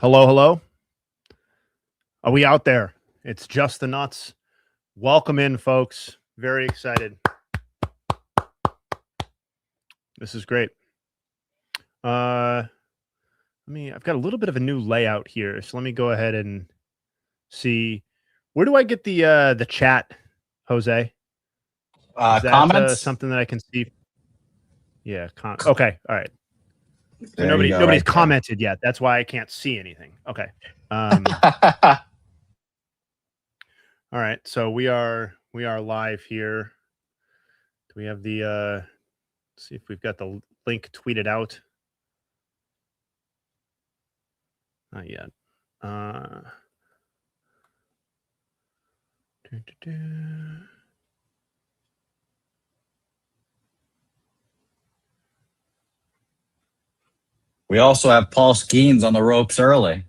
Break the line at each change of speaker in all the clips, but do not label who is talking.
Hello, hello. Are we out there? It's Just the Nuts. Welcome in, folks. Very excited. This is great. I've got a little bit of a new layout here, so let me go ahead and see. Where do I get the chat, Jose? Is that
Comments?
something that I can see? Yeah. Okay. All right. So
There you go,
nobody's
right there.
commented yet. That's why I can't see anything. Okay. All right. So we are live here. Do we have the let's see if we've got the link tweeted out? Not yet.
We also have Paul Skeens on the ropes early.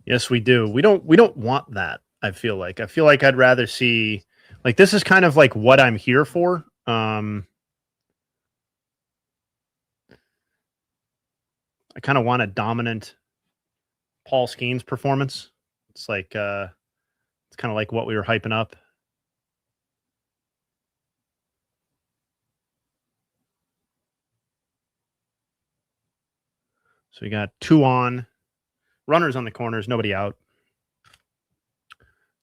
Yes, we do. We don't want that. I feel like I'd rather see, like, this is kind of like what I'm here for. I kind of want a dominant Paul Skeens performance. It's like it's kind of like what we were hyping up. So we got two on, runners on the corners, nobody out.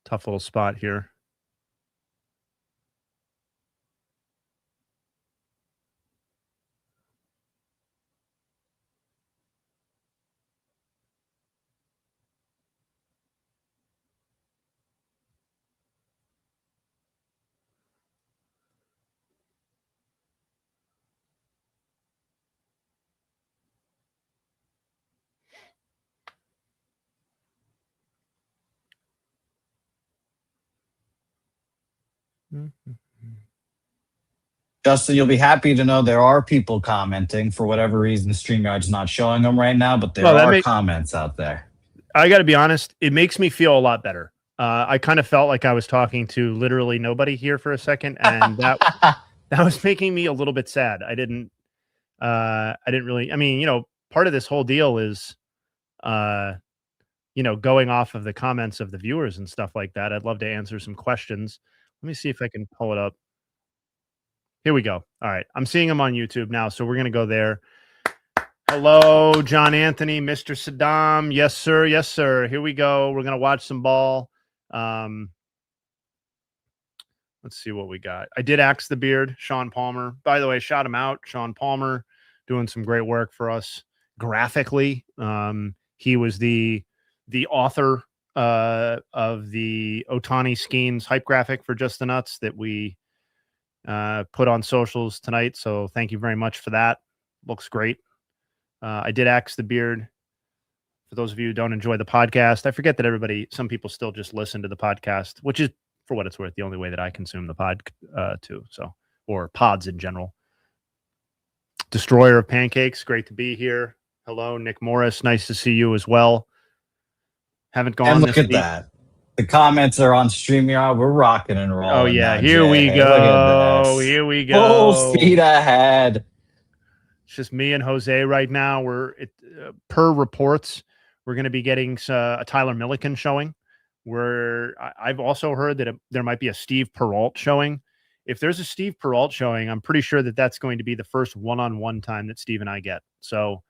Tough little spot here.
Justin, you'll be happy to know there are people commenting. For whatever reason, StreamYard's not showing them right now, but there are comments out there.
I got to be honest, it makes me feel a lot better. I kind of felt like I was talking to literally nobody here for a second, and that was making me a little bit sad. I didn't really. I mean, part of this whole deal is, going off of the comments of the viewers and stuff like that. I'd love to answer some questions. Let me see if I can pull it up. Here we go. All right, I'm seeing them on YouTube now, so we're gonna go there. Hello, John Anthony, Mr. Saddam. Yes, sir. Yes, sir. Here we go. We're going to watch some ball. Let's see what we got. I did axe the beard, Sean Palmer. By the way, shout him out. Sean Palmer doing some great work for us graphically. He was the author of the Otani Skeens hype graphic for Just the Nuts that we put on socials tonight. So thank you very much for that. Looks great. I did axe the beard. For those of you who don't enjoy the podcast, I forget that some people still just listen to the podcast, which is, for what it's worth, the only way that I consume the pod too. So, or pods in general. Destroyer of Pancakes, great to be here. Hello, Nick Morris, nice to see you as well. Haven't gone.
And look at that. The comments are on StreamYard. We're rocking and rolling.
Oh yeah,
now,
here we go.
Look at this.
Here we go.
Full speed ahead.
It's just me and Jose right now. Per reports, we're going to be getting a Tyler Milliken showing. I've also heard that there might be a Steve Peralt showing. If there's a Steve Peralt showing, I'm pretty sure that that's going to be the first one-on-one time that Steve and I get. So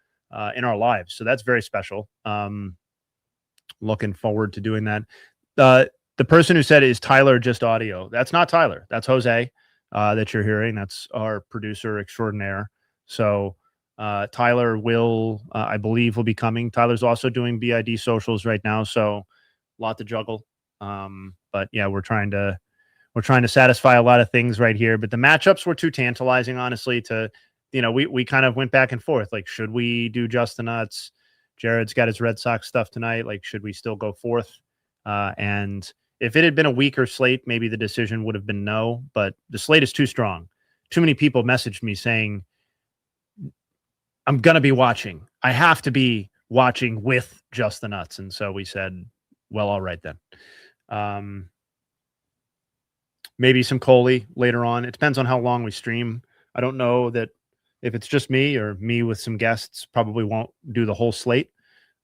in our lives. So that's very special. Looking forward to doing that. The person who said, is Tyler just audio? That's not Tyler. That's Jose that you're hearing. That's our producer extraordinaire. So Tyler will, I believe, will be coming. Tyler's also doing BID socials right now, so a lot to juggle. But yeah, we're trying to satisfy a lot of things right here. But the matchups were too tantalizing, honestly. We kind of went back and forth. Like, should we do Just the Nuts? Jared's got his Red Sox stuff tonight. Like, should we still go fourth? And if it had been a weaker slate, maybe the decision would have been no. But the slate is too strong. Too many people messaged me saying, I'm going to be watching. I have to be watching with Just the Nuts. And so we said, well, all right then. Maybe some Coley later on. It depends on how long we stream. I don't know that if it's just me or me with some guests, probably won't do the whole slate.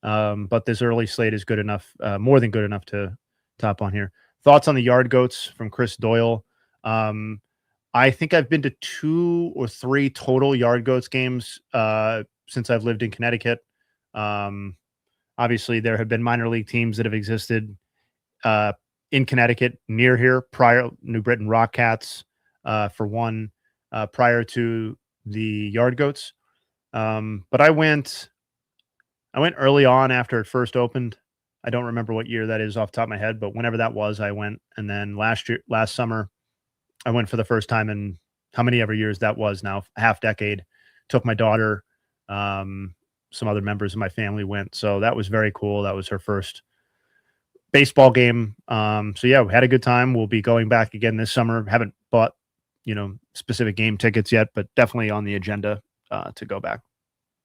But this early slate is good enough, more than good enough to top on here. Thoughts on the Yard Goats from Chris Doyle. I think I've been to 2 or 3 total Yard Goats games since I've lived in Connecticut. Obviously, there have been minor league teams that have existed in Connecticut near here, prior New Britain Rock Cats, for one, prior to the Yard Goats. But I went early on after it first opened. I don't remember what year that is off the top of my head, but whenever that was, I went. And then last summer, I went for the first time in how many ever years that was now, half decade. Took my daughter, some other members of my family went. So that was very cool. That was her first baseball game. So yeah, we had a good time. We'll be going back again this summer. Haven't bought, specific game tickets yet, but definitely on the agenda to go back.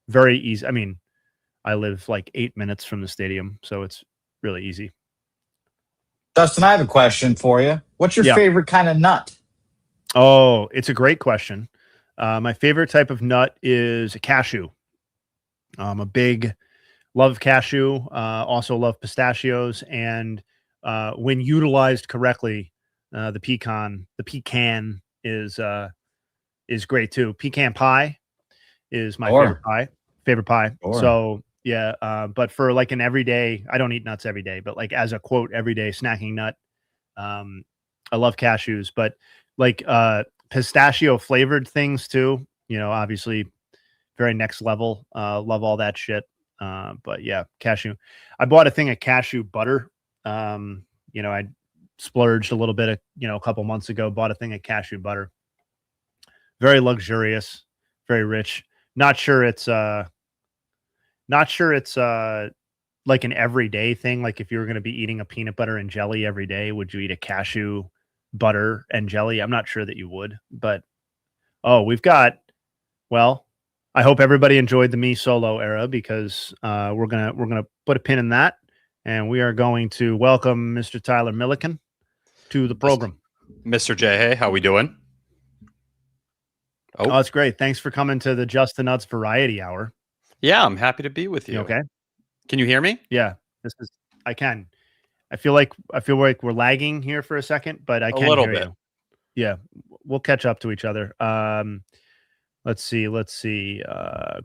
Very easy. I mean, I live like 8 minutes from the stadium, so it's really easy.
Dustin, I have a question for you. What's your favorite kind of nut?
Oh, it's a great question. My favorite type of nut is a cashew. I'm a big love cashew, also love pistachios, and when utilized correctly, the pecan is great too. Pecan pie is my favorite pie. So yeah, but for like an everyday, I don't eat nuts every day, but like as a quote everyday snacking nut, I love cashews, but like pistachio flavored things too, obviously very next level. Love all that shit. But yeah, cashew. I bought a thing of cashew butter. I splurged a little bit, a couple months ago, bought a thing of cashew butter. Very luxurious, very rich. Not sure it's like an everyday thing. Like if you were going to be eating a peanut butter and jelly every day, would you eat a cashew butter and jelly? I'm not sure that you would, but I hope everybody enjoyed the me solo era, because we're gonna put a pin in that, and we are going to welcome Mr. Tyler Milliken to the program.
Mr. J, hey, how we doing?
Oh, it's great. Thanks for coming to the Just the Nuts Variety Hour.
Yeah, I'm happy to be with you.
Okay.
Can you hear me?
Yeah, I can. I feel like we're lagging here for a second, but I can hear you. Yeah, we'll catch up to each other. Let's see.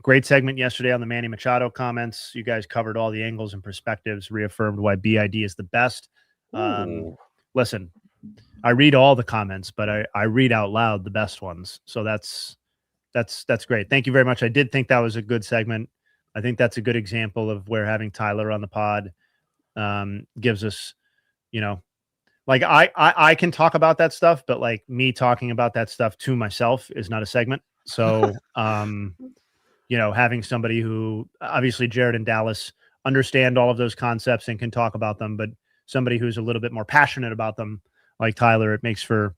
Great segment yesterday on the Manny Machado comments. You guys covered all the angles and perspectives, reaffirmed why BID is the best. Listen, I read all the comments, but I read out loud the best ones. So that's great. Thank you very much. I did think that was a good segment. I think that's a good example of where having Tyler on the pod gives us, like I can talk about that stuff, but like me talking about that stuff to myself is not a segment. So, having somebody who, obviously Jared and Dallas understand all of those concepts and can talk about them, but somebody who's a little bit more passionate about them, like Tyler, it makes for,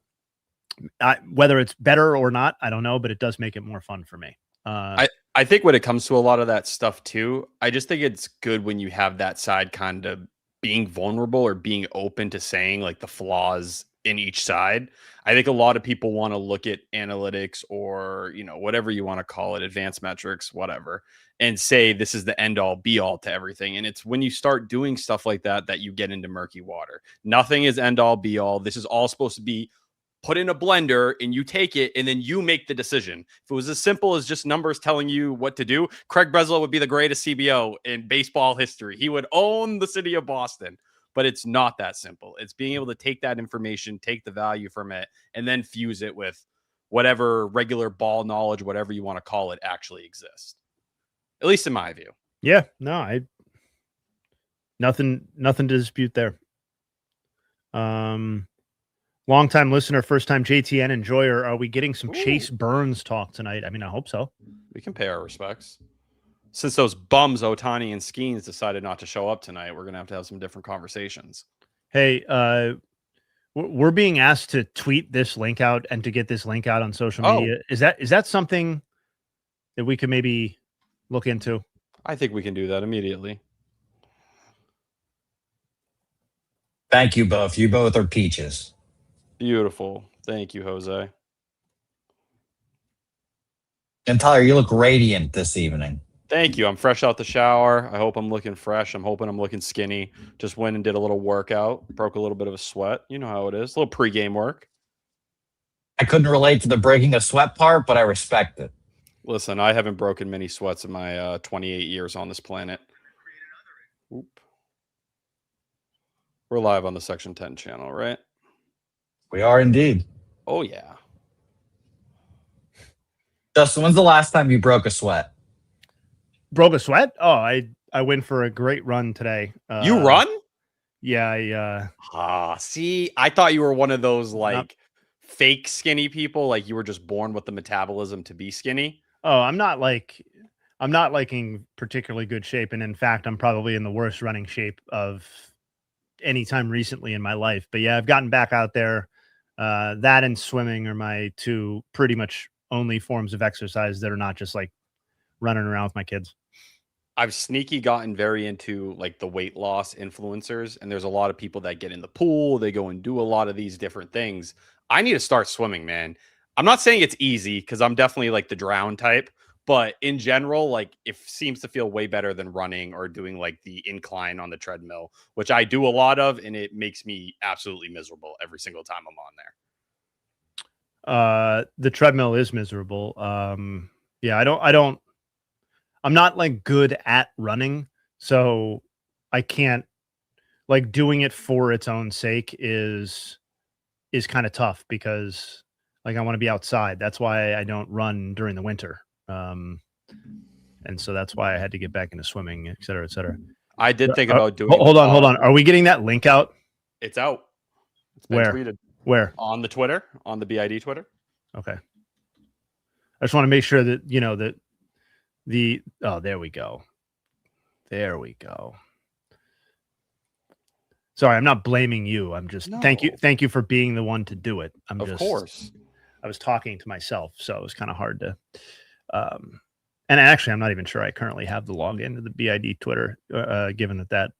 whether it's better or not, I don't know, but it does make it more fun for me.
I think when it comes to a lot of that stuff too, I just think it's good when you have that side kind of being vulnerable or being open to saying like the flaws in each side. I think a lot of people want to look at analytics or, whatever you want to call it, advanced metrics, whatever, and say this is the end all be all to everything. And it's when you start doing stuff like that, that you get into murky water. Nothing is end all be all. This is all supposed to be put in a blender and you take it and then you make the decision. If it was as simple as just numbers telling you what to do, Craig Breslow would be the greatest CBO in baseball history. He would own the city of Boston. But it's not that simple. It's being able to take that information, take the value from it, and then fuse it with whatever regular ball knowledge, whatever you want to call it, actually exists. At least in my view.
Yeah, no, nothing to dispute there. Long-time listener, first-time JTN enjoyer. Are we getting some Chase Burns talk tonight? I mean, I hope so.
We can pay our respects. Since those bums, Otani and Skeens, decided not to show up tonight, we're going to have some different conversations.
Hey, we're being asked to tweet this link out and to get this link out on social media. Is that something that we could maybe look into?
I think we can do that immediately.
Thank you both. You both are peaches.
Beautiful. Thank you, Jose.
And Tyler, you look radiant this evening.
Thank you. I'm fresh out the shower. I hope I'm looking fresh. I'm hoping I'm looking skinny. Just went and did a little workout. Broke a little bit of a sweat. You know how it is. A little pregame work.
I couldn't relate to the breaking a sweat part, but I respect it.
Listen, I haven't broken many sweats in my 28 years on this planet. Oop. We're live on the Section 10 channel, right?
We are indeed.
Oh, yeah.
Justin, when's the last time you broke a sweat?
Broke a sweat? Oh, I went for a great run today.
You run?
Yeah,
see, I thought you were one of those like fake skinny people, like you were just born with the metabolism to be skinny.
Oh, I'm not in particularly good shape, and in fact, I'm probably in the worst running shape of any time recently in my life. But yeah, I've gotten back out there. That and swimming are my two pretty much only forms of exercise that are not just like running around with my kids.
I've sneaky gotten very into like the weight loss influencers, and there's a lot of people that get in the pool, they go and do a lot of these different things. I need to start swimming, man. I'm not saying it's easy because I'm definitely like the drown type, but in general, like it seems to feel way better than running or doing like the incline on the treadmill, which I do a lot of, and it makes me absolutely miserable every single time I'm on there.
The treadmill is miserable. Yeah, I'm not like good at running, so I can't like doing it for its own sake is kind of tough because like I want to be outside. That's why I don't run during the winter. And so that's why I had to get back into swimming, et cetera, et cetera.
I did think about doing.
Hold on. Are we getting that link out?
It's out. It's been tweeted.
Where?
On the Twitter, on the BID Twitter.
Okay. I just want to make sure that you know that there we go. There we go. Sorry, I'm not blaming you. I'm just thank you for being the one to do it.
Of course.
I was talking to myself, so it was kind of hard to and actually I'm not even sure I currently have the login to the BID Twitter, given that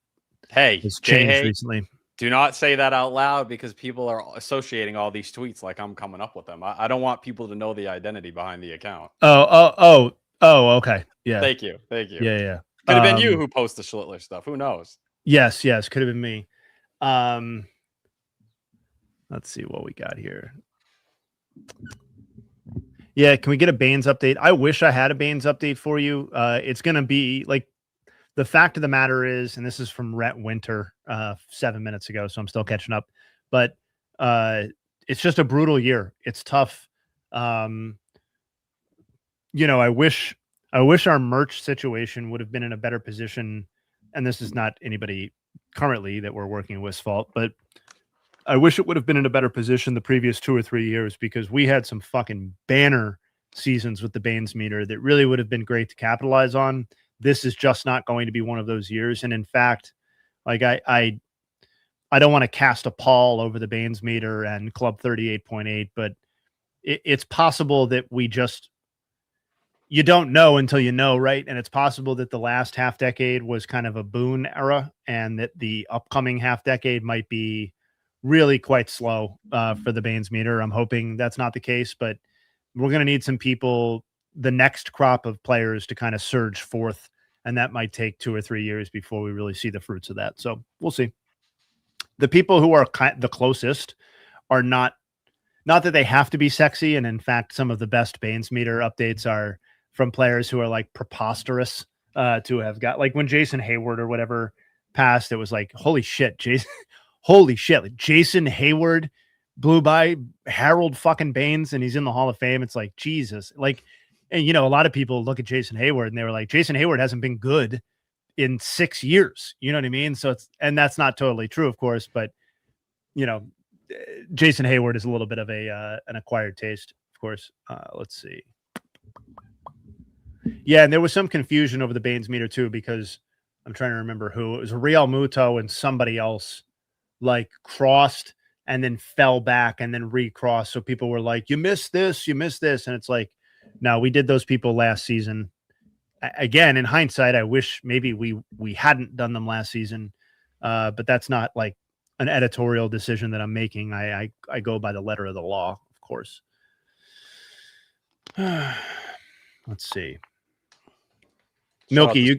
has changed recently.
Do not say that out loud because people are associating all these tweets like I'm coming up with them. I don't want people to know the identity behind the account.
Oh, okay. Yeah.
Thank you.
Yeah.
Could have been you who posted the Schlittler stuff. Who knows?
Yes. Could have been me. Let's see what we got here. Yeah, can we get a Baines update? I wish I had a Baines update for you. It's going to be like the fact of the matter is, and this is from Rhett Winter 7 minutes ago, so I'm still catching up, but it's just a brutal year. It's tough. I wish our merch situation would have been in a better position. And this is not anybody currently that we're working with fault, but I wish it would have been in a better position the previous 2 or 3 years because we had some fucking banner seasons with the Baines meter that really would have been great to capitalize on. This is just not going to be one of those years. And in fact, like I don't want to cast a pall over the Baines meter and Club 38.8, but it's possible that you don't know until you know, right? And it's possible that the last half decade was kind of a boon era and that the upcoming half decade might be really quite slow for the Baines meter. I'm hoping that's not the case, but we're going to need some people, the next crop of players to kind of surge forth. And that might take 2 or 3 years before we really see the fruits of that. So we'll see. The people who are the closest are not that they have to be sexy. And in fact, some of the best Baines meter updates are from players who are like preposterous to have got, like when Jason Hayward or whatever passed, it was like, holy shit, like Jason Hayward blew by Harold fucking Baines and he's in the Hall of Fame. It's like, Jesus. Like, and a lot of people look at Jason Hayward and they were like, Jason Hayward hasn't been good in 6 years. You know what I mean? So and that's not totally true, of course, but Jason Hayward is a little bit of an acquired taste, of course. Let's see. Yeah, and there was some confusion over the Baines meter too, because I'm trying to remember who. It was Real Muto and somebody else like crossed and then fell back and then recrossed. So people were like, you missed this. And it's like, no, we did those people last season. Again, in hindsight, I wish maybe we hadn't done them last season. But that's not like an editorial decision that I'm making. I go by the letter of the law, of course. Let's see. Milky,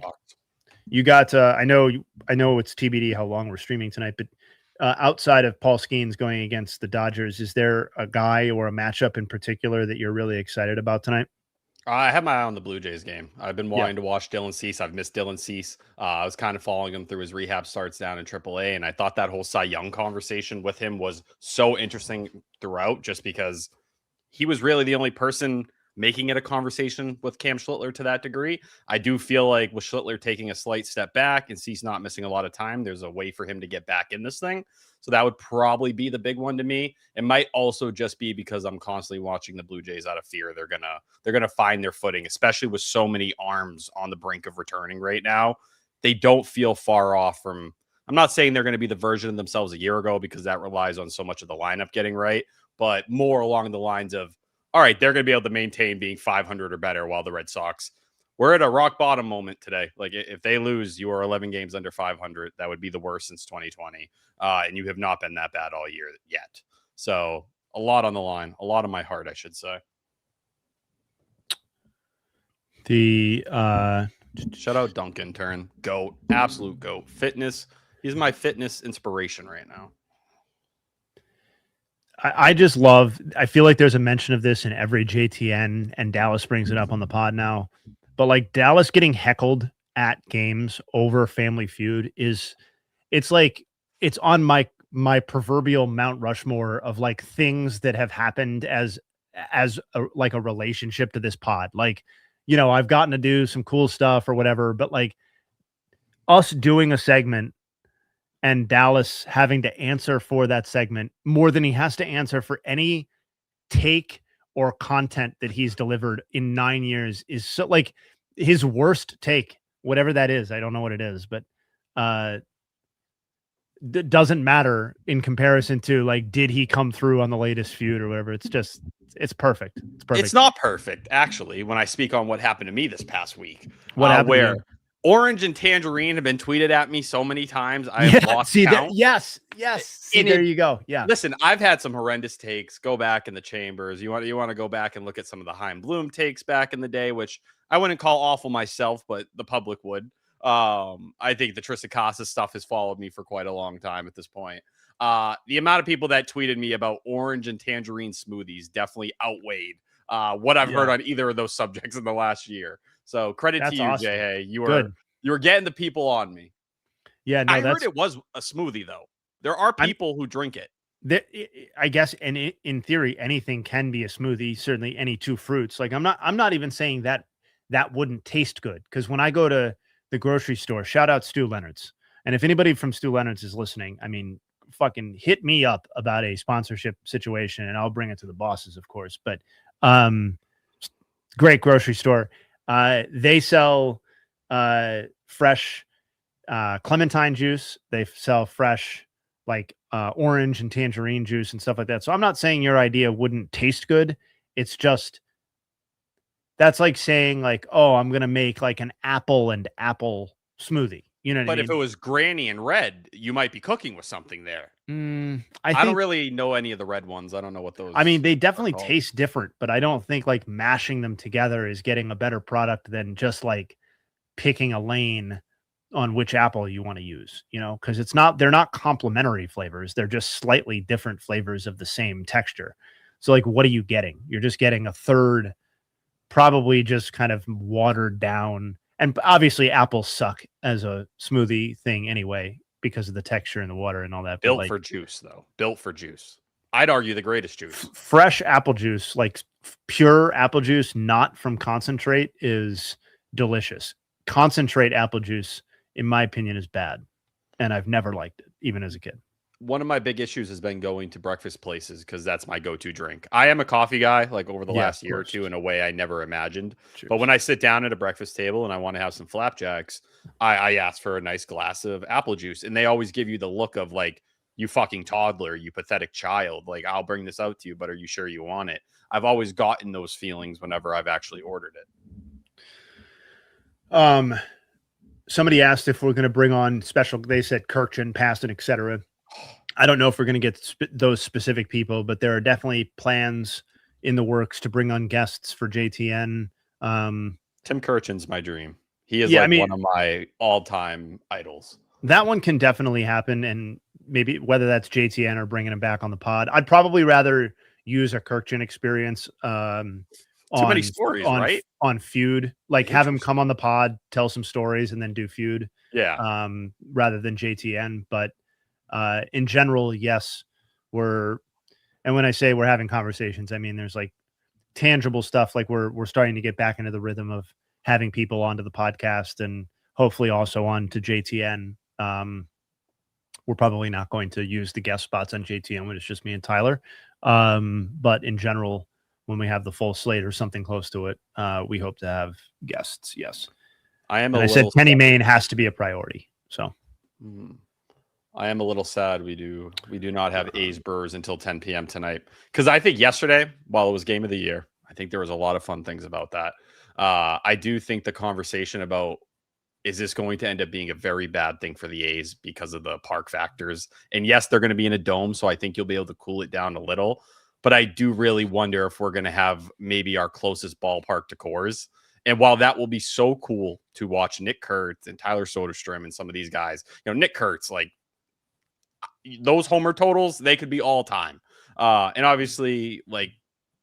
you got. I know it's TBD how long we're streaming tonight, but outside of Paul Skeens going against the Dodgers, is there a guy or a matchup in particular that you're really excited about tonight?
I have my eye on the Blue Jays game. I've been wanting to watch Dylan Cease. I've missed Dylan Cease. I was kind of following him through his rehab starts down in AAA, and I thought that whole Cy Young conversation with him was so interesting throughout, just because he was really the only person making it a conversation with Cam Schlittler to that degree. I do feel like with Schlittler taking a slight step back and Cease not missing a lot of time, there's a way for him to get back in this thing. So that would probably be the big one to me. It might also just be because I'm constantly watching the Blue Jays out of fear. They're gonna find their footing, especially with so many arms on the brink of returning right now. They don't feel far off from. I'm not saying they're going to be the version of themselves a year ago, because that relies on so much of the lineup getting right, but more along the lines of, all right, they're going to be able to maintain being 500 or better, while the Red Sox, we're at a rock bottom moment today. Like, if they lose, you are 11 games under 500. That would be the worst since 2020. And you have not been that bad all year yet. So a lot on the line, a lot on my heart, I should say. Shout out Duncan Turn. GOAT. Absolute GOAT. Fitness. He's my fitness inspiration right now.
I just love, I feel like there's a mention of this in every JTN, and Dallas brings it up on the pod now. But like, Dallas getting heckled at games over Family Feud it's like, it's on my proverbial Mount Rushmore of like things that have happened as like a relationship to this pod. Like, you know, I've gotten to do some cool stuff or whatever, but like us doing a segment and Dallas having to answer for that segment more than he has to answer for any take or content that he's delivered in 9 years is so, like, his worst take, whatever that is. I don't know what it is, but doesn't matter in comparison to, like, did he come through on the latest feud or whatever. It's just, it's perfect. It's perfect.
It's not perfect, actually, when I speak on what happened to me this past week.
What happened?
Where Orange and Tangerine have been tweeted at me so many times. I have lost count.
Yes. See, there you go. Yeah.
Listen, I've had some horrendous takes. Go back in the chambers. You want to go back and look at some of the Heim Bloom takes back in the day, which I wouldn't call awful myself, but the public would. I think the Tristan Casas stuff has followed me for quite a long time at this point. The amount of people that tweeted me about Orange and Tangerine smoothies definitely outweighed what I've heard on either of those subjects in the last year. So credit to you, awesome. Jay. Hey, you were getting the people on me.
Yeah, no,
I heard it was a smoothie though. There are people who drink it.
I guess, and in theory, anything can be a smoothie. Certainly, any two fruits. Like, I'm not even saying that wouldn't taste good, because when I go to the grocery store, shout out Stu Leonard's, and if anybody from Stu Leonard's is listening, I mean, fucking hit me up about a sponsorship situation, and I'll bring it to the bosses, of course. But great grocery store. They sell fresh clementine juice. They sell fresh, like, orange and tangerine juice and stuff like that. So I'm not saying your idea wouldn't taste good. It's just, that's like saying, like, oh, I'm going to make like an apple and apple smoothie. You know what I mean?
But if it was Granny and Red, you might be cooking with something there.
I
don't really know any of the red ones. I don't know what those.
I mean, they definitely taste different, but I don't think like mashing them together is getting a better product than just like picking a lane on which apple you want to use, you know, because they're not complementary flavors. They're just slightly different flavors of the same texture. So like, what are you getting? You're just getting a third, probably just kind of watered down. And obviously apples suck as a smoothie thing anyway, because of the texture and the water and all that.
Built for juice, though. Built for juice. I'd argue the greatest juice.
Fresh apple juice, like pure apple juice, not from concentrate, is delicious. Concentrate apple juice, in my opinion, is bad. And I've never liked it, even as a kid.
One of my big issues has been going to breakfast places, because that's my go-to drink. I am a coffee guy, like over the last year or two, in a way I never imagined. Cheers. But when I sit down at a breakfast table and I want to have some flapjacks, I ask for a nice glass of apple juice. And they always give you the look of like, you fucking toddler, you pathetic child. Like, I'll bring this out to you, but are you sure you want it? I've always gotten those feelings whenever I've actually ordered
it. Somebody asked if we're going to bring on special, they said Kirchen, Paston, etc. I don't know if we're going to get those specific people, but there are definitely plans in the works to bring on guests for JTN.
Tim Kirchen's my dream. He is one of my all-time idols.
That one can definitely happen, and maybe whether that's JTN or bringing him back on the pod, I'd probably rather use a Kirkjian experience.
Too many stories, right?
On Feud, have him come on the pod, tell some stories, and then do Feud.
Yeah.
Rather than JTN, but in general, yes, and when I say we're having conversations, I mean there's tangible stuff. We're starting to get back into the rhythm of having people onto the podcast, and hopefully also on to JTN. We're probably not going to use the guest spots on JTN when it's just me and Tyler. But in general, when we have the full slate or something close to it, we hope to have guests. Yes. I said Kenny Mayne has to be a priority. So
I am a little sad we do not have A's Brewers until 10 p.m. tonight. Because I think yesterday, while it was game of the year, I think there was a lot of fun things about that. I do think the conversation about, is this going to end up being a very bad thing for the A's because of the park factors? And yes, they're going to be in a dome, so I think you'll be able to cool it down a little. But I do really wonder if we're going to have maybe our closest ballpark to Coors. And while that will be so cool to watch Nick Kurtz and Tyler Soderstrom and some of these guys, Nick Kurtz, those homer totals, they could be all time. And obviously,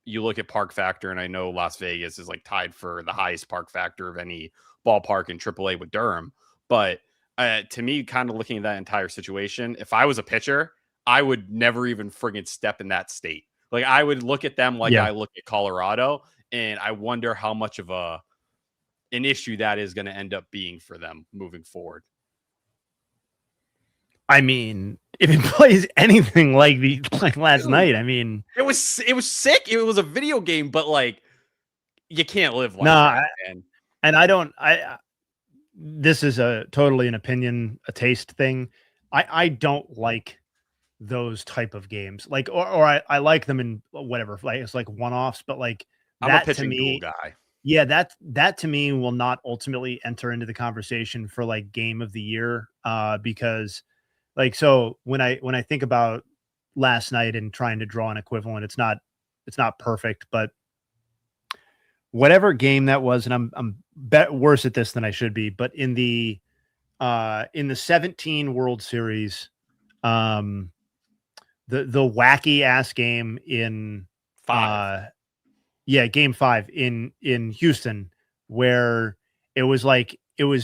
you look at park factor, and I know Las Vegas is tied for the highest park factor of any ballpark in AAA with Durham. But to me, kind of looking at that entire situation, if I was a pitcher, I would never even friggin' step in that state. I would look at them I look at Colorado, and I wonder how much of an issue that is going to end up being for them moving forward.
I mean, if it plays anything like last night, I mean,
it was sick. It was a video game, but you can't live that.
And this is totally an opinion, a taste thing. I don't like those type of games. I like them in whatever, it's one-offs, but
I'm a pitching duel guy.
Yeah, that to me will not ultimately enter into the conversation for game of the year, because so when I think about last night and trying to draw an equivalent, it's not perfect, but whatever game that was, and I'm worse at this than I should be, but in the 17 World Series, the wacky ass game in
5.
Game 5 in Houston, where it was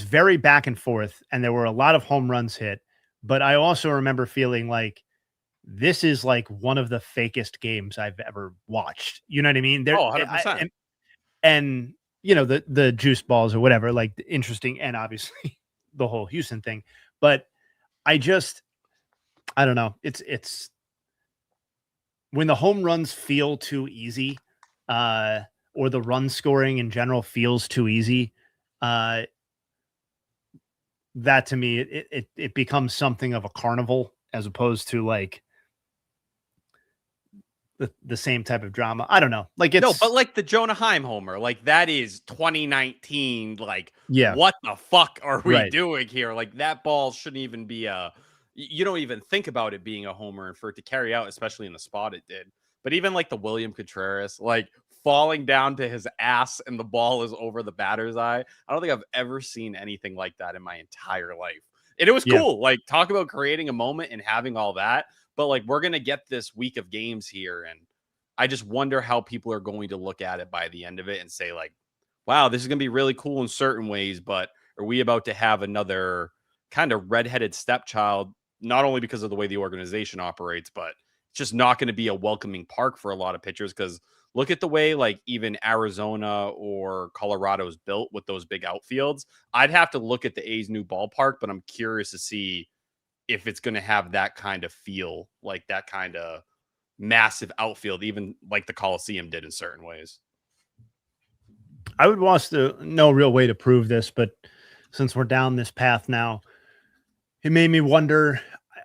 very back and forth, and there were a lot of home runs hit. But I also remember feeling this is one of the fakest games I've ever watched. You know what I mean?
100%.
And the juice balls or whatever, interesting, and obviously the whole Houston thing. But I don't know. It's when the home runs feel too easy, or the run scoring in general feels too easy. That to me, it becomes something of a carnival as opposed to the same type of drama. I don't know.
But the Jonah Heim homer, that is 2019. What the fuck are we doing here? That ball shouldn't even be you don't even think about it being a homer, and for it to carry out, especially in the spot it did. But even the William Contreras, falling down to his ass and the ball is over the batter's eye. I don't think I've ever seen anything like that in my entire life. And it was cool. Talk about creating a moment and having all that. But we're going to get this week of games here. And I just wonder how people are going to look at it by the end of it and say wow, this is going to be really cool in certain ways, but are we about to have another kind of redheaded stepchild, not only because of the way the organization operates, but it's just not going to be a welcoming park for a lot of pitchers. Because look at the way even Arizona or Colorado is built with those big outfields. I'd have to look at the A's new ballpark, but I'm curious to see if it's going to have that kind of feel, that kind of massive outfield, even the Coliseum did in certain ways.
I would want no real way to prove this, but since we're down this path now, it made me wonder.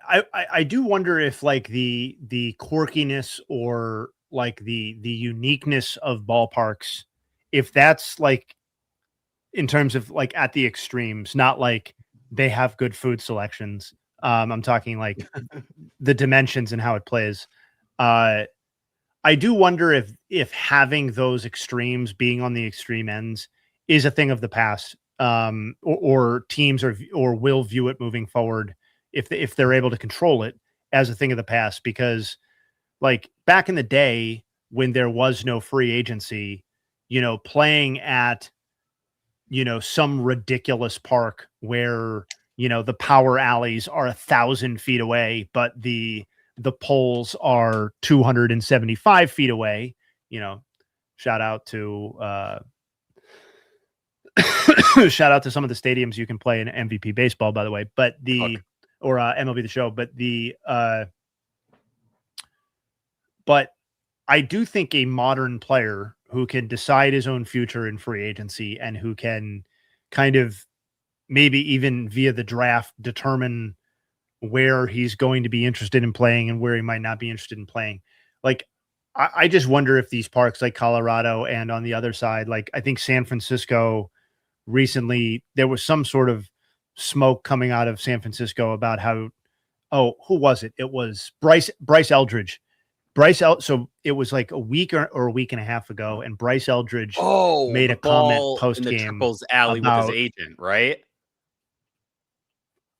I do wonder if the quirkiness or the uniqueness of ballparks, if that's in terms of at the extremes, not they have good food selections. I'm talking the dimensions and how it plays. I do wonder if having those extremes, being on the extreme ends, is a thing of the past. or teams or will view it moving forward if they're able to control it as a thing of the past. Because like back in the day when there was no free agency, playing at, some ridiculous park where, the power alleys are 1,000 feet away, but the poles are 275 feet away, shout out to, shout out to some of the stadiums you can play in MVP baseball, by the way, but or MLB The Show, but I do think a modern player who can decide his own future in free agency and who can kind of maybe even via the draft determine where he's going to be interested in playing and where he might not be interested in playing. Like, I just wonder if these parks like Colorado and on the other side, like I think San Francisco recently, there was some sort of smoke coming out of San Francisco about how, who was it? It was Bryce Eldridge. So it was like a week or a week and a half ago, and Bryce Eldridge made a comment post game in the
triples alley with his agent, right?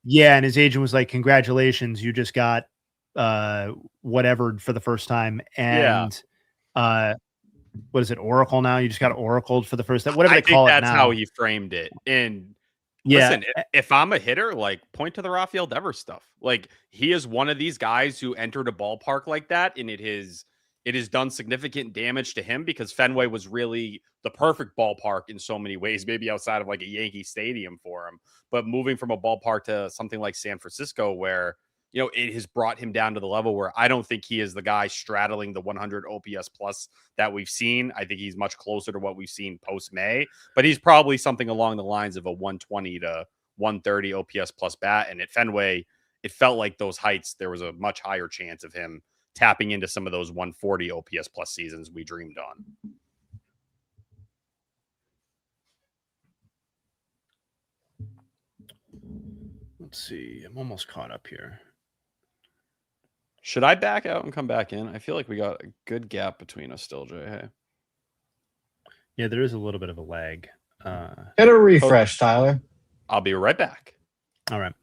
Yeah, and his agent was like, "Congratulations, you just got whatever for the first time." And what is it, Oracle now? You just got oracled for the first time. Whatever they call it now.
That's how he framed it. And listen, if I'm a hitter, like point to the Rafael Devers stuff. Like he is one of these guys who entered a ballpark like that, and it has done significant damage to him because Fenway was really the perfect ballpark in so many ways, maybe outside of like a Yankee Stadium for him. But moving from a ballpark to something like San Francisco, where it has brought him down to the level where I don't think he is the guy straddling the 100 OPS plus that we've seen. I think he's much closer to what we've seen post-May, but he's probably something along the lines of a 120 to 130 OPS plus bat. And at Fenway, it felt like those heights, there was a much higher chance of him tapping into some of those 140 OPS plus seasons we dreamed on.
Let's see. I'm almost caught up here.
Should I back out and come back in? I feel like we got a good gap between us still, Jay. Hey.
Yeah, there is a little bit of a lag.
Get a refresh, Tyler.
I'll be right back.
All right.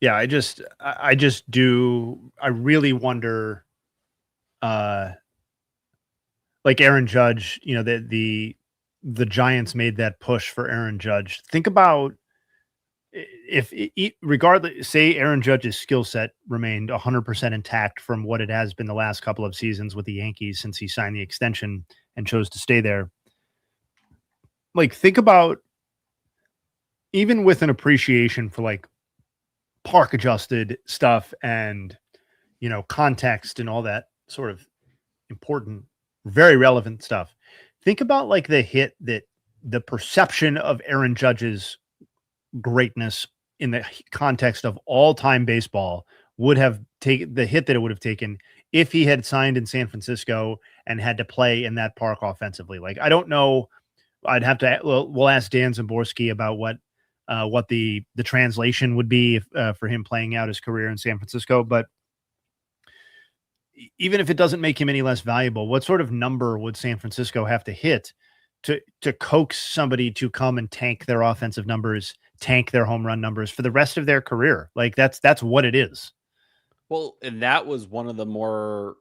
Yeah, I really wonder, like Aaron Judge, the Giants made that push for Aaron Judge. Think about regardless, say Aaron Judge's skill set remained 100% intact from what it has been the last couple of seasons with the Yankees since he signed the extension and chose to stay there. Like, think about, even with an appreciation for like park adjusted stuff and, context and all that sort of important, very relevant stuff. Think about like the hit that the perception of Aaron Judge's greatness in the context of all-time baseball would have taken, the hit that it would have taken if he had signed in San Francisco and had to play in that park offensively. Like, I don't know. I'd have to, we'll ask Dan Zamborski about what the translation would be for him playing out his career in San Francisco. But even if it doesn't make him any less valuable, what sort of number would San Francisco have to hit to coax somebody to come and tank their offensive numbers, tank their home run numbers for the rest of their career? Like, that's what it is.
Well, and that was one of the more,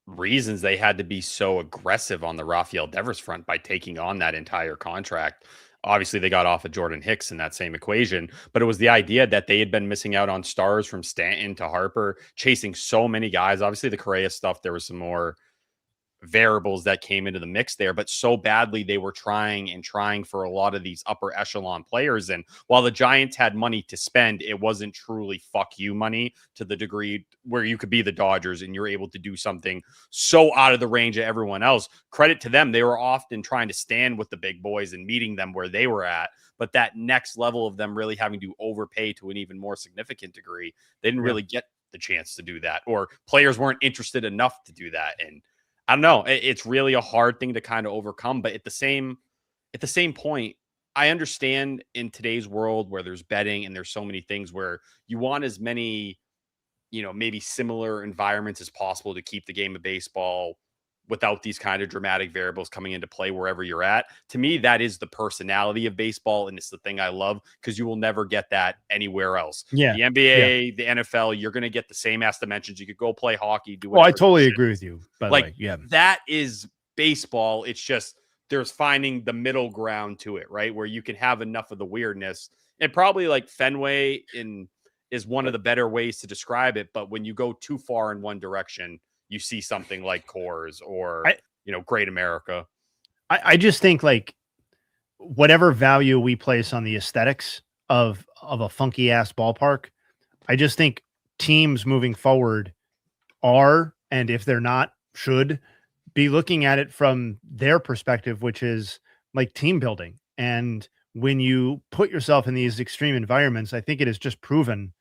reasons they had to be so aggressive on the Rafael Devers front by taking on that entire contract. Obviously, they got off of Jordan Hicks in that same equation, but it was the idea that they had been missing out on stars from Stanton to Harper, chasing so many guys. Obviously, the Correa stuff, there was some more variables that came into the mix there, but so badly they were trying for a lot of these upper echelon players. And while the Giants had money to spend, it wasn't truly fuck you money to the degree where you could be the Dodgers and you're able to do something so out of the range of everyone else. Credit to them. They were often trying to stand with the big boys and meeting them where they were at. But that next level of them really having to overpay to an even more significant degree, they didn't really get the chance to do that, or players weren't interested enough to do that. And I don't know. It's really a hard thing to kind of overcome. But at the same point, I understand in today's world where there's betting and there's so many things where you want as many, maybe similar environments as possible to keep the game of baseball without these kind of dramatic variables coming into play wherever you're at. To me, that is the personality of baseball. And it's the thing I love because you will never get that anywhere else.
Yeah.
The NBA, the NFL, you're going to get the same ass dimensions. You could go play hockey, do
I totally agree with you, by the way. Yeah.
That is baseball. It's just there's finding the middle ground to it, right? Where you can have enough of the weirdness. And probably like Fenway is one of the better ways to describe it. But when you go too far in one direction, you see something like Coors or, Great America.
I just think like whatever value we place on the aesthetics of a funky ass ballpark, I just think teams moving forward are, and if they're not, should be looking at it from their perspective, which is like team building. And when you put yourself in these extreme environments, I think it is just proven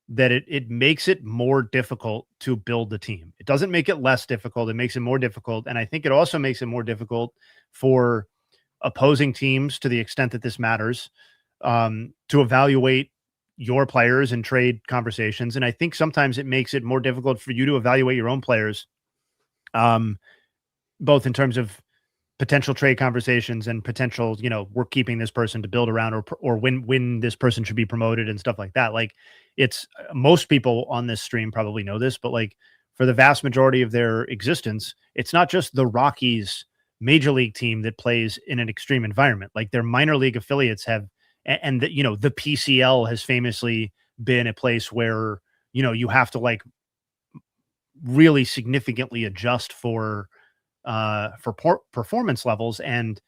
that it makes it more difficult to build the team. It doesn't make it less difficult. It makes it more difficult. And I think it also makes it more difficult for opposing teams, to the extent that this matters, to evaluate your players and trade conversations. And I think sometimes it makes it more difficult for you to evaluate your own players, both in terms of potential trade conversations and potential, we're keeping this person to build around, or when this person should be promoted and stuff like that. Like, it's most people on this stream probably know this, but like for the vast majority of their existence, it's not just the Rockies major league team that plays in an extreme environment. Like their minor league affiliates have, and the PCL has famously been a place where, you have to like really significantly adjust for performance levels, and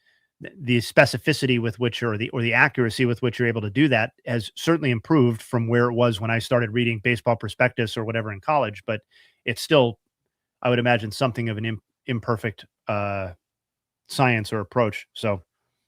the specificity with which, or the accuracy with which you're able to do that has certainly improved from where it was when I started reading Baseball Prospectus or whatever in college, but it's still, I would imagine, something of an imperfect science or approach. So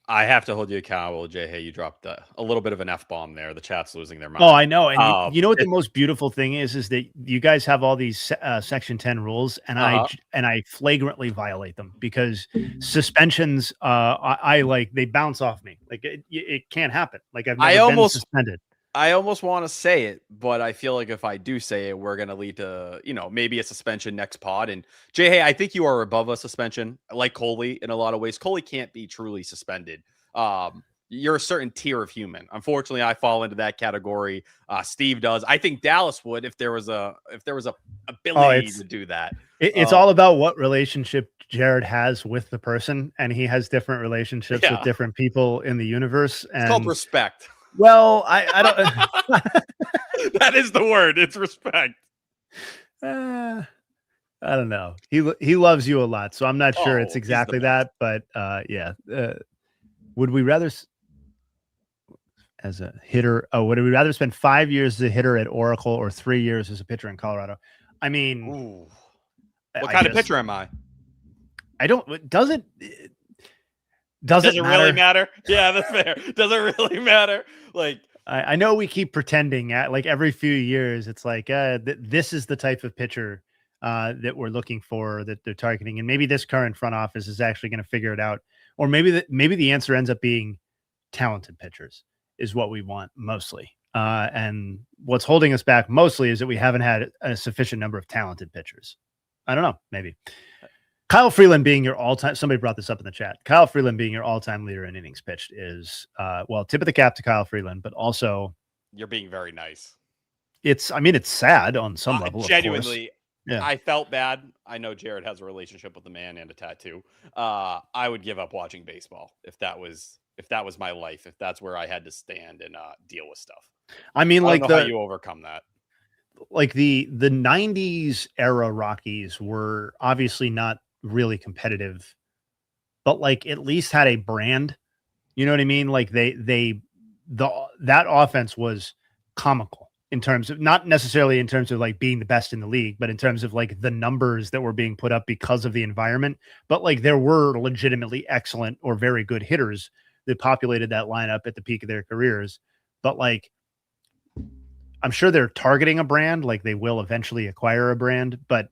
I have to hold you accountable, Jay. Hey, you dropped a little bit of an F-bomb there. The chat's losing their mind.
Oh, I know. And you know what the most beautiful thing is that you guys have all these Section 10 rules, and I flagrantly violate them because suspensions, I like, they bounce off me. Like it can't happen. Like I've never been suspended.
I almost want to say it, but I feel like if I do say it, we're going to lead to, maybe a suspension next pod. And Jay, hey, I think you are above a suspension, like Coley in a lot of ways. Coley can't be truly suspended. You're a certain tier of human. Unfortunately, I fall into that category. Steve does. I think Dallas would if there was a ability to do that.
It's all about what relationship Jared has with the person, and he has different relationships with different people in the universe. And
it's called respect.
Well, I don't.
That is the word. It's respect.
I don't know. He loves you a lot, so I'm not sure it's exactly that. But yeah. Would we rather, as a hitter? Would we rather spend 5 years as a hitter at Oracle or 3 years as a pitcher in Colorado? I mean,
what kind of pitcher am I?
I don't. Does it
really matter? Yeah, that's fair. Does it really matter? Like,
I know we keep pretending at like every few years, it's like this is the type of pitcher that we're looking for, that they're targeting, and maybe this current front office is actually going to figure it out, or maybe the answer ends up being talented pitchers is what we want mostly. And what's holding us back mostly is that we haven't had a sufficient number of talented pitchers. I don't know, maybe. Kyle Freeland being your all-time, somebody brought this up in the chat. Kyle Freeland being your all-time leader in innings pitched is, tip of the cap to Kyle Freeland, but also
you're being very nice.
It's sad on some level.
Genuinely, yeah. I felt bad. I know Jared has a relationship with the man and a tattoo. I would give up watching baseball if that was my life. If that's where I had to stand and deal with stuff.
I mean,
I don't know how you overcome that.
Like the 90s era Rockies were obviously not really competitive, but like at least had a brand. You know what I mean? Like that offense was comical in terms of, not necessarily in terms of like being the best in the league, but in terms of like the numbers that were being put up because of the environment. But like there were legitimately excellent or very good hitters that populated that lineup at the peak of their careers. But like, I'm sure they're targeting a brand, like they will eventually acquire a brand, but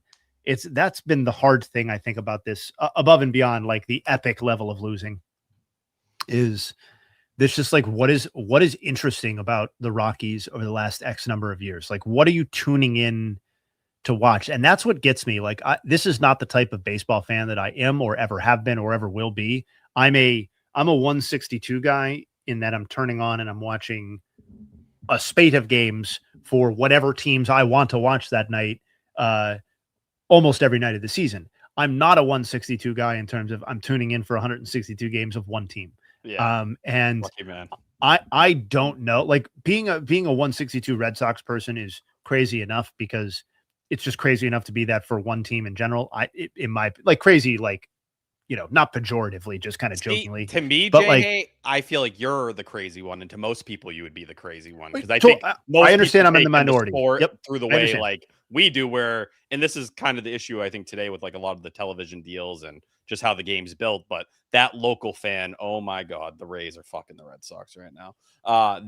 that's been the hard thing, I think, about this, above and beyond like the epic level of losing, is this just like what is interesting about the Rockies over the last X number of years? Like, what are you tuning in to watch? And that's what gets me. Like, this is not the type of baseball fan that I am or ever have been or ever will be. I'm a 162 guy in that I'm turning on and I'm watching a spate of games for whatever teams I want to watch that night, almost every night of the season. I'm not a 162 guy in terms of I'm tuning in for 162 games of one team.
Yeah.
And
Lucky man.
I don't know, like being a 162 Red Sox person is crazy enough because it's just crazy enough to be that for one team in general. In my like crazy, like, you know, not pejoratively, just kind of jokingly.
To me,
but
Jay, I feel like you're the crazy one, and to most people, you would be the crazy one because I
so,
think most
I understand I'm in the
people take
minority.
sport
Yep,
through the way like we do. Where, and this is kind of the issue I think today with like a lot of the television deals and just how the game's built. But that local fan, oh my God, the Rays are fucking the Red Sox right now.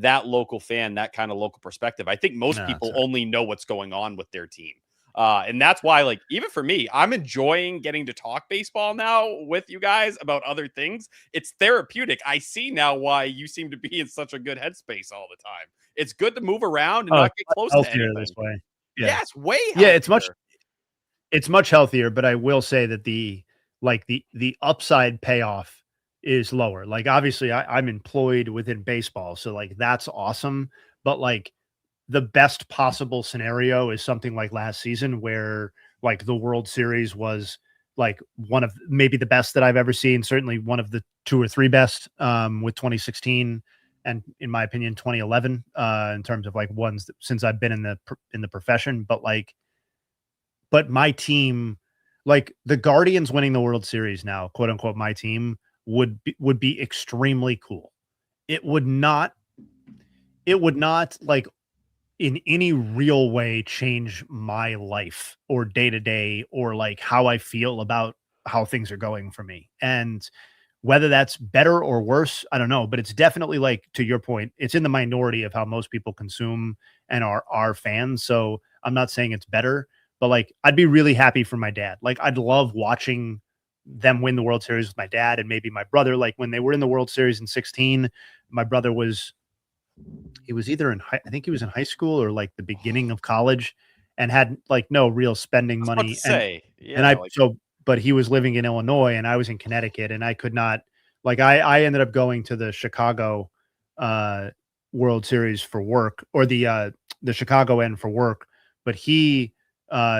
That local fan, that kind of local perspective, I think most people only know what's going on with their team. And that's why, like, even for me, I'm enjoying getting to talk baseball now with you guys about other things. It's therapeutic. I see now why you seem to be in such a good headspace all the time. It's good to move around and not get close to anything.
This way.
Yeah, it's way healthier.
Yeah, it's much healthier, but I will say that the upside payoff is lower. Like, obviously I'm employed within baseball, so like that's awesome. But like the best possible scenario is something like last season where like the World Series was like one of maybe the best that I've ever seen, certainly one of the 2 or 3 best, with 2016 and in my opinion 2011, in terms of like ones that, since I've been in the profession. But my team, like the Guardians winning the World Series now, quote unquote, my team would be extremely cool. It would not like in any real way change my life or day to day or like how I feel about how things are going for me. And whether that's better or worse, I don't know, but it's definitely, like, to your point, it's in the minority of how most people consume and are fans. So I'm not saying it's better, but like, I'd be really happy for my dad. Like, I'd love watching them win the World Series with my dad and maybe my brother. Like when they were in the World Series in 16, my brother was either I think he was in high school or like the beginning of college and had like no real spending money. But he was living in Illinois and I was in Connecticut and I could not, like, I ended up going to the Chicago World Series for work, or the Chicago end for work, but he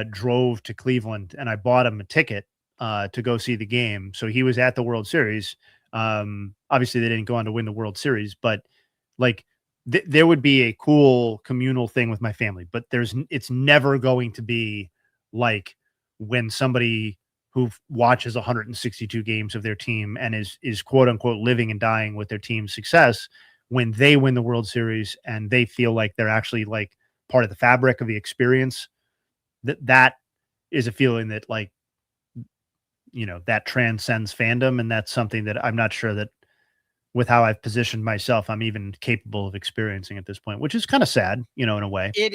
drove to Cleveland and I bought him a ticket to go see the game. So he was at the World Series. Obviously they didn't go on to win the World Series, but like there would be a cool communal thing with my family, but it's never going to be like when somebody who watches 162 games of their team and is quote unquote living and dying with their team's success, when they win the World Series and they feel like they're actually like part of the fabric of the experience. That is a feeling that, like, you know, that transcends fandom. And that's something that I'm not sure that with how I've positioned myself, I'm even capable of experiencing at this point, which is kind of sad, you know, in a way.
It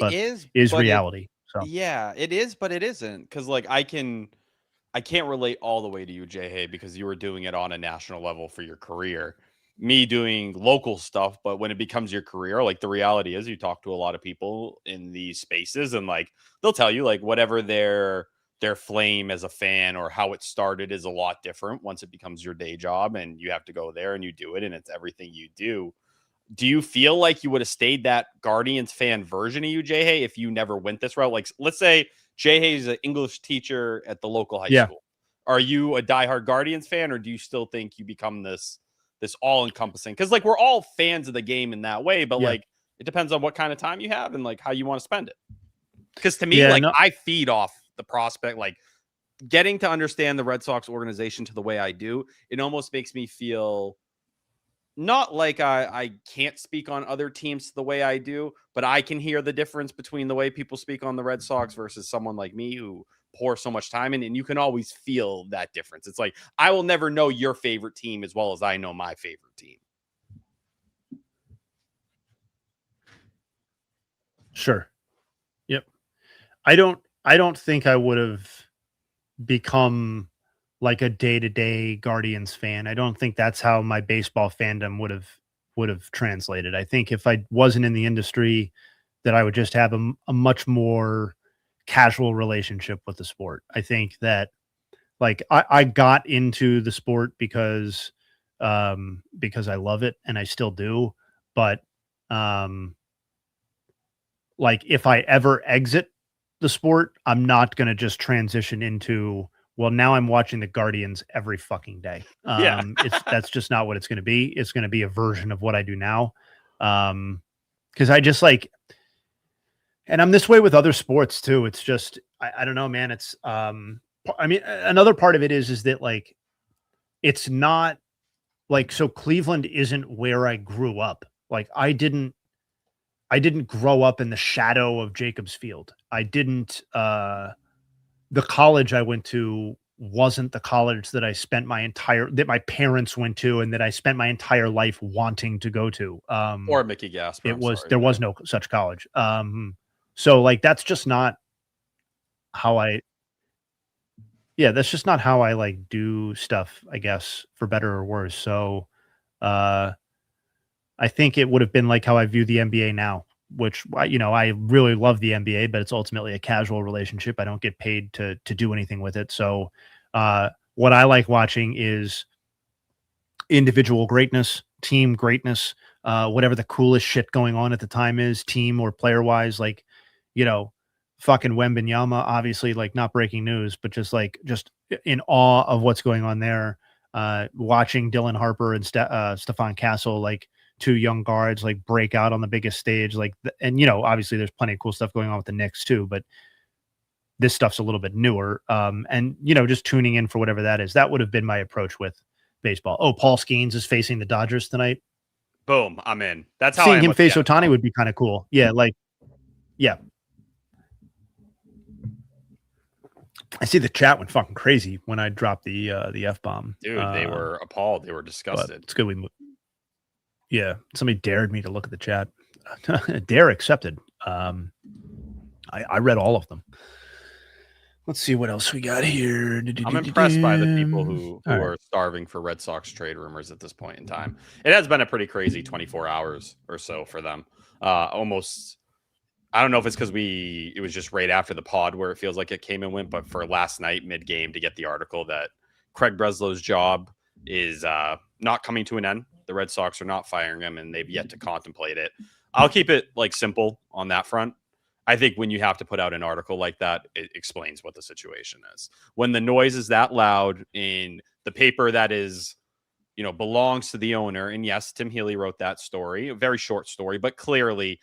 is reality. So
yeah, it is, but it isn't. Cause like I can't relate all the way to you, Jay Hay, because you were doing it on a national level for your career. Me doing local stuff, but when it becomes your career, like the reality is you talk to a lot of people in these spaces and like they'll tell you like whatever their flame as a fan or how it started is a lot different once it becomes your day job and you have to go there and you do it and it's everything you do. Do you feel like you would have stayed that Guardians fan version of you, Jay Hay, if you never went this route? Like, let's say Jay Hay is an English teacher at the local high school. Are you a diehard Guardians fan, or do you still think you become this all-encompassing? Because like we're all fans of the game in that way, but like it depends on what kind of time you have and like how you want to spend it. Because to me, I feed off the prospect, like getting to understand the Red Sox organization to the way I do. It almost makes me feel not like I can't speak on other teams the way I do, but I can hear the difference between the way people speak on the Red Sox versus someone like me who pour so much time in, and you can always feel that difference. It's like, I will never know your favorite team as well as I know my favorite team.
Sure. Yep. I don't think I would have become like a day-to-day Guardians fan. I don't think that's how my baseball fandom would have would have translated. I think if I wasn't in the industry, that I would just have a much more casual relationship with the sport. I think that like I got into the sport because I love it and I still do. But like if I ever exit the sport, I'm not going to just transition into, well, now I'm watching the Guardians every fucking day.
Yeah.
That's just not what it's going to be. It's going to be a version of what I do now. Cause I just like, and I'm this way with other sports too. It's just, I don't know, man. It's, I mean, another part of it is that like, it's not like, so Cleveland isn't where I grew up. Like I didn't grow up in the shadow of Jacobs Field. I didn't, the college I went to wasn't the college that that my parents went to and that I spent my entire life wanting to go to.
Or Mickey Gasper.
There was no such college. So like, that's just not how that's just not how I like do stuff, I guess, for better or worse. So, I think it would have been like how I view the NBA now, which, you know, I really love the NBA, but it's ultimately a casual relationship. I don't get paid to do anything with it. So what I like watching is individual greatness, team greatness, whatever the coolest shit going on at the time is, team or player wise, like, you know, fucking Wembanyama, obviously, like not breaking news, but just in awe of what's going on there. Watching Dylan Harper and Stephon Castle, like two young guards, like break out on the biggest stage, like, and you know, obviously there's plenty of cool stuff going on with the Knicks too, but this stuff's a little bit newer. And you know, just tuning in for whatever that is. That would have been my approach with baseball. Oh, Paul Skeens is facing the Dodgers tonight.
Boom, I'm in. That's how
seeing him face Ohtani would be kind of cool. Yeah, like, yeah. I see the chat went fucking crazy when I dropped the F-bomb.
Dude, they were appalled. They were disgusted.
It's good. Yeah, somebody dared me to look at the chat. Dare accepted. I read all of them. Let's see what else we got here.
I'm impressed by the people who are starving for Red Sox trade rumors at this point in time. It has been a pretty crazy 24 hours or so for them. Almost, I don't know if it's because it was just right after the pod where it feels like it came and went, but for last night mid-game to get the article that Craig Breslow's job is not coming to an end. The Red Sox are not firing him, and they've yet to contemplate it. I'll keep it like simple on that front. I think when you have to put out an article like that, it explains what the situation is. When the noise is that loud in the paper that is, you know, belongs to the owner, and yes, Tim Healy wrote that story, a very short story, but clearly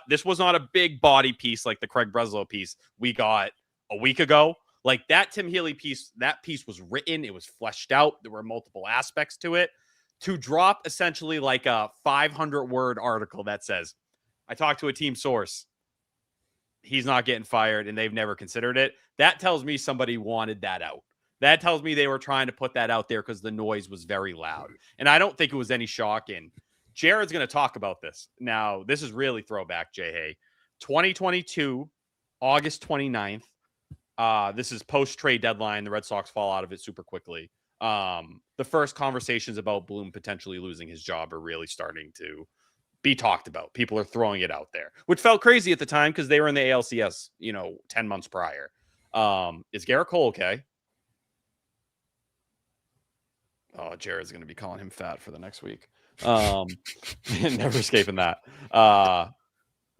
this was not a big body piece like the Craig Breslow piece we got a week ago. Like that Tim Healy piece, that piece was written, it was fleshed out, there were multiple aspects to it. To drop essentially like a 500-word article that says, I talked to a team source, he's not getting fired, and they've never considered it. That tells me somebody wanted that out. That tells me they were trying to put that out there because the noise was very loud. And I don't think it was any shock. And Jared's going to talk about this. Now, this is really throwback, Jay. 2022, August 29th. This is post-trade deadline. The Red Sox fall out of it super quickly. The first conversations about Bloom potentially losing his job are really starting to be talked about. People are throwing it out there, which felt crazy at the time because they were in the ALCS, 10 months prior. Is Garrett Cole okay? Oh, Jared's going to be calling him fat for the next week. Never escaping that.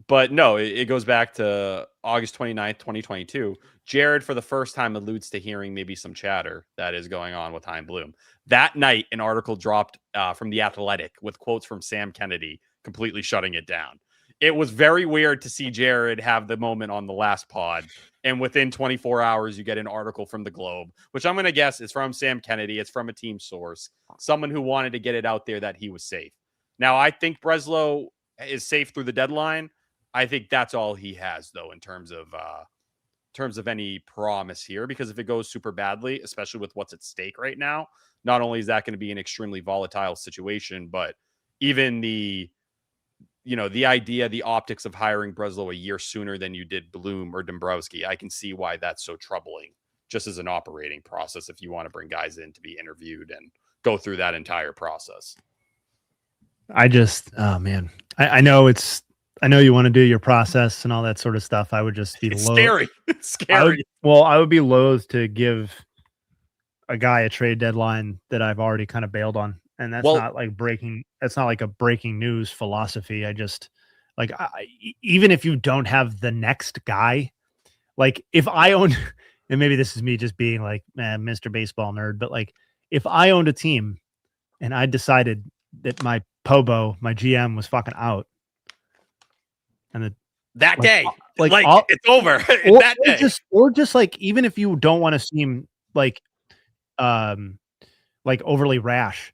But no, it goes back to August 29th, 2022. Jared, for the first time, alludes to hearing maybe some chatter that is going on with Chaim Bloom. That night, an article dropped from The Athletic with quotes from Sam Kennedy completely shutting it down. It was very weird to see Jared have the moment on the last pod, and within 24 hours, you get an article from the Globe, which I'm going to guess is from Sam Kennedy. It's from a team source, someone who wanted to get it out there that he was safe. Now, I think Breslow is safe through the deadline. I think that's all he has, though, in terms of any promise here, because if it goes super badly, especially with what's at stake right now, not only is that going to be an extremely volatile situation, but even the idea, the optics of hiring Breslow a year sooner than you did Bloom or Dombrowski, I can see why that's so troubling just as an operating process if you want to bring guys in to be interviewed and go through that entire process.
Oh man, I know I know you want to do your process and all that sort of stuff. I would just be
scary. It's scary.
I would be loath to give a guy a trade deadline that I've already kind of bailed on. And that's not like that's not like a breaking news philosophy. I just like, even if you don't have the next guy, like if I own, and maybe this is me just being like, Mr. Baseball nerd, but like if I owned a team and I decided that my GM was fucking out, and
that
like,
day,
it's
over that day.
Or just like, even if you don't want to seem like overly rash,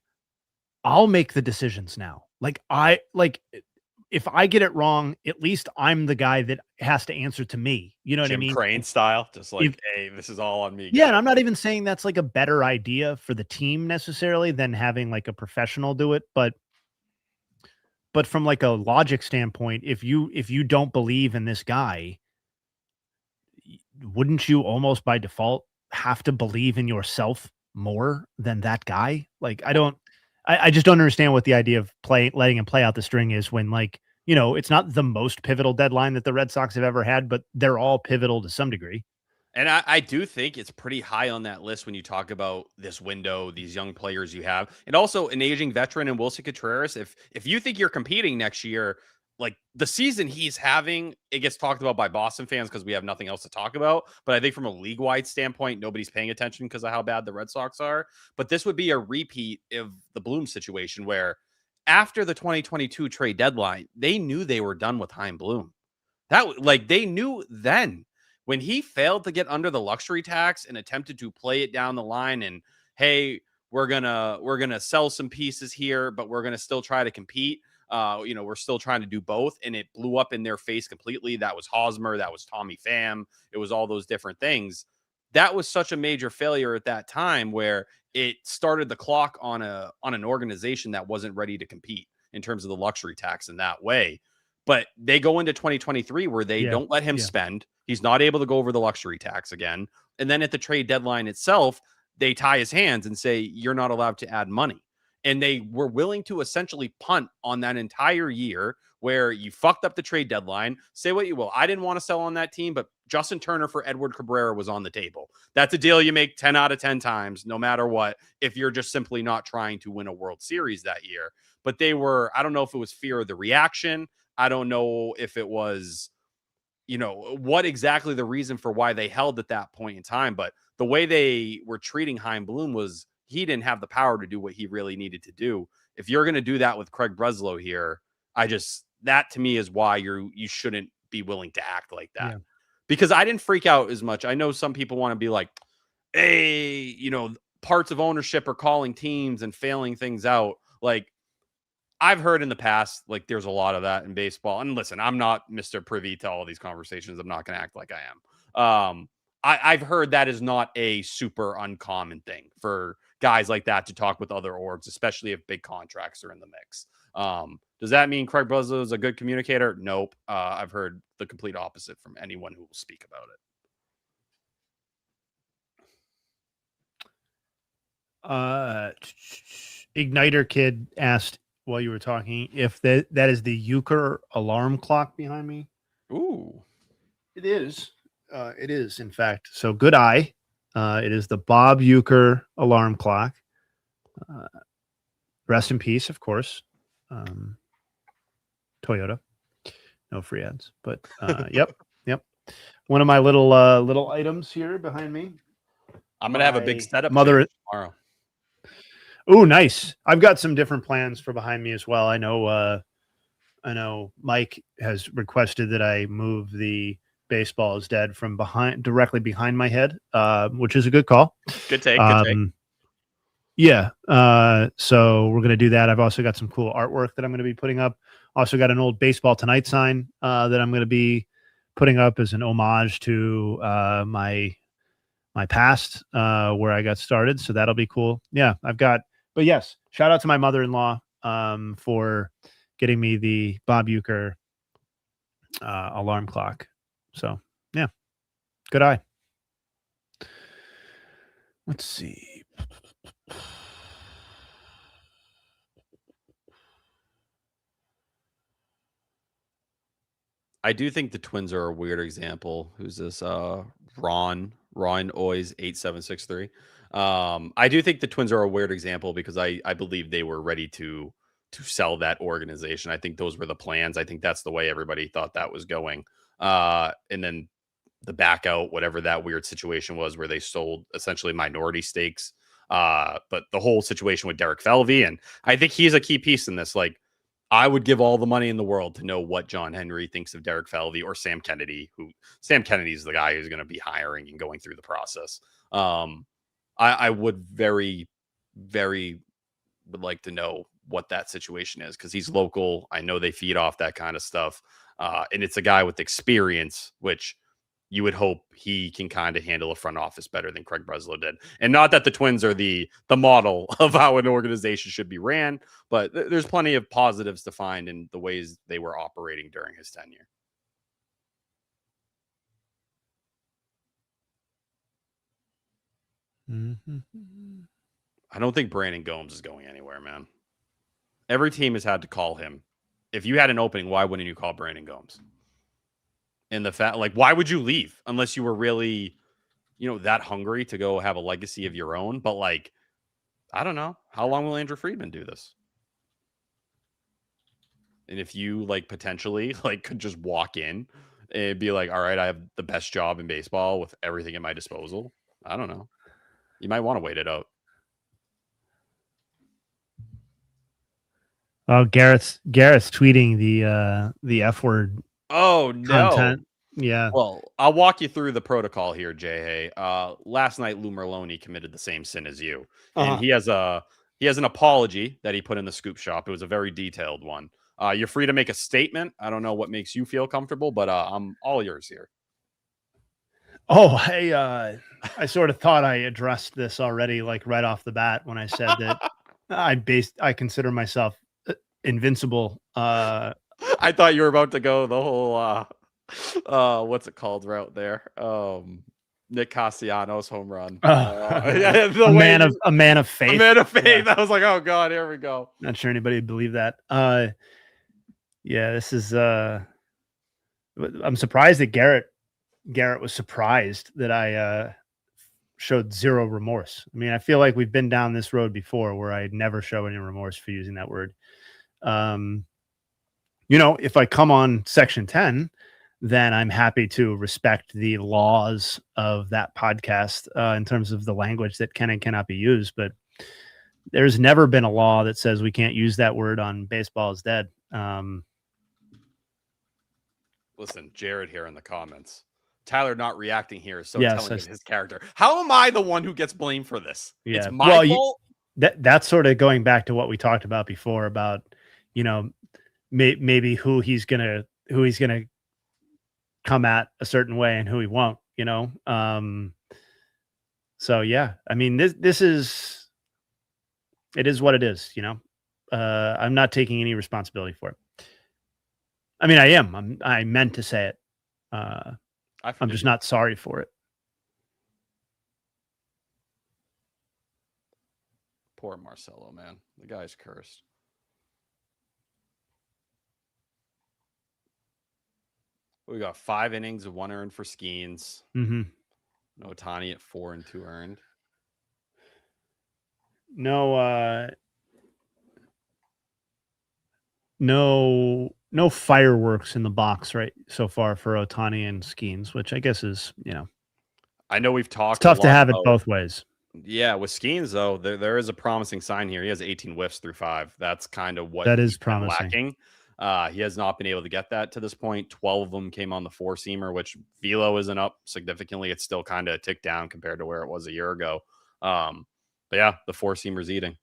I'll make the decisions now. If I get it wrong, at least I'm the guy that has to answer to me. You know what I mean?
Crane style, just like, hey, this is all on me.
Yeah, and I'm not even saying that's like a better idea for the team necessarily than having like a professional do it, but from like a logic standpoint, if you don't believe in this guy, wouldn't you almost by default have to believe in yourself more than that guy? Like, I just don't understand what the idea of letting him play out the string is when, like, it's not the most pivotal deadline that the Red Sox have ever had, but they're all pivotal to some degree.
And I do think it's pretty high on that list when you talk about this window, these young players you have, and also an aging veteran in Wilson Contreras. If you think you're competing next year, like the season he's having, it gets talked about by Boston fans because we have nothing else to talk about. But I think from a league-wide standpoint, nobody's paying attention because of how bad the Red Sox are. But this would be a repeat of the Bloom situation where after the 2022 trade deadline, they knew they were done with Chaim Bloom. They knew then. When he failed to get under the luxury tax and attempted to play it down the line and, hey, we're gonna sell some pieces here, but we're gonna still try to compete. We're still trying to do both, and it blew up in their face completely. That was Hosmer, that was Tommy Pham, it was all those different things. That was such a major failure at that time where it started the clock on an organization that wasn't ready to compete in terms of the luxury tax in that way. But they go into 2023 where they don't let him spend. He's not able to go over the luxury tax again. And then at the trade deadline itself, they tie his hands and say, you're not allowed to add money. And they were willing to essentially punt on that entire year where you fucked up the trade deadline. Say what you will. I didn't want to sell on that team, but Justin Turner for Edward Cabrera was on the table. That's a deal you make 10 out of 10 times, no matter what, if you're just simply not trying to win a World Series that year. But they were, I don't know if it was fear of the reaction. I don't know if it was, what exactly the reason for why they held at that point in time. But the way they were treating Chaim Bloom was he didn't have the power to do what he really needed to do. If you're going to do that with Craig Breslow here, that to me is why you shouldn't be willing to act like that. Yeah. Because I didn't freak out as much. I know some people want to be like, hey, parts of ownership are calling teams and failing things out. Like, I've heard in the past, like there's a lot of that in baseball. And listen, I'm not Mr. Privy to all these conversations. I'm not going to act like I am. I've heard that is not a super uncommon thing for guys like that to talk with other orgs, especially if big contracts are in the mix. Does that mean Craig Breslow is a good communicator? Nope. I've heard the complete opposite from anyone who will speak about
it. Igniter Kid asked while you were talking if that is the Euchre alarm clock behind me.
Ooh,
it is. It is, in fact. So good eye. It is the Bob Euchre alarm clock. Rest in peace, of course. Toyota. No free ads, but yep. One of my little items here behind me.
I'm gonna have a big setup tomorrow.
Oh, nice. I've got some different plans for behind me as well. I know Mike has requested that I move the Baseball is Dead from directly behind my head, which is a good call.
Good take.
Yeah. So we're going to do that. I've also got some cool artwork that I'm going to be putting up. Also got an old Baseball Tonight sign that I'm going to be putting up as an homage to my past where I got started. So that'll be cool. Yeah, but yes, shout out to my mother-in-law for getting me the Bob Euchre alarm clock. So yeah, good eye. Let's see.
I do think the Twins are a weird example. Who's this? Ron Oys 8763. I do think the Twins are a weird example because I believe they were ready to sell that organization. I think those were the plans. I think that's the way everybody thought that was going. And then the back out, whatever that weird situation was where they sold essentially minority stakes. But the whole situation with Derek Felvey, and I think he's a key piece in this. Like, I would give all the money in the world to know what John Henry thinks of Derek Felvey or Sam Kennedy, who Sam Kennedy is the guy who's going to be hiring and going through the process. I would very, very would like to know what that situation is because he's local. I know they feed off that kind of stuff. And it's a guy with experience, which you would hope he can kind of handle a front office better than Craig Breslow did. And not that the Twins are the model of how an organization should be ran, but there's plenty of positives to find in the ways they were operating during his tenure. I don't think Brandon Gomes is going anywhere, man. Every team has had to call him. If you had an opening, why wouldn't you call Brandon Gomes? And the fact, like, why would you leave unless you were really, that hungry to go have a legacy of your own? But like, I don't know. How long will Andrew Friedman do this? And if you like potentially like could just walk in and be like, all right, I have the best job in baseball with everything at my disposal. I don't know. You might want to wait it out.
Oh, Garrett's tweeting the F word.
Oh no.
Content. Yeah.
Well, I'll walk you through the protocol here, Jay. Last night Lou Merloni committed the same sin as you. And he has an apology that he put in the scoop shop. It was a very detailed one. You're free to make a statement. I don't know what makes you feel comfortable, but I'm all yours here.
Oh, I sort of thought I addressed this already, like right off the bat when I said that I consider myself invincible.
I thought you were about to go the whole what's it called route there? Nick Castellanos home run.
A man of faith.
A man of faith. Yeah. I was like, oh god, here we go.
Not sure anybody would believe that. Yeah, this is I'm surprised that Garrett was surprised that I showed zero remorse. I mean, I feel like we've been down this road before where I never show any remorse for using that word. If I come on Section 10, then I'm happy to respect the laws of that podcast in terms of the language that can and cannot be used. But there's never been a law that says we can't use that word on Baseball is Dead.
Listen, Jared here in the comments. Tyler not reacting here is so telling of his character. How am I the one who gets blamed for this?
Yeah.
It's my fault.
That's sort of going back to what we talked about before about, maybe who he's gonna come at a certain way and who he won't. So yeah, I mean it is what it is. I'm not taking any responsibility for it. I mean, I am. I meant to say it. I'm just not sorry for it.
Poor Marcelo, man. The guy's cursed. We got 5 innings of 1 earned for Skeens.
Mm-hmm.
No Ohtani at 4 and 2 earned.
No fireworks in the box right so far for Ohtani and Skeens, which I guess is,
I know we've talked.
It's tough to have it both ways.
Yeah, with Skeens though, there is a promising sign here. He has 18 whiffs through 5. That's kind of what
that is promising.
Lacking. He has not been able to get that to this point. 12 of them came on the 4-seamer, which velo isn't up significantly. It's still kind of ticked down compared to where it was a year ago. But yeah, the 4-seamer's eating.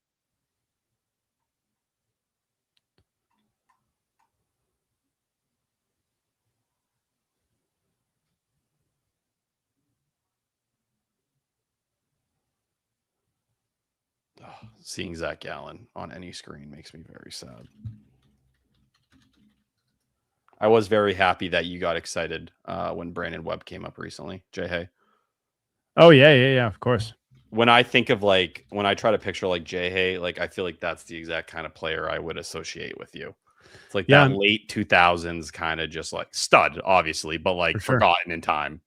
Seeing Zach Gallen on any screen makes me very sad. I was very happy that you got excited when Brandon Webb came up recently, Jay Hay.
Oh, yeah, of course.
When I think of when I try to picture Jay Hay, I feel like that's the exact kind of player I would associate with you. It's like that late 2000s kind of just like stud, obviously, but like forgotten in time.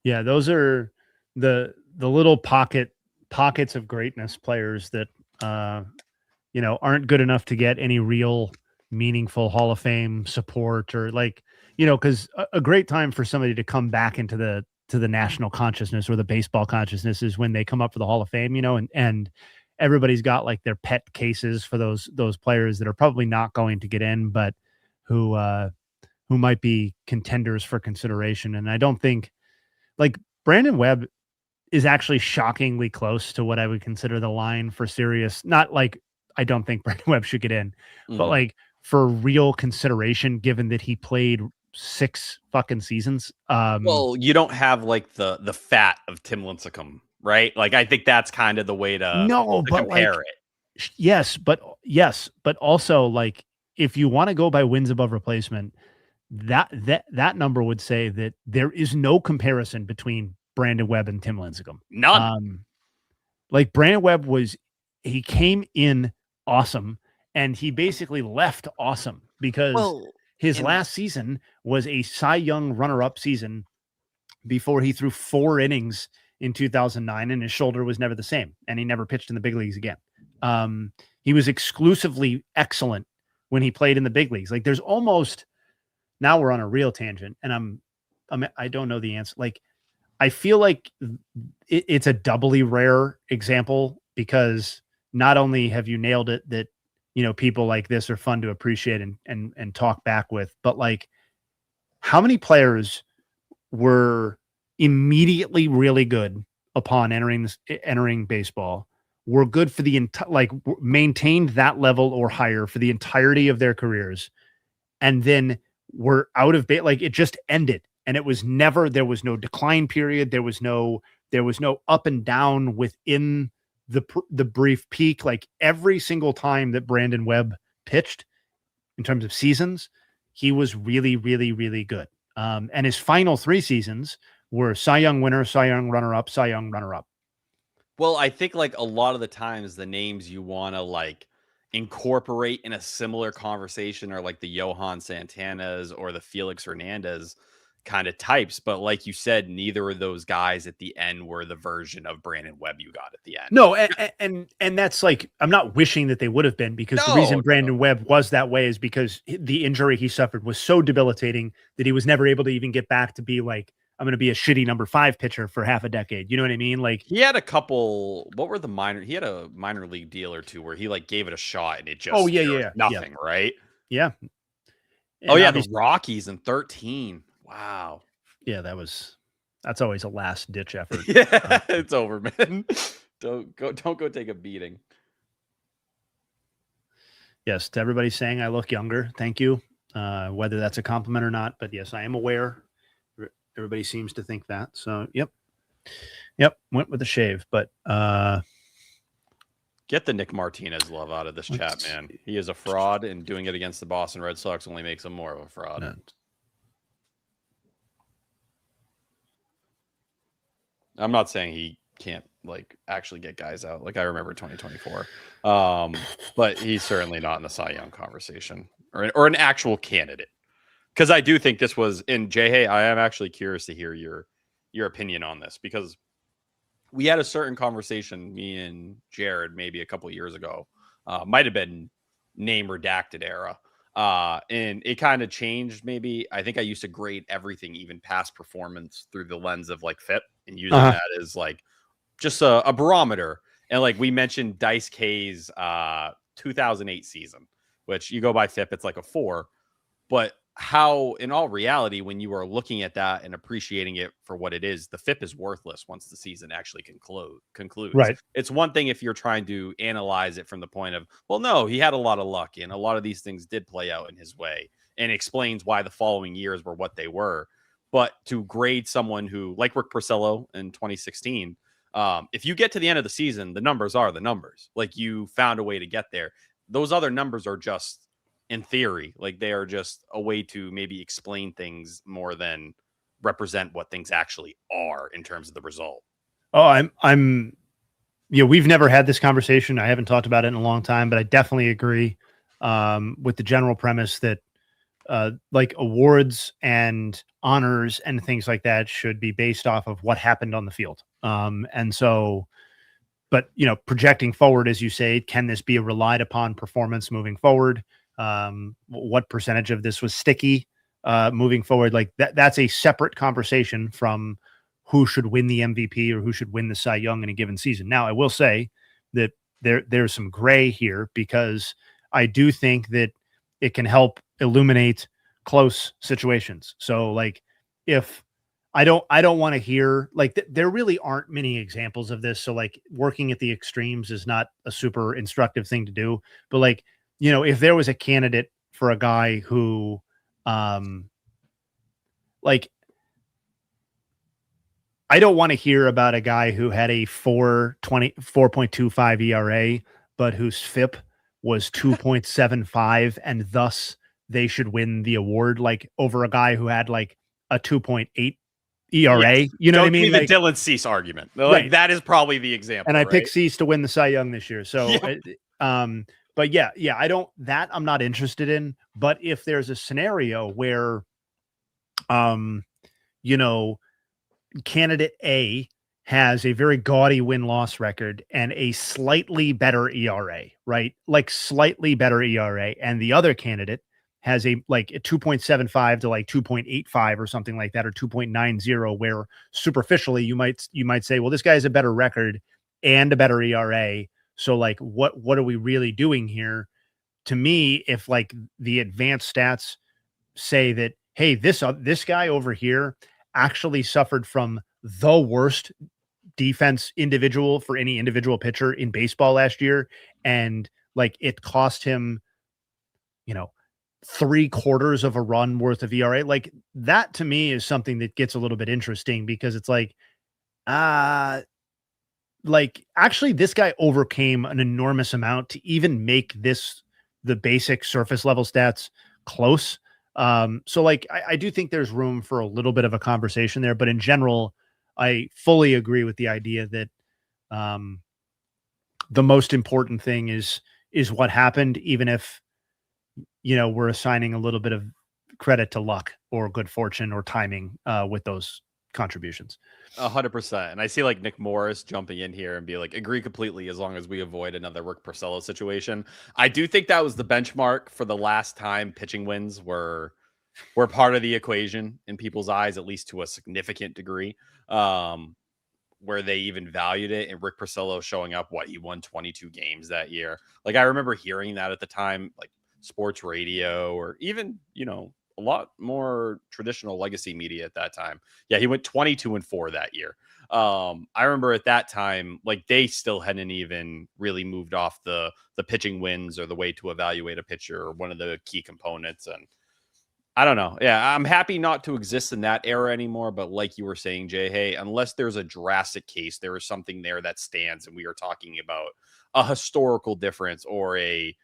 Yeah, those are the little pockets of greatness players that aren't good enough to get any real meaningful Hall of Fame support, or like, because a great time for somebody to come back into the national consciousness or the baseball consciousness is when they come up for the Hall of Fame, and everybody's got like their pet cases for those players that are probably not going to get in, but who might be contenders for consideration. And I don't think, like, Brandon Webb is actually shockingly close to what I would consider the line for serious, not like I don't think Brandon Webb should get in, but like for real consideration, given that he played 6 fucking seasons.
Well, you don't have like the fat of Tim Lincecum, right? Like, I think that's kind of the way to compare it.
Yes, but also, like, if you want to go by wins above replacement, that number would say that there is no comparison between Brandon Webb and Tim Lincecum.
None.
Like, Brandon Webb he came in awesome, and he basically left awesome, because his last season was a Cy Young runner-up season before he threw 4 innings in 2009, and his shoulder was never the same, and he never pitched in the big leagues again. He was exclusively excellent when he played in the big leagues. Like, there's almost, now we're on a real tangent, and I don't know the answer. Like, I feel like it's a doubly rare example, because not only have you nailed it that, people like this are fun to appreciate and talk back with, but like, how many players were immediately really good upon entering baseball, were good for the maintained that level or higher for the entirety of their careers, and then were out of like, it just ended, and it was never, there was no decline period, there was no up and down within the brief peak. Like, every single time that Brandon Webb pitched in terms of seasons, he was really, really, really good. And his final 3 seasons were Cy Young winner, Cy Young runner-up, Cy Young runner-up.
Well, I think like a lot of the times the names you want to like incorporate in a similar conversation are like the Johan Santanas or the Felix Hernandez kind of types. But like you said, neither of those guys at the end were the version of Brandon Webb you got at the end.
No, and that's like, I'm not wishing that they would have been, because the reason Brandon Webb was that way is because the injury he suffered was so debilitating that he was never able to even get back to be like, I'm going to be a shitty number 5 pitcher for half a decade. You know what I mean? Like,
he had a couple, he had a minor league deal or 2 where he like gave it a shot and it just, nothing, right?
Yeah.
And the Rockies in 13. Wow.
Yeah, that's always a last ditch effort.
Yeah, it's over, man. Don't go take a beating.
Yes, to everybody saying I look younger, thank you. Whether that's a compliment or not, but yes, I am aware. Everybody seems to think that. So, yep, went with the shave, but
get the Nick Martinez love out of this chat, man. He is a fraud, and doing it against the Boston Red Sox only makes him more of a fraud. No. I'm not saying he can't like actually get guys out. Like, I remember 2024, but he's certainly not in the Cy Young conversation or an actual candidate. Because I do think this was in Jay. Hey, I am actually curious to hear your opinion on this, because we had a certain conversation, me and Jared, maybe a couple years ago, might have been name redacted era. And it kind of changed. Maybe I think I used to grade everything, even past performance, through the lens of like FIP, and using that as like just a barometer. And like we mentioned Dice K's 2008 season, which you go by FIP, it's like a 4. But how, in all reality, when you are looking at that and appreciating it for what it is, the FIP is worthless once the season actually concludes.
Right.
It's one thing if you're trying to analyze it from the point of, well, no, he had a lot of luck, and a lot of these things did play out in his way, and explains why the following years were what they were. But to grade someone who, like Rick Porcello in 2016, if you get to the end of the season, the numbers are the numbers. Like, you found a way to get there. Those other numbers are just, in theory, like they are just a way to maybe explain things more than represent what things actually are in terms of the result.
Oh, we've never had this conversation. I haven't talked about it in a long time, but I definitely agree. with the general premise that like awards and honors and things like that should be based off of what happened on the field. And so, but projecting forward, as you say, can this be a relied upon performance moving forward? What percentage of this was sticky moving forward? Like that's a separate conversation from who should win the MVP or who should win the Cy Young in a given season. Now, I will say that there's some gray here, because I do think that it can help illuminate close situations. So like, if I don't want to hear like there really aren't many examples of this. So like, working at the extremes is not a super instructive thing to do, but like, if there was a candidate for a guy who like, I don't want to hear about a guy who had a 4.25 ERA, but whose FIP was 2.75, and thus they should win the award, like over a guy who had like a 2.8 ERA.
Yes.
You know what I
Don't
mean?
be
Like,
the Dylan Cease argument. Like
right.
That is probably the example.
And I
right?
picked Cease to win the Cy Young this year. So,
Yeah.
But yeah, I'm not interested in. But if there's a scenario where, candidate A has a very gaudy win-loss record and a slightly better ERA, right? Like slightly better ERA, and the other candidate has a 2.75 to like 2.85 or something like that, or 2.90, where superficially you might say, well, this guy has a better record and a better ERA. So like, what are we really doing here? To me, if like the advanced stats say that, hey, this guy over here actually suffered from the worst defense individual for any individual pitcher in baseball last year, and like it cost him, 3/4 of a run worth of ERA, like that to me is something that gets a little bit interesting, because it's like, like actually this guy overcame an enormous amount to even make this the basic surface level stats close. So like I do think there's room for a little bit of a conversation there, but in general, I fully agree with the idea that the most important thing is what happened, even if we're assigning a little bit of credit to luck or good fortune or timing with those contributions.
100%. And I see like Nick Morris jumping in here and be like, agree completely, as long as we avoid another Rick Porcello situation. I do think that was the benchmark for the last time pitching wins were part of the equation in people's eyes, at least to a significant degree, where they even valued it. And Rick Porcello showing up, he won 22 games that year. Like I remember hearing that at the time, like sports radio, or even, a lot more traditional legacy media at that time. Yeah, he went 22-4 that year. I remember at that time, like they still hadn't even really moved off the pitching wins or the way to evaluate a pitcher, or one of the key components. And I don't know. Yeah, I'm happy not to exist in that era anymore. But like you were saying, Jay, hey, unless there's a drastic case, there is something there that stands, and we are talking about a historical difference or a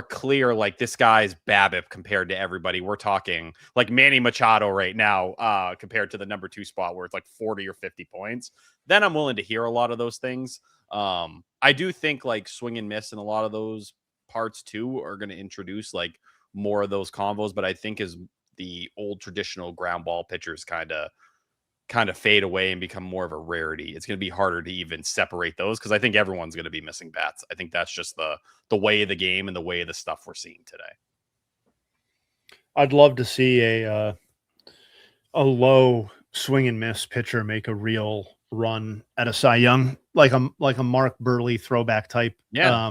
clear, like this guy's BABIP compared to everybody. We're talking like Manny Machado right now, compared to the number 2 spot where it's like 40 or 50 points. Then I'm willing to hear a lot of those things. I do think like swing and miss in a lot of those parts too are going to introduce like more of those combos. But I think as the old traditional ground ball pitchers kind of fade away and become more of a rarity, it's going to be harder to even separate those, because I think everyone's going to be missing bats. I think that's just the way of the game and the way of the stuff we're seeing today.
I'd love to see a low swing and miss pitcher make a real run at a Cy Young, like a Mark Burley throwback type.
Yeah.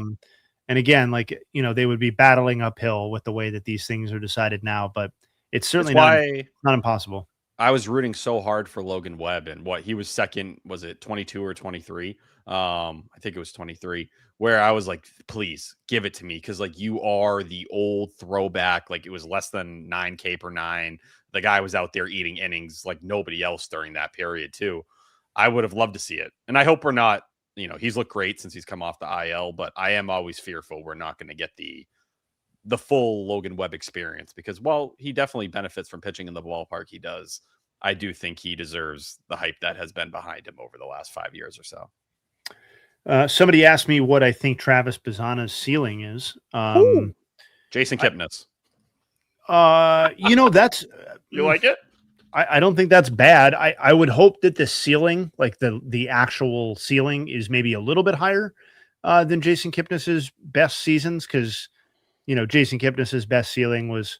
And again, like, they would be battling uphill with the way that these things are decided now, but it's certainly not impossible.
I was rooting so hard for Logan Webb, and he was second, was it 22 or 23? I think it was 23, where I was like, please give it to me. Cause like you are the old throwback. Like it was less than 9K per 9. The guy was out there eating innings like nobody else during that period too. I would have loved to see it. And I hope we're not, he's looked great since he's come off the IL, but I am always fearful we're not going to get the full Logan Webb experience, because while he definitely benefits from pitching in the ballpark he does, I do think he deserves the hype that has been behind him over the last 5 years or so.
Somebody asked me what I think Travis Bazzana's ceiling is.
Jason Kipnis.
That's
You like it?
I don't think that's bad. I would hope that the ceiling, like the actual ceiling, is maybe a little bit higher than Jason Kipnis's best seasons, because Jason Kipnis's best ceiling was,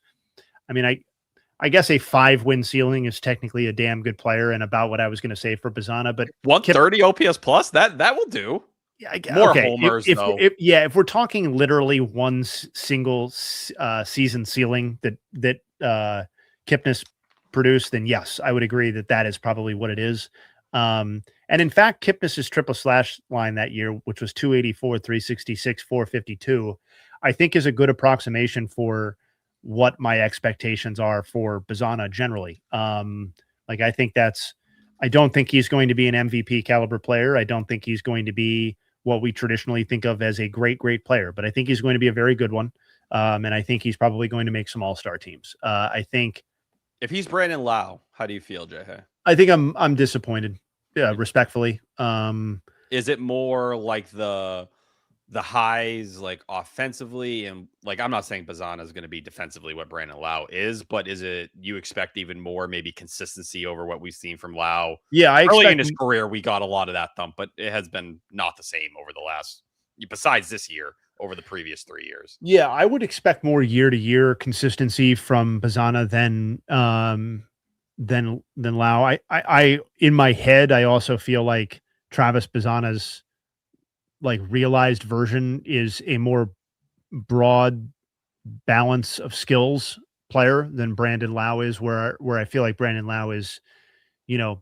I guess a 5-win ceiling is technically a damn good player, and about what I was going to say for Bazana. But
130 OPS plus, that will do.
Yeah,
more homers though.
If we're talking literally one single season ceiling that Kipnis produced, then yes, I would agree that is probably what it is. And in fact, Kipnis's triple slash line that year, which was 284, 366, 452, I think is a good approximation for what my expectations are for Bazana generally. I don't think he's going to be an MVP caliber player. I don't think he's going to be what we traditionally think of as a great player, but I think he's going to be a very good one. And I think he's probably going to make some all-star teams. I think
if he's Brandon Lau, how do you feel, Jay?
I think I'm disappointed. Yeah, respectfully.
Is it more like the highs, like offensively, and like I'm not saying Bazana is going to be defensively what Brandon Lau is, but is it you expect even more maybe consistency over what we've seen from Lau?
Yeah,
early in his career we got a lot of that thump, but it has been not the same over the last, besides this year, over the previous 3 years.
Yeah, I would expect more year-to-year consistency from Bazana than Lau. I in my head, I also feel like Travis Bazana's like realized version is a more broad balance of skills player than Brandon Lau is, where I feel like Brandon Lau is, in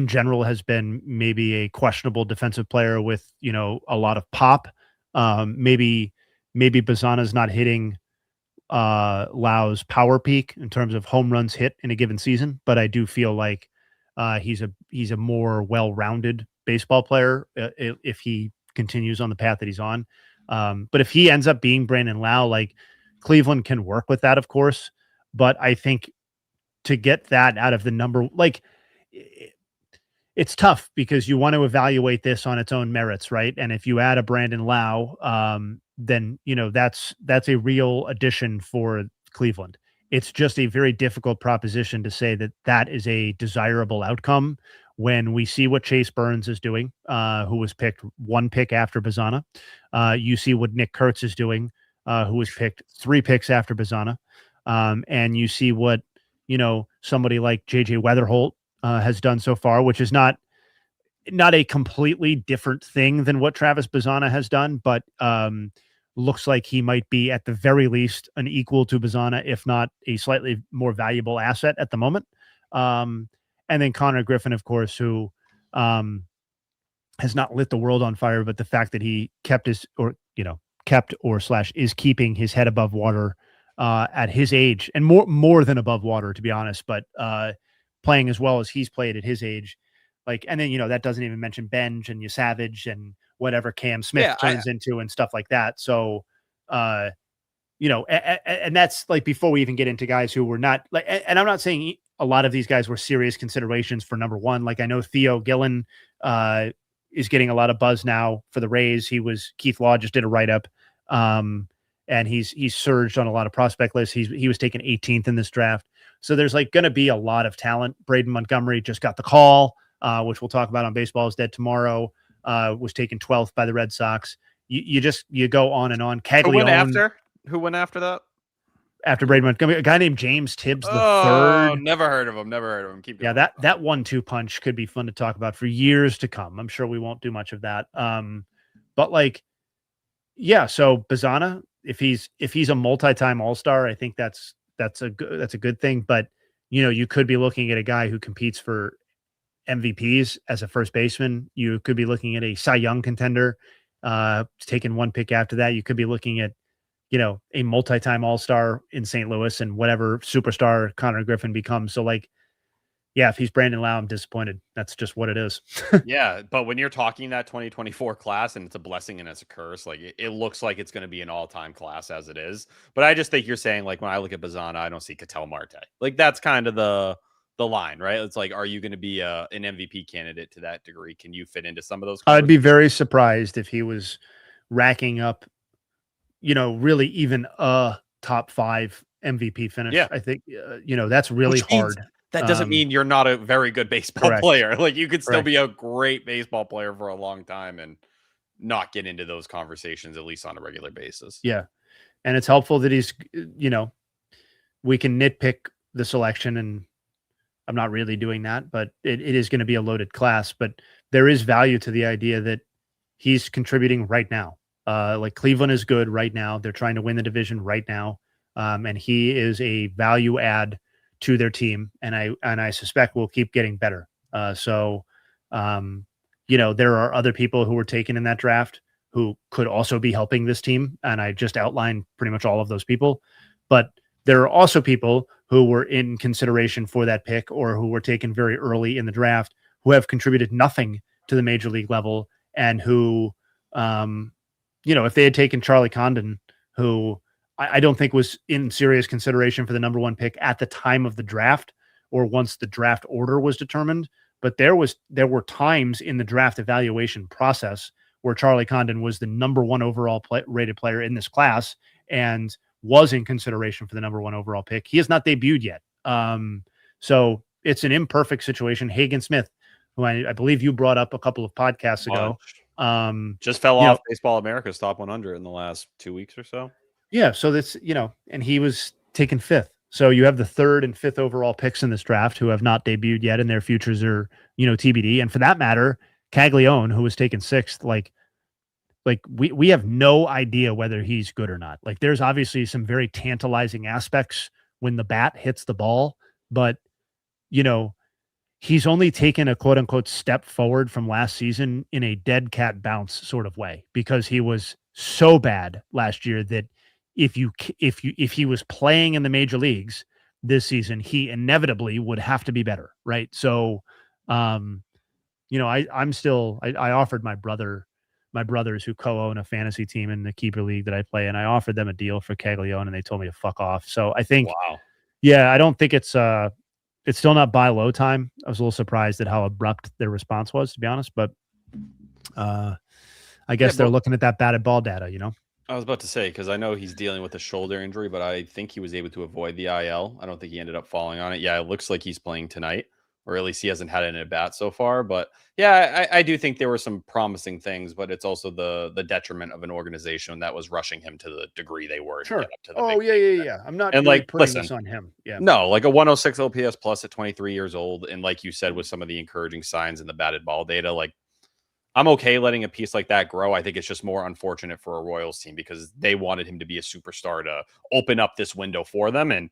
general has been maybe a questionable defensive player with, a lot of pop. Maybe Bazana's not hitting Lau's power peak in terms of home runs hit in a given season, but I do feel like he's a more well-rounded baseball player if he continues on the path that he's on. But if he ends up being Brandon Lau, like Cleveland can work with that, of course. But I think to get that out of the number, like it's tough because you want to evaluate this on its own merits, right? And if you add a Brandon Lau, then that's a real addition for Cleveland. It's just a very difficult proposition to say that is a desirable outcome when we see what Chase Burns is doing, who was picked 1 pick after Bazana. You see what Nick Kurtz is doing, who was picked 3 picks after Bazana. And you see what, somebody like JJ Weatherholt has done so far, which is not a completely different thing than what Travis Bazana has done, but looks like he might be at the very least an equal to Bazana, if not a slightly more valuable asset at the moment. And then Connor Griffin, of course, who has not lit the world on fire, but the fact that he kept is keeping his head above water at his age, and more than above water, to be honest, but playing as well as he's played at his age. And then, that doesn't even mention Benj and Savage and whatever Cam Smith turns into and stuff like that. So, and that's like before we even get into guys who were not like, and I'm not saying a lot of these guys were serious considerations for number one. Like I know Theo Gillen is getting a lot of buzz now for the Rays. Keith Law just did a write-up and he's surged on a lot of prospect lists. He was taken 18th in this draft. So there's like going to be a lot of talent. Braden Montgomery just got the call, which we'll talk about on Baseball is Dead tomorrow. Was taken 12th by the Red Sox. You go on and on. Caglione,
Who went after that?
After Braden Montgomery, a guy named James Tibbs the third.
Never heard of him. Keep going.
Yeah, that 1-2 punch could be fun to talk about for years to come. I'm sure we won't do much of that. But like, yeah. So Bazana, if he's a multi-time All-Star, I think that's a good thing. But you could be looking at a guy who competes for MVPs as a first baseman. You could be looking at a Cy Young contender, taking 1 pick after that. You could be looking at, a multi-time All-Star in St. Louis and whatever superstar Connor Griffin becomes. So like, yeah, if he's Brandon Lau, I'm disappointed. That's just what it is.
Yeah. But when you're talking that 2024 class and it's a blessing and it's a curse, like it looks like it's going to be an all-time class as it is. But I just think you're saying, like, when I look at Bazana, I don't see Ketel Marte. Like that's kind of the line, right? It's like, are you going to be an MVP candidate to that degree? Can you fit into some of those?
I'd be very surprised if he was racking up really even a top 5 MVP finish.
Yeah.
I think, that's really hard.
That doesn't mean you're not a very good baseball player. Like you could still be a great baseball player for a long time and not get into those conversations, at least on a regular basis.
Yeah. And it's helpful that he's, we can nitpick the selection, and I'm not really doing that, but it is going to be a loaded class, but there is value to the idea that he's contributing right now. Like Cleveland is good right now. They're trying to win the division right now. And he is a value add to their team. And I suspect we'll keep getting better. There are other people who were taken in that draft who could also be helping this team. And I just outlined pretty much all of those people, but there are also people who were in consideration for that pick or who were taken very early in the draft who have contributed nothing to the major league level, and who, if they had taken Charlie Condon, who I don't think was in serious consideration for the number 1 pick at the time of the draft or once the draft order was determined, but there were times in the draft evaluation process where Charlie Condon was the number 1 overall rated player in this class and was in consideration for the number 1 overall pick. He has not debuted yet. So it's an imperfect situation. Hagen Smith, who I believe you brought up a couple of podcasts ago,
just fell off Baseball America's top 100 in the last 2 weeks or so.
Yeah. So that's, and he was taken 5th. So you have the 3rd and 5th overall picks in this draft who have not debuted yet, and their futures are, TBD. And for that matter, Caglione, who was taken 6th, like we have no idea whether he's good or not. Like there's obviously some very tantalizing aspects when the bat hits the ball, but he's only taken a quote unquote step forward from last season in a dead cat bounce sort of way, because he was so bad last year that if he was playing in the major leagues this season, he inevitably would have to be better. Right. So, I offered my brothers who co-own a fantasy team in the keeper league that I play, and I offered them a deal for Caglione, and they told me to fuck off. So I think, I don't think it's still not buy low time. I was a little surprised at how abrupt their response was, to be honest, but I guess they're looking at that batted ball data,
I was about to say, because I know he's dealing with a shoulder injury, but I think he was able to avoid the IL. I don't think he ended up falling on it. Yeah, it looks like he's playing tonight, or at least he hasn't had an at bat so far. But yeah, I do think there were some promising things, but it's also the detriment of an organization that was rushing him to the degree they were.
Sure.
To get up to the
yeah. I'm not really putting this on him. Yeah.
No, like a 106 OPS plus at 23 years old. And like you said, with some of the encouraging signs in the batted ball data, like I'm okay letting a piece like that grow. I think it's just more unfortunate for a Royals team because they wanted him to be a superstar to open up this window for them. And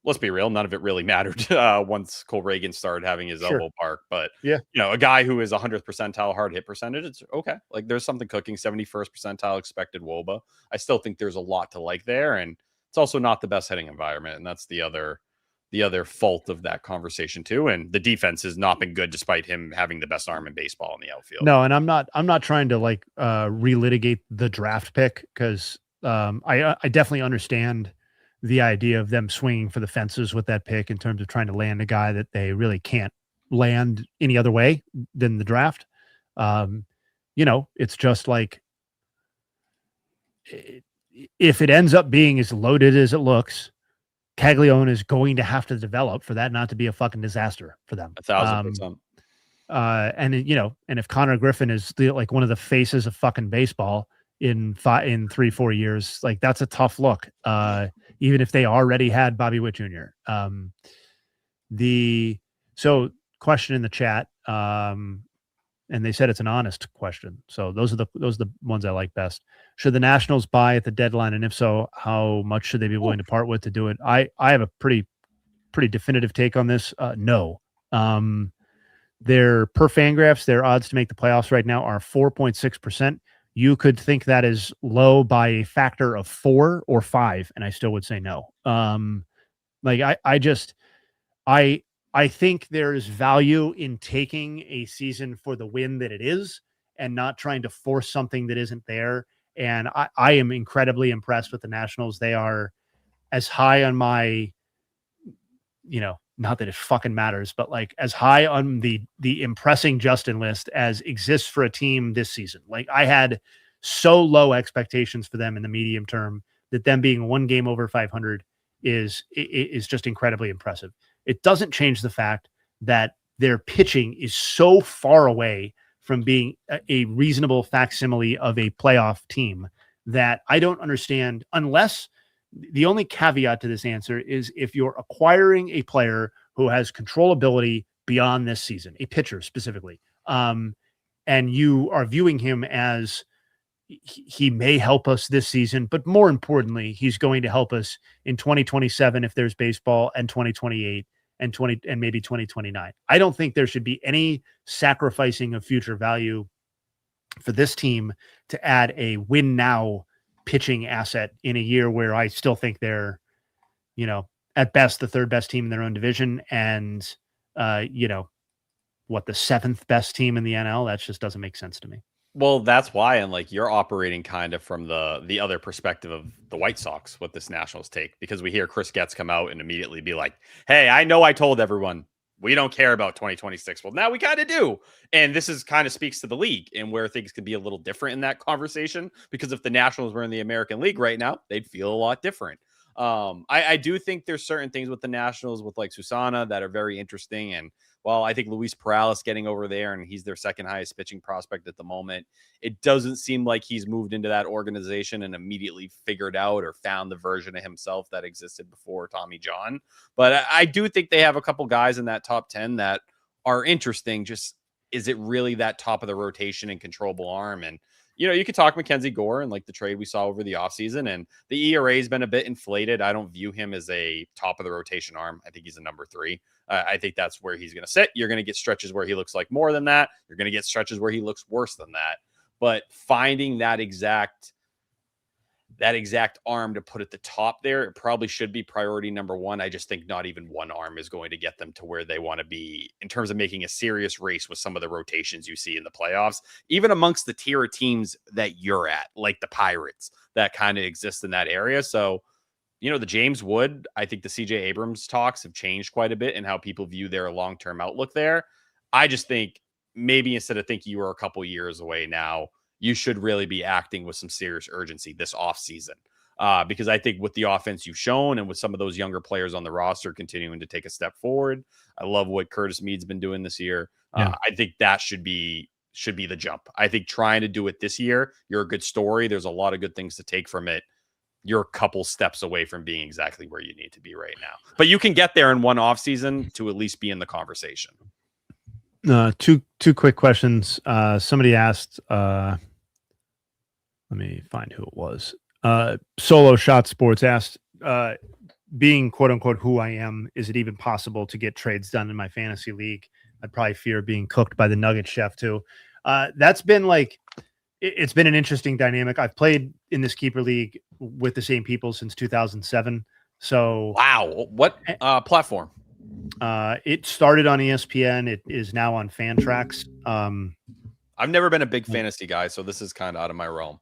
let's be real, none of it really mattered once Cole Reagan started having his elbow bark. But, a guy who is 100th percentile hard hit percentage, it's okay. Like there's something cooking, 71st percentile expected WOBA. I still think there's a lot to like there. And it's also not the best hitting environment. And that's the other fault of that conversation too. And the defense has not been good despite him having the best arm in baseball in the outfield.
No, and I'm not trying to relitigate the draft pick, because I definitely understand the idea of them swinging for the fences with that pick in terms of trying to land a guy that they really can't land any other way than the draft. It's just like, if it ends up being as loaded as it looks, Caglione is going to have to develop for that not to be a fucking disaster for them.
1,000%.
And if Connor Griffin is one of the faces of fucking baseball in 3-4 years, like that's a tough look. Even if they already had Bobby Witt Jr. So question in the chat, and they said it's an honest question. So those are the ones I like best. Should the Nationals buy at the deadline? And if so, how much should they be willing to part with to do it? I have a pretty definitive take on this. No. Their per Fangraphs, their odds to make the playoffs right now are 4.6%. You could think that is low by a factor of 4 or 5, and I still would say no. I think there is value in taking a season for the win that it is and not trying to force something that isn't there. And I am incredibly impressed with the Nationals. They are as high on my, not that it fucking matters, but like as high on the impressing Justin list as exists for a team this season. Like I had so low expectations for them in the medium term that them being one game over 500 is just incredibly impressive. It doesn't change the fact that their pitching is so far away from being a reasonable facsimile of a playoff team that I don't understand, unless the only caveat to this answer is if you're acquiring a player who has controllability beyond this season, a pitcher specifically, and you are viewing him as he may help us this season, but more importantly, he's going to help us in 2027 if there's baseball, and 2028 and maybe 2029. I don't think there should be any sacrificing of future value for this team to add a win now pitching asset in a year where I still think they're, at best the third best team in their own division, and the seventh best team in the NL. That just doesn't make sense to me.
Well, that's why, and like you're operating kind of from the other perspective of the White Sox, what this Nationals take, because we hear Chris Getz come out and immediately be like, "Hey, I know I told everyone we don't care about 2026." Well, now we kind of do, and this is kind of speaks to the league and where things could be a little different in that conversation. Because if the Nationals were in the American League right now, they'd feel a lot different. I do think there's certain things with the Nationals with like Susana that are very interesting. And while I think Luis Perales getting over there and he's their second highest pitching prospect at the moment, it doesn't seem like he's moved into that organization and immediately figured out or found the version of himself that existed before Tommy John. But I do think they have a couple guys in that top 10 that are interesting. Just, is it really that top of the rotation and controllable arm? And you could talk Mackenzie Gore and like the trade we saw over the offseason, and the ERA has been a bit inflated. I don't view him as a top of the rotation arm. I think he's a number 3. I think that's where he's going to sit. You're going to get stretches where he looks like more than that. You're going to get stretches where he looks worse than that. But finding that exact arm to put at the top there, it probably should be priority number 1. I just think not even one arm is going to get them to where they want to be in terms of making a serious race with some of the rotations you see in the playoffs, even amongst the tier of teams that you're at, like the Pirates that kind of exist in that area. So, the James Wood, I think the CJ Abrams talks have changed quite a bit in how people view their long-term outlook there. I just think maybe instead of thinking you were a couple years away now, you should really be acting with some serious urgency this offseason. Because I think with the offense you've shown and with some of those younger players on the roster continuing to take a step forward, I love what Curtis Mead's been doing this year. I think that should be the jump. I think trying to do it this year, you're a good story. There's a lot of good things to take from it. You're a couple steps away from being exactly where you need to be right now. But you can get there in one offseason to at least be in the conversation.
Two quick questions. Somebody asked, let me find who it was. Solo Shot Sports asked, being quote unquote who I am, is it even possible to get trades done in my fantasy league? I'd probably fear being cooked by the Nugget chef too. That's been like, it's been an interesting dynamic. I've played in this keeper league with the same people since 2007. So
wow, what platform?
It started on ESPN. It is now on Fantrax.
I've never been a big fantasy guy, so this is kind of out of my realm.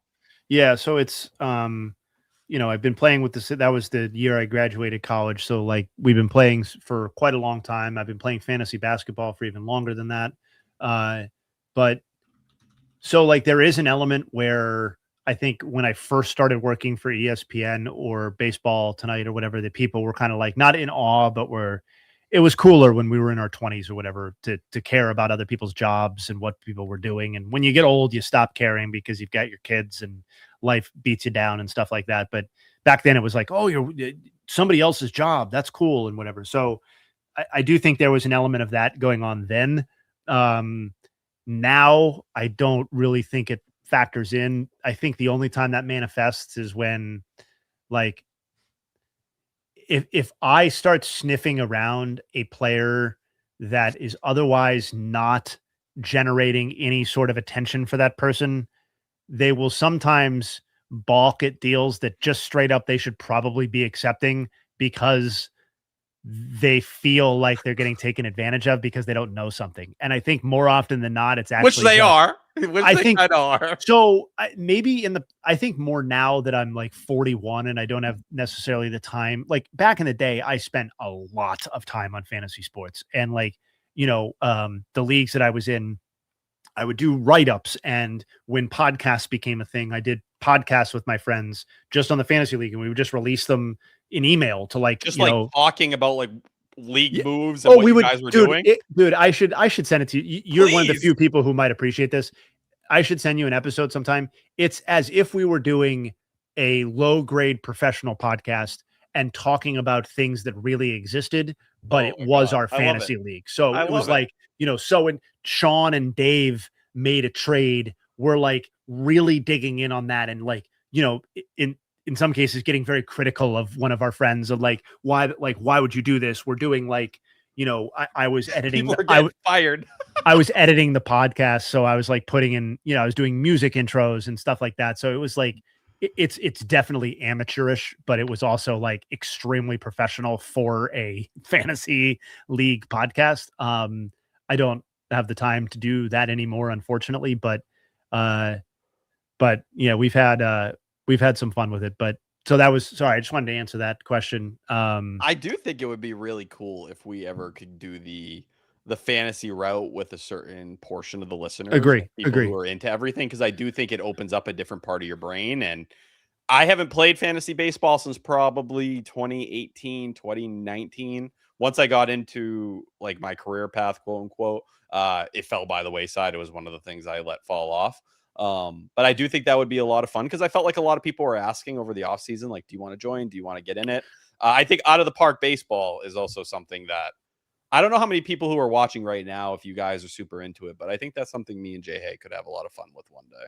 Yeah, so it's I've been playing with this. That was the year I graduated college. So like we've been playing for quite a long time. I've been playing fantasy basketball for even longer than that. But so like there is an element where I think when I first started working for ESPN or Baseball Tonight or whatever, that people were kind of like not in awe, but it was cooler when we were in our 20s or whatever to care about other people's jobs and what people were doing. And when you get old, you stop caring because you've got your kids and life beats you down and stuff like that. But back then it was like, oh, you're somebody else's job. That's cool and whatever. So I do think there was an element of that going on then. Now I don't really think it factors in. I think the only time that manifests is when like, if I start sniffing around a player that is otherwise not generating any sort of attention for that person, they will sometimes balk at deals that just straight up they should probably be accepting because they feel like they're getting taken advantage of because they don't know something. And I think more often than not, it's actually
which they are.
I think
they are.
So maybe I think more now that I'm like 41 and I don't have necessarily the time. Like back in the day, I spent a lot of time on fantasy sports, and like the leagues that I was in, I would do write-ups, and when podcasts became a thing, I did podcasts with my friends just on the fantasy league, and we would just release them in email to
just talking about like league moves and you guys were doing.
Dude, I should send it to you. You're one of the few people who might appreciate this. I should send you an episode sometime. It's as if we were doing a low-grade professional podcast and talking about things that really existed, but it was our fantasy league. So it was like, so when Sean and Dave made a trade, we're like really digging in on that. And like, in some cases getting very critical of one of our friends of like, why would you do this? We're doing like, I was editing.
Fired.
I was editing the podcast. So I was like putting in, I was doing music intros and stuff like that. So it was like, it's definitely amateurish, but it was also like extremely professional for a fantasy league podcast. I don't have the time to do that anymore, unfortunately, but yeah, we've had some fun with it, but so that was, sorry, I just wanted to answer that question.
I do think it would be really cool if we ever could do the fantasy route with a certain portion of the listeners.
Agree.
Who are into everything. Cause I do think it opens up a different part of your brain. And I haven't played fantasy baseball since probably 2018, 2019. Once I got into like my career path, quote unquote, it fell by the wayside. It was one of the things I let fall off. But I do think that would be a lot of fun because I felt like a lot of people were asking over the off season, like, do you want to join? Do you want to get in it? I think out of the park baseball is also something that I don't know how many people who are watching right now, if you guys are super into it, but I think that's something me and Jay Hay could have a lot of fun with one day.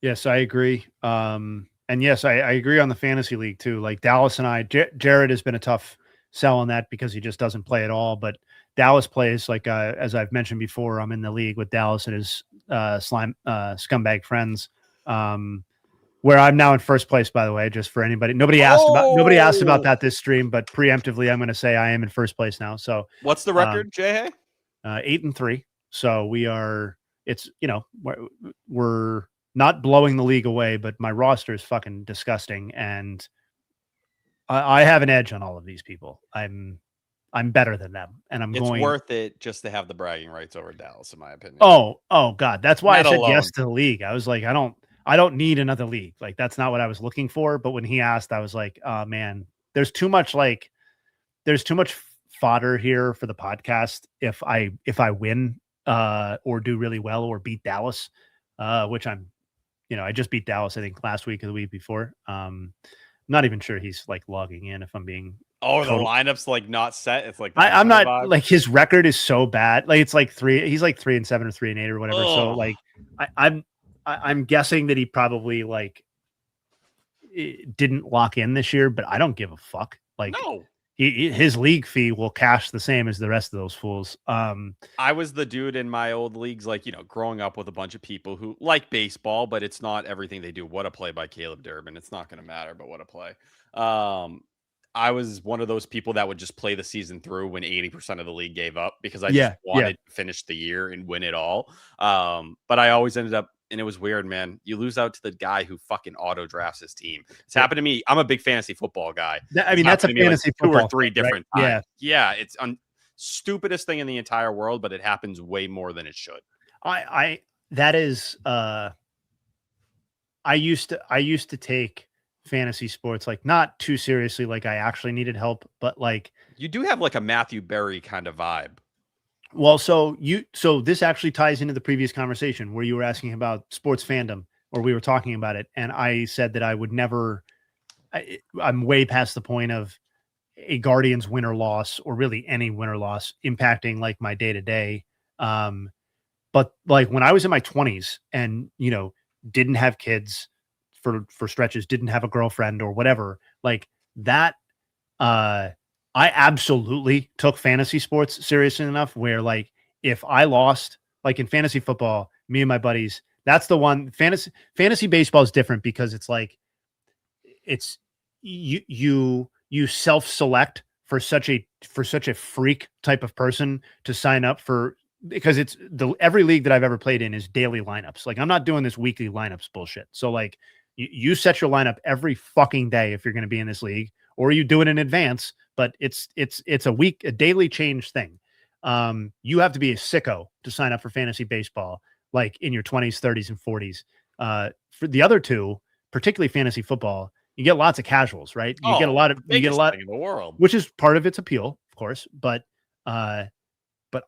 Yes, I agree. And yes, I agree on the fantasy league too. Like Dallas and I, Jared has been a tough sell on that because he just doesn't play at all. But Dallas plays like, as I've mentioned before, I'm in the league with Dallas and his scumbag friends, where I'm now in first place, by the way, just for anybody. Nobody asked about that this stream, but preemptively, I'm going to say I am in first place now. So
what's the record, Jay?
8-3. So we are, we're not blowing the league away, but my roster is fucking disgusting. And I have an edge on all of these people. I'm better than them, and
it's worth it just to have the bragging rights over Dallas, in my opinion.
Oh God, that's why I said yes to the league. I was like, I don't need another league. Like that's not what I was looking for. But when he asked, I was like, oh man, there's too much fodder here for the podcast. If I win or do really well or beat Dallas, which I just beat Dallas I think last week or the week before. I'm not even sure he's like logging in if I'm being.
Oh, the lineup's like not set. It's like
I'm not like his record is so bad. Like it's like he's like 3-7 or 3-8 or whatever. So like I'm guessing that he probably like didn't lock in this year, but I don't give a fuck. Like
no.
His league fee will cash the same as the rest of those fools.
I was the dude in my old leagues, like, growing up with a bunch of people who like baseball, but it's not everything they do. What a play by Caleb Durbin. It's not going to matter, but what a play. I was one of those people that would just play the season through when 80% of the league gave up because I just wanted to finish the year and win it all. But I always ended up, and it was weird, man. You lose out to the guy who fucking auto drafts his team. It's happened to me. I'm a big fantasy football guy.
That's a fantasy
football 2 or 3
right?
different times. Yeah. It's stupidest thing in the entire world, but it happens way more than it should.
I used to take fantasy sports like not too seriously, like I actually needed help, but like
you do have like a Matthew Berry kind of vibe.
Well, so this actually ties into the previous conversation where you were asking about sports fandom, or we were talking about it, and I said that I would never. I'm way past the point of a Guardians win or loss, or really any win or loss, impacting like my day to day. But like when I was in my 20s and didn't have kids for stretches, didn't have a girlfriend or whatever, like that. I absolutely took fantasy sports seriously enough where like if I lost, like in fantasy football, me and my buddies, that's the one. Fantasy baseball is different because it's like it's you self-select for such a freak type of person to sign up for, because it's every league that I've ever played in is daily lineups. Like I'm not doing this weekly lineups bullshit. So like you set your lineup every fucking day if you're going to be in this league, or you do it in advance, but it's a daily change thing. You have to be a sicko to sign up for fantasy baseball. like in your 20s, 30s, and 40s. For the other two, particularly fantasy football, you get lots of casuals, right? You get a lot
thing in the world,
which is part of its appeal, of course. But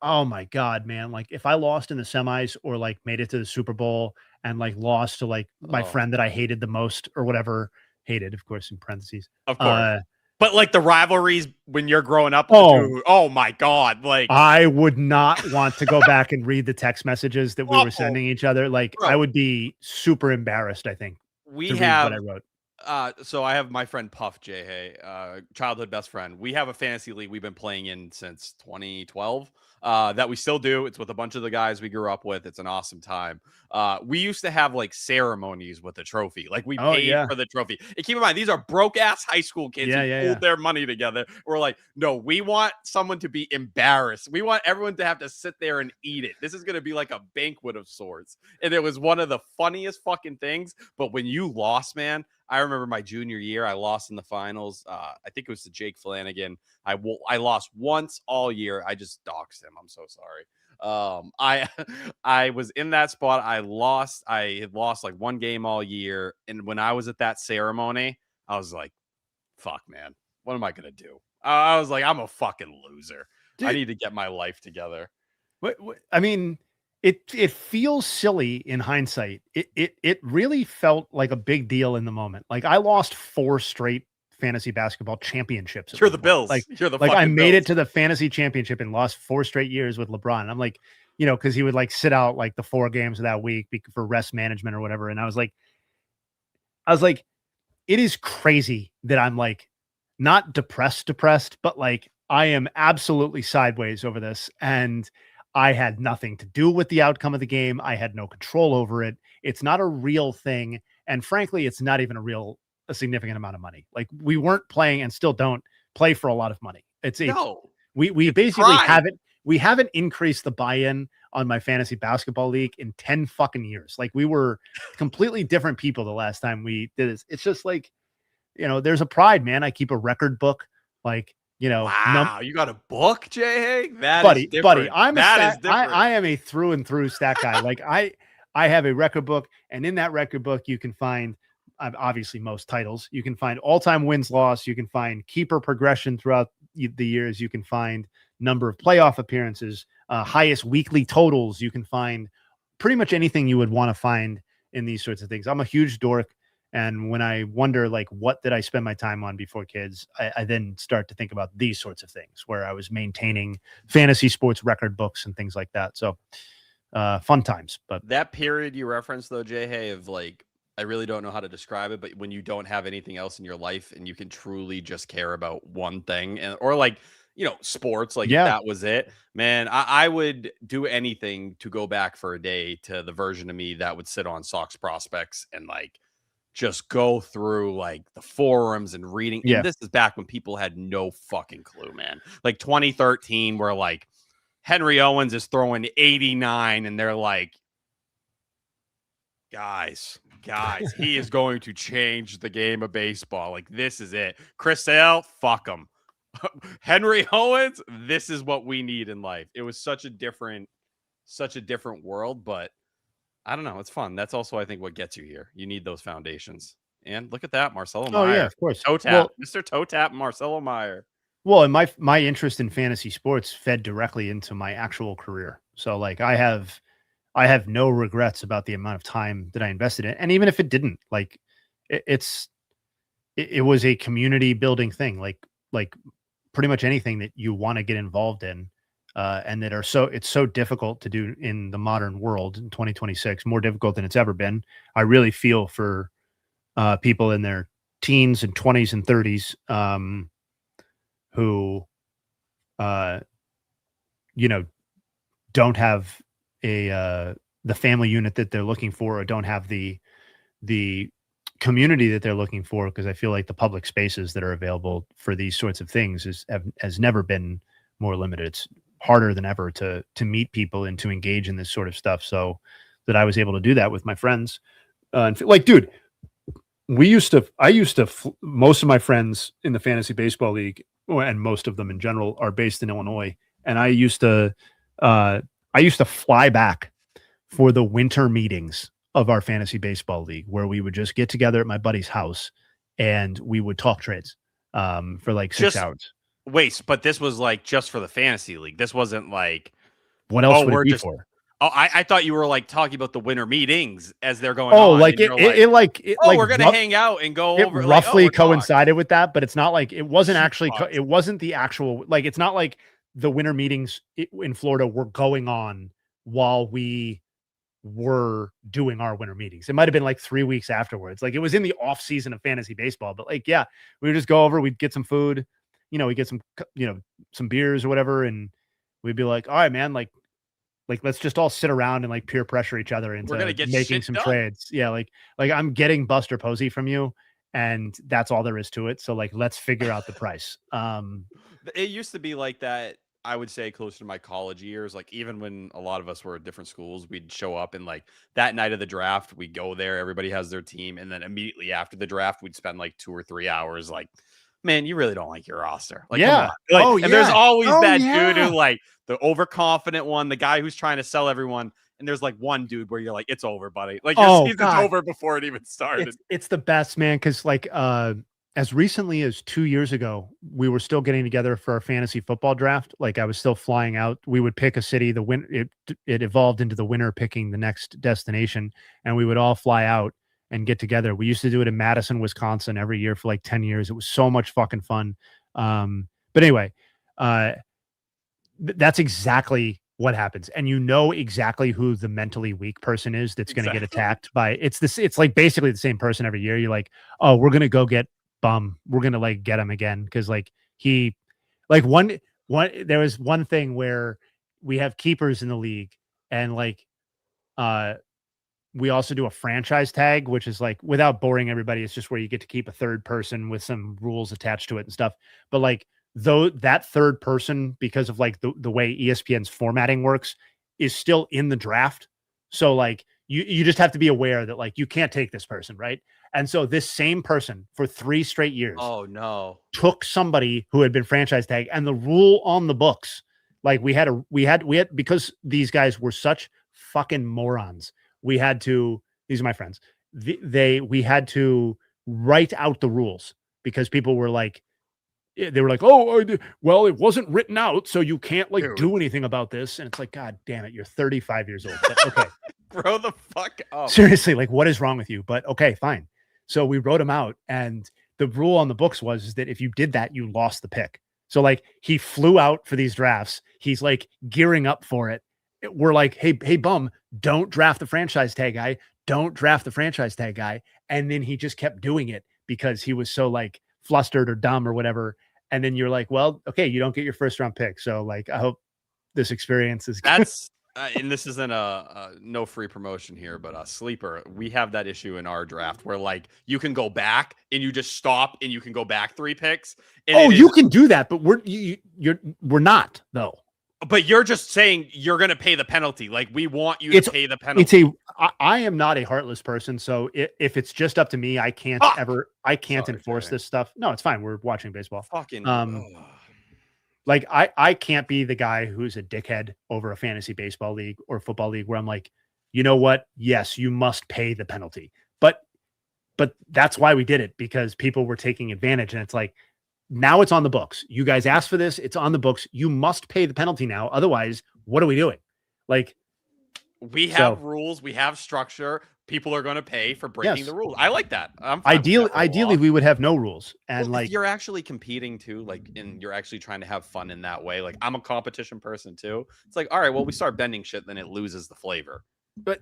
oh my God, man, like if I lost in the semis or like made it to the Super Bowl and like lost to like my friend that I hated the most or whatever, hated, of course, in parentheses,
of course. But like the rivalries when you're growing up,
dude,
oh my God, like
I would not want to go back and read the text messages that we were sending each other. Like I would be super embarrassed, I think, to read what I wrote.
So I have my friend Puff J. Childhood best friend. We have a fantasy league we've been playing in since 2012. That we still do. It's with a bunch of the guys we grew up with. It's an awesome time. We used to have like ceremonies with the trophy. Like we paid for the trophy. And keep in mind, these are broke ass high school kids who pulled their money together. We're like, no, we want someone to be embarrassed. We want everyone to have to sit there and eat it. This is going to be like a banquet of sorts. And it was one of the funniest fucking things. But when you lost, man, I remember my junior year, I lost in the finals. I think it was to Jake Flanagan. I lost once all year. I just doxed him. I'm so sorry. I was in that spot. I had lost like one game all year. And when I was at that ceremony, I was like, fuck, man, what am I going to do? I was like, I'm a fucking loser. Dude, I need to get my life together.
I mean, it feels silly in hindsight. It really felt like a big deal in the moment. Like I lost 4 straight fantasy basketball championships.
You're the Bills.
You're the I made it to the fantasy championship and lost 4 straight years with LeBron. And I'm like, because he would like sit out like the 4 games of that week for rest management or whatever. And I was like, it is crazy that I'm like not depressed, but like I am absolutely sideways over this. And I had nothing to do with the outcome of the game. I had no control over it. It's not a real thing. And frankly, it's not even a significant amount of money. Like we weren't playing and still don't play for a lot of money. We basically haven't increased the buy-in on my fantasy basketball league in 10 fucking years. Like we were completely different people the last time we did this. It's just like, there's a pride, man. I keep a record book. Like,
wow, you got a book, Jay?
Buddy, I am a through and through stat guy. Like I have a record book, and in that record book, you can find obviously most titles. You can find all-time wins, loss. You can find keeper progression throughout the years. You can find number of playoff appearances, highest weekly totals. You can find pretty much anything you would want to find in these sorts of things. I'm a huge dork. And when I wonder, like, what did I spend my time on before kids, I then start to think about these sorts of things where I was maintaining fantasy sports record books and things like that. So fun times. But
that period you referenced, though, Jay, of like, I really don't know how to describe it, but when you don't have anything else in your life and you can truly just care about one thing or like, sports, like if that was it, man, I would do anything to go back for a day to the version of me that would sit on Sox prospects and like, just go through like the forums and reading. And this is back when people had no fucking clue, man. Like 2013, where like Henry Owens is throwing 89 and they're like, guys, he is going to change the game of baseball. Like this is it. Chris Sale, fuck him. Henry Owens, this is what we need in life. It was such a different world, but I don't know. It's fun. That's also, I think, what gets you here. You need those foundations. And look at that, Marcelo Meyer.
Oh, yeah, of course.
Toe tap. Mr. Toe Tap, Marcelo Meyer.
Well, and my interest in fantasy sports fed directly into my actual career. So, like, I have no regrets about the amount of time that I invested in. And even if it didn't, like, it was a community building thing. Like pretty much anything that you want to get involved in. And that it's so difficult to do in the modern world in 2026, more difficult than it's ever been. I really feel for people in their teens and 20s and 30s who, don't have the family unit that they're looking for, or don't have the community that they're looking for. Because I feel like the public spaces that are available for these sorts of things has never been more limited. It's harder than ever to meet people and to engage in this sort of stuff. So that I was able to do that with my friends. And like, dude, I used to most of my friends in the fantasy baseball league, and most of them in general, are based in Illinois. And I used to fly back for the winter meetings of our fantasy baseball league, where we would just get together at my buddy's house and we would talk trades for like 6 hours.
Wait, but this was like just for the fantasy league. This wasn't like,
what else would it be for?
Oh, I thought you were like talking about the winter meetings as they're going on.
Oh, like
we're gonna hang out and go over.
It roughly coincided with that, but it's not like it wasn't actually. It wasn't the actual. Like, it's not like the winter meetings in Florida were going on while we were doing our winter meetings. It might have been like 3 weeks afterwards. Like, it was in the off season of fantasy baseball. But like, yeah, we would just go over. We'd get some food. We get some some beers or whatever, and we'd be like, all right, man, like let's just all sit around and like peer pressure each other into making some trades. Yeah, like I'm getting Buster Posey from you, and that's all there is to it. So like, let's figure out the price.
It used to be like that. I would say closer to my college years, like even when a lot of us were at different schools, we'd show up and like that night of the draft, we'd go there. Everybody has their team, and then immediately after the draft, we'd spend like 2 or 3 hours like, man, you really don't like your roster. Like,
yeah.
Like, and there's always that dude who like the overconfident one, the guy who's trying to sell everyone. And there's like one dude where you're like, it's over, buddy. Like, your season's over before it even started.
It's the best, man. Cause like, as recently as 2 years ago, we were still getting together for our fantasy football draft. Like, I was still flying out. We would pick a city. It evolved into the winner picking the next destination, and we would all fly out and get together. We used to do it in Madison, Wisconsin every year for like 10 years. It was so much fucking fun. But anyway, that's exactly what happens. And you know exactly who the mentally weak person is that's going to get attacked by it's like basically the same person every year. You're like, oh, we're going to go get Bum. We're going to like get him again. Cause like there was one thing where we have keepers in the league, and like, we also do a franchise tag, which is like, without boring everybody, it's just where you get to keep a third person with some rules attached to it and stuff. But like, though that third person, because of like the way ESPN's formatting works, is still in the draft. So like, you just have to be aware that like, you can't take this person, right? And so this same person for 3 straight years, took somebody who had been franchise tagged, and the rule on the books, like we had because these guys were such fucking morons. These are my friends. We had to write out the rules because people were like, oh, well, it wasn't written out, so you can't like do anything about this. And it's like, God damn it, you're 35 years old. But, okay.
Grow the fuck up.
Seriously, like, what is wrong with you? But okay, fine. So we wrote them out, and the rule on the books was that if you did that, you lost the pick. So like, he flew out for these drafts. He's like gearing up for it. We're like, hey, Bum, don't draft the franchise tag guy. Don't draft the franchise tag guy. And then he just kept doing it because he was so like flustered or dumb or whatever. And then you're like, well, okay, you don't get your first round pick. So like, I hope this experience is good.
That's and this isn't a no free promotion here, but a sleeper. We have that issue in our draft where like you can go back and you just stop and you can go back 3 picks. And
you can do that, but we're not though.
But you're just saying you're going to pay the penalty. Like, we want you to pay the penalty.
I am not a heartless person. So if it's just up to me, I can't enforce this stuff. No, it's fine. We're watching baseball. Like I can't be the guy who's a dickhead over a fantasy baseball league or football league where I'm like, you know what? Yes, you must pay the penalty. But that's why we did it, because people were taking advantage. And it's like, now it's on the books. You guys asked for this. It's on the books. You must pay the penalty now. Otherwise, what are we doing? Like,
we have rules. We have structure. People are going to pay for breaking the rules. I like that.
Ideally, we would have no rules. And like,
you're actually competing too, like, and you're actually trying to have fun in that way. Like, I'm a competition person too. It's like, all right, well, we start bending shit, then it loses the flavor.
But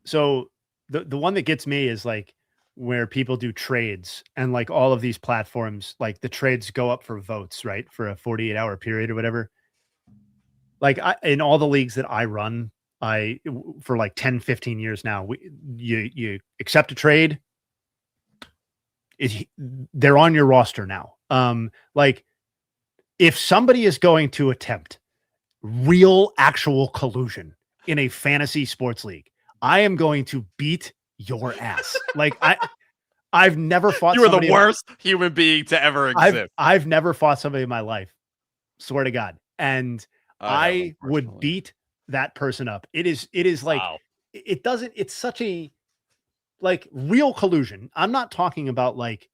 so the one that gets me is like, where people do trades, and like all of these platforms, like the trades go up for votes, right? For a 48-hour period or whatever. Like in all the leagues that I run, for like 10, 15 years now, you accept a trade. They're on your roster now. Like if somebody is going to attempt real actual collusion in a fantasy sports league, I am going to beat your ass. Like I've never fought.
You are the worst human being to ever exist.
I've never fought somebody in my life. Swear to God. And I would beat that person up. It is like, it doesn't, it's such a like real collusion. I'm not talking about like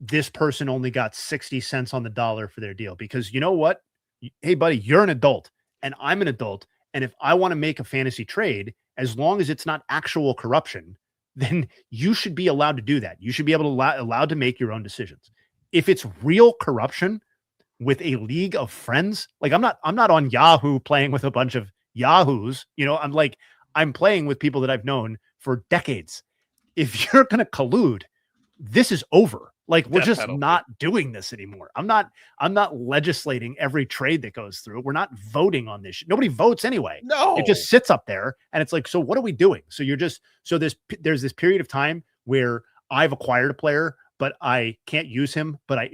this person only got 60 cents on the dollar for their deal, because you know what? Hey, buddy, you're an adult and I'm an adult. And if I want to make a fantasy trade, as long as it's not actual corruption, then you should be allowed to do that. You should be able to allowed to make your own decisions. If it's real corruption with a league of friends, like I'm not on Yahoo playing with a bunch of Yahoos, you know, I'm playing with people that I've known for decades. If you're going to collude, this is over. Like we're just not doing this anymore. I'm not legislating every trade that goes through. We're not voting on this. Nobody votes anyway.
No,
it just sits up there and it's like, so what are we doing? So there's this period of time where I've acquired a player, but I can't use him, but I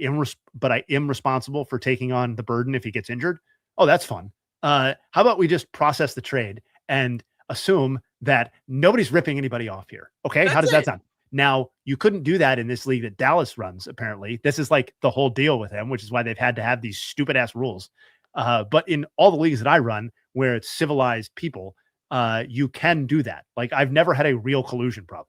am responsible for taking on the burden if he gets injured. Oh, that's fun. How about we just process the trade and assume that nobody's ripping anybody off here? Okay. How does that sound? Now, you couldn't do that in this league that Dallas runs, apparently. This is like the whole deal with them, which is why they've had to have these stupid ass rules. But in all the leagues that I run, where it's civilized people, you can do that. Like I've never had a real collusion problem.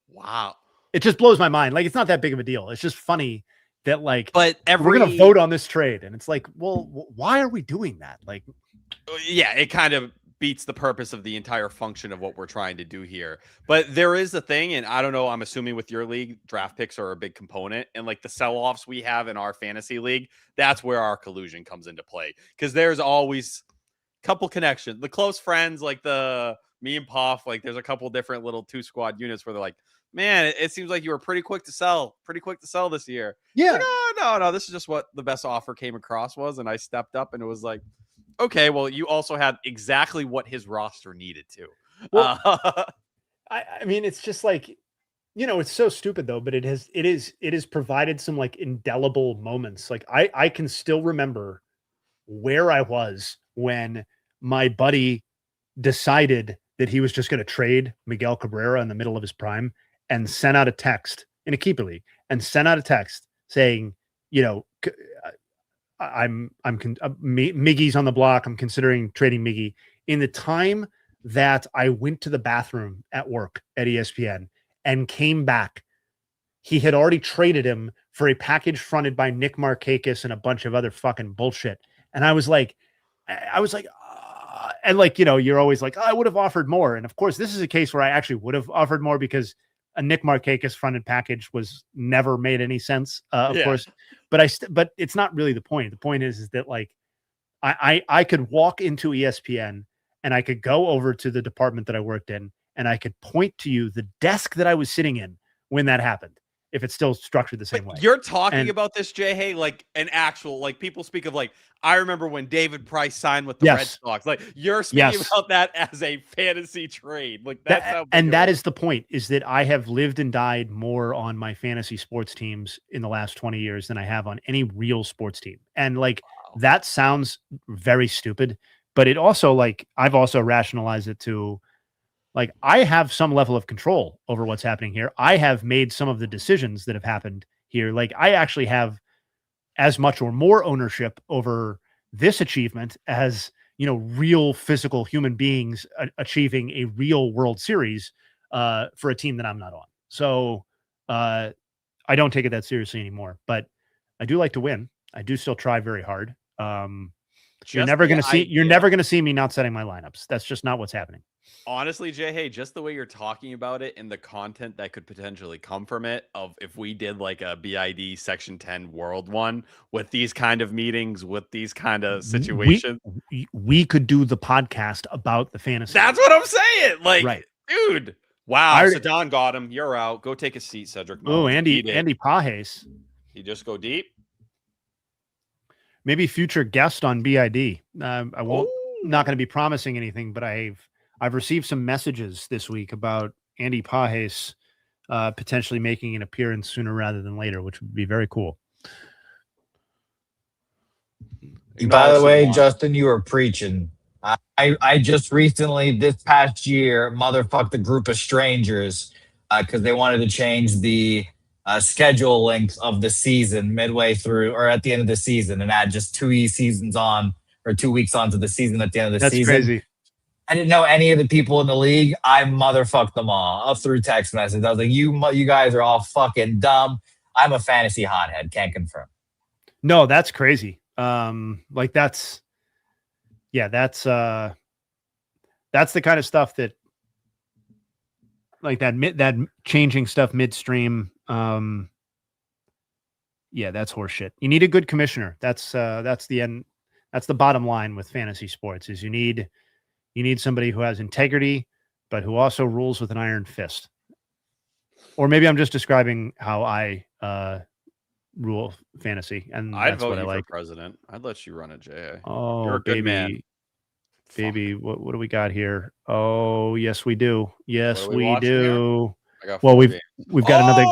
Wow.
It just blows my mind. Like it's not that big of a deal. It's just funny that like,
but
we're going to vote on this trade. And it's like, well, why are we doing that? Like,
yeah, it kind of beats the purpose of the entire function of what we're trying to do here. But there is a thing, and I don't know, I'm assuming with your league, draft picks are a big component, and like the sell-offs we have in our fantasy league, that's where our collusion comes into play, because there's always a couple connections, the close friends, like me and Puff, like there's a couple different little 2-squad units where they're like, man, it seems like you were pretty quick to sell this year.
Yeah.
Like, oh, no, this is just what the best offer came across was, and I stepped up, and it was like, okay, well, you also had exactly what his roster needed to.
Well, I mean, it's just like, you know, it's so stupid though, but it has provided some like indelible moments. Like I can still remember where I was when my buddy decided that he was just going to trade Miguel Cabrera in the middle of his prime and sent out a text in a keeper league and sent out a text saying, you know, Miggy's on the block. I'm considering trading Miggy. In the time that I went to the bathroom at work at ESPN and came back, he had already traded him for a package fronted by Nick Markakis and a bunch of other fucking bullshit. And I was like, and like, you know, you're always like, oh, I would have offered more. And of course, this is a case where I actually would have offered more because a Nick Markakis fronted package was never made any sense, of course. But it's not really the point. The point is that like I could walk into ESPN and I could go over to the department that I worked in and I could point to you the desk that I was sitting in when that happened, if it's still structured the same way.
You're talking about this, Jay Hay, like an actual, like people speak of like, I remember when David Price signed with the Red Sox. Like you're speaking about that as a fantasy trade. Like that's how big
that is the point, is that I have lived and died more on my fantasy sports teams in the last 20 years than I have on any real sports team. And like, that sounds very stupid, but it also like, I've also rationalized it to like, I have some level of control over what's happening here. I have made some of the decisions that have happened here. Like I actually have as much or more ownership over this achievement as, you know, real physical human beings achieving a real World Series for a team that I'm not on. So I don't take it that seriously anymore, but I do like to win. I do still try very hard. You're never going to see me not setting my lineups. That's just not what's happening.
Honestly, Jay, hey, just the way you're talking about it and the content that could potentially come from it, of if we did like a BID Section 10 World one with these kind of meetings, with these kind of situations,
we could do the podcast about the fantasy.
That's what I'm saying. Like,
right.
Dude, wow. Don got him. You're out. Go take a seat, Cedric.
Oh, Andy Pajes.
You just go deep.
Maybe future guest on BID. I won't. Not going to be promising anything, but I've received some messages this week about Andy Pajes potentially making an appearance sooner rather than later, which would be very cool.
By the way, Justin, you were preaching. I just recently, this past year, motherfucked a group of strangers because they wanted to change the schedule length of the season midway through or at the end of the season and add just 2 seasons on or 2 weeks onto the season at the end of the season.
That's crazy.
I didn't know any of the people in the league. I motherfucked them all up through text message. I was like, you guys are all fucking dumb. I'm a fantasy hothead. Can't confirm.
No, that's crazy. Like that's the kind of stuff that, like that changing stuff midstream. Yeah, that's horseshit. You need a good commissioner. That's the end. That's the bottom line with fantasy sports is you need somebody who has integrity, but who also rules with an iron fist. Or maybe I'm just describing how I rule fantasy, and
I'd
that's
vote
what I
you
like.
for president. I'd let you run it, JA.
Oh,
You're a good
baby,
man.
baby, what do we got here? Oh, yes, we do. Yes,
What are we
we
watching here?
do.
I got
Well,
four games.
we've got another.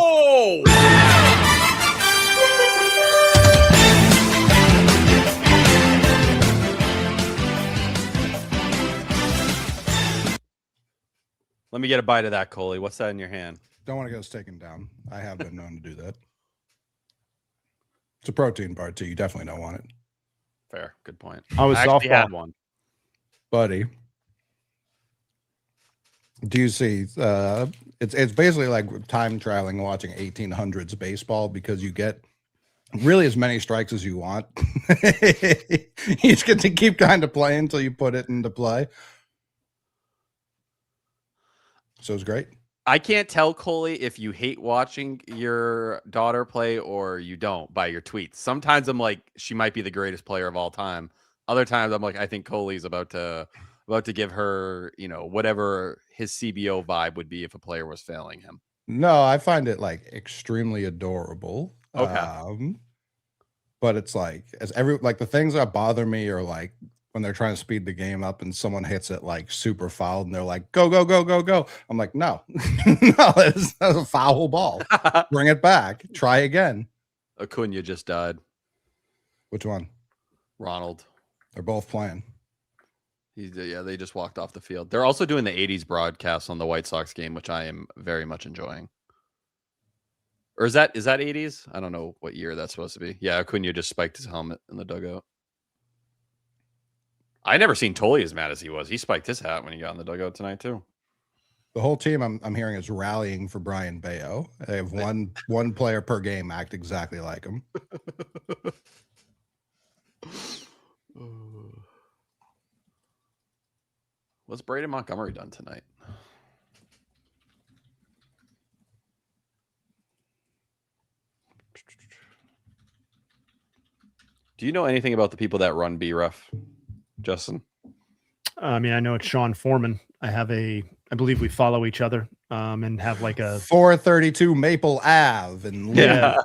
Let me get a bite of that, Coley. What's that in your hand?
Don't want to get us taken down. I have been known to do that. It's a protein bar too. You definitely don't want it,
Fair. Good point.
I was
actually
softball.
had one.
buddy. Do you see? It's basically like time traveling, watching 1800s baseball because you get really as many strikes as you want. You just get to keep kind of playing until you put it into play. So it's great.
I can't tell, Coley, if you hate watching your daughter play or you don't by your tweets. Sometimes I'm like, she might be the greatest player of all time. Other times I'm like, I think Coley's about to give her, whatever his CBO vibe would be if a player was failing him.
No, I find it like extremely adorable.
Okay.
But it's like the things that bother me are like when they're trying to speed the game up and someone hits it like super foul and they're like, go, go, go, go, go. I'm like, no, no, that's a foul ball. Bring it back. Try again.
Acuna just died.
Which one?
Ronald.
They're both playing.
They just walked off the field. They're also doing the 80s broadcast on the White Sox game, which I am very much enjoying. Or is that 80s? I don't know what year that's supposed to be. Yeah, Acuna just spiked his helmet in the dugout. I never seen Tolley as mad as he was. He spiked his hat when he got in the dugout tonight too.
The whole team I'm hearing is rallying for Brian Bayo. They have one player per game act exactly like him.
What's Braden Montgomery done tonight? Do you know anything about the people that run BREF, Justin?
I mean, I know it's Sean Foreman. I believe we follow each other and have like a
432 Maple Ave. And
yeah,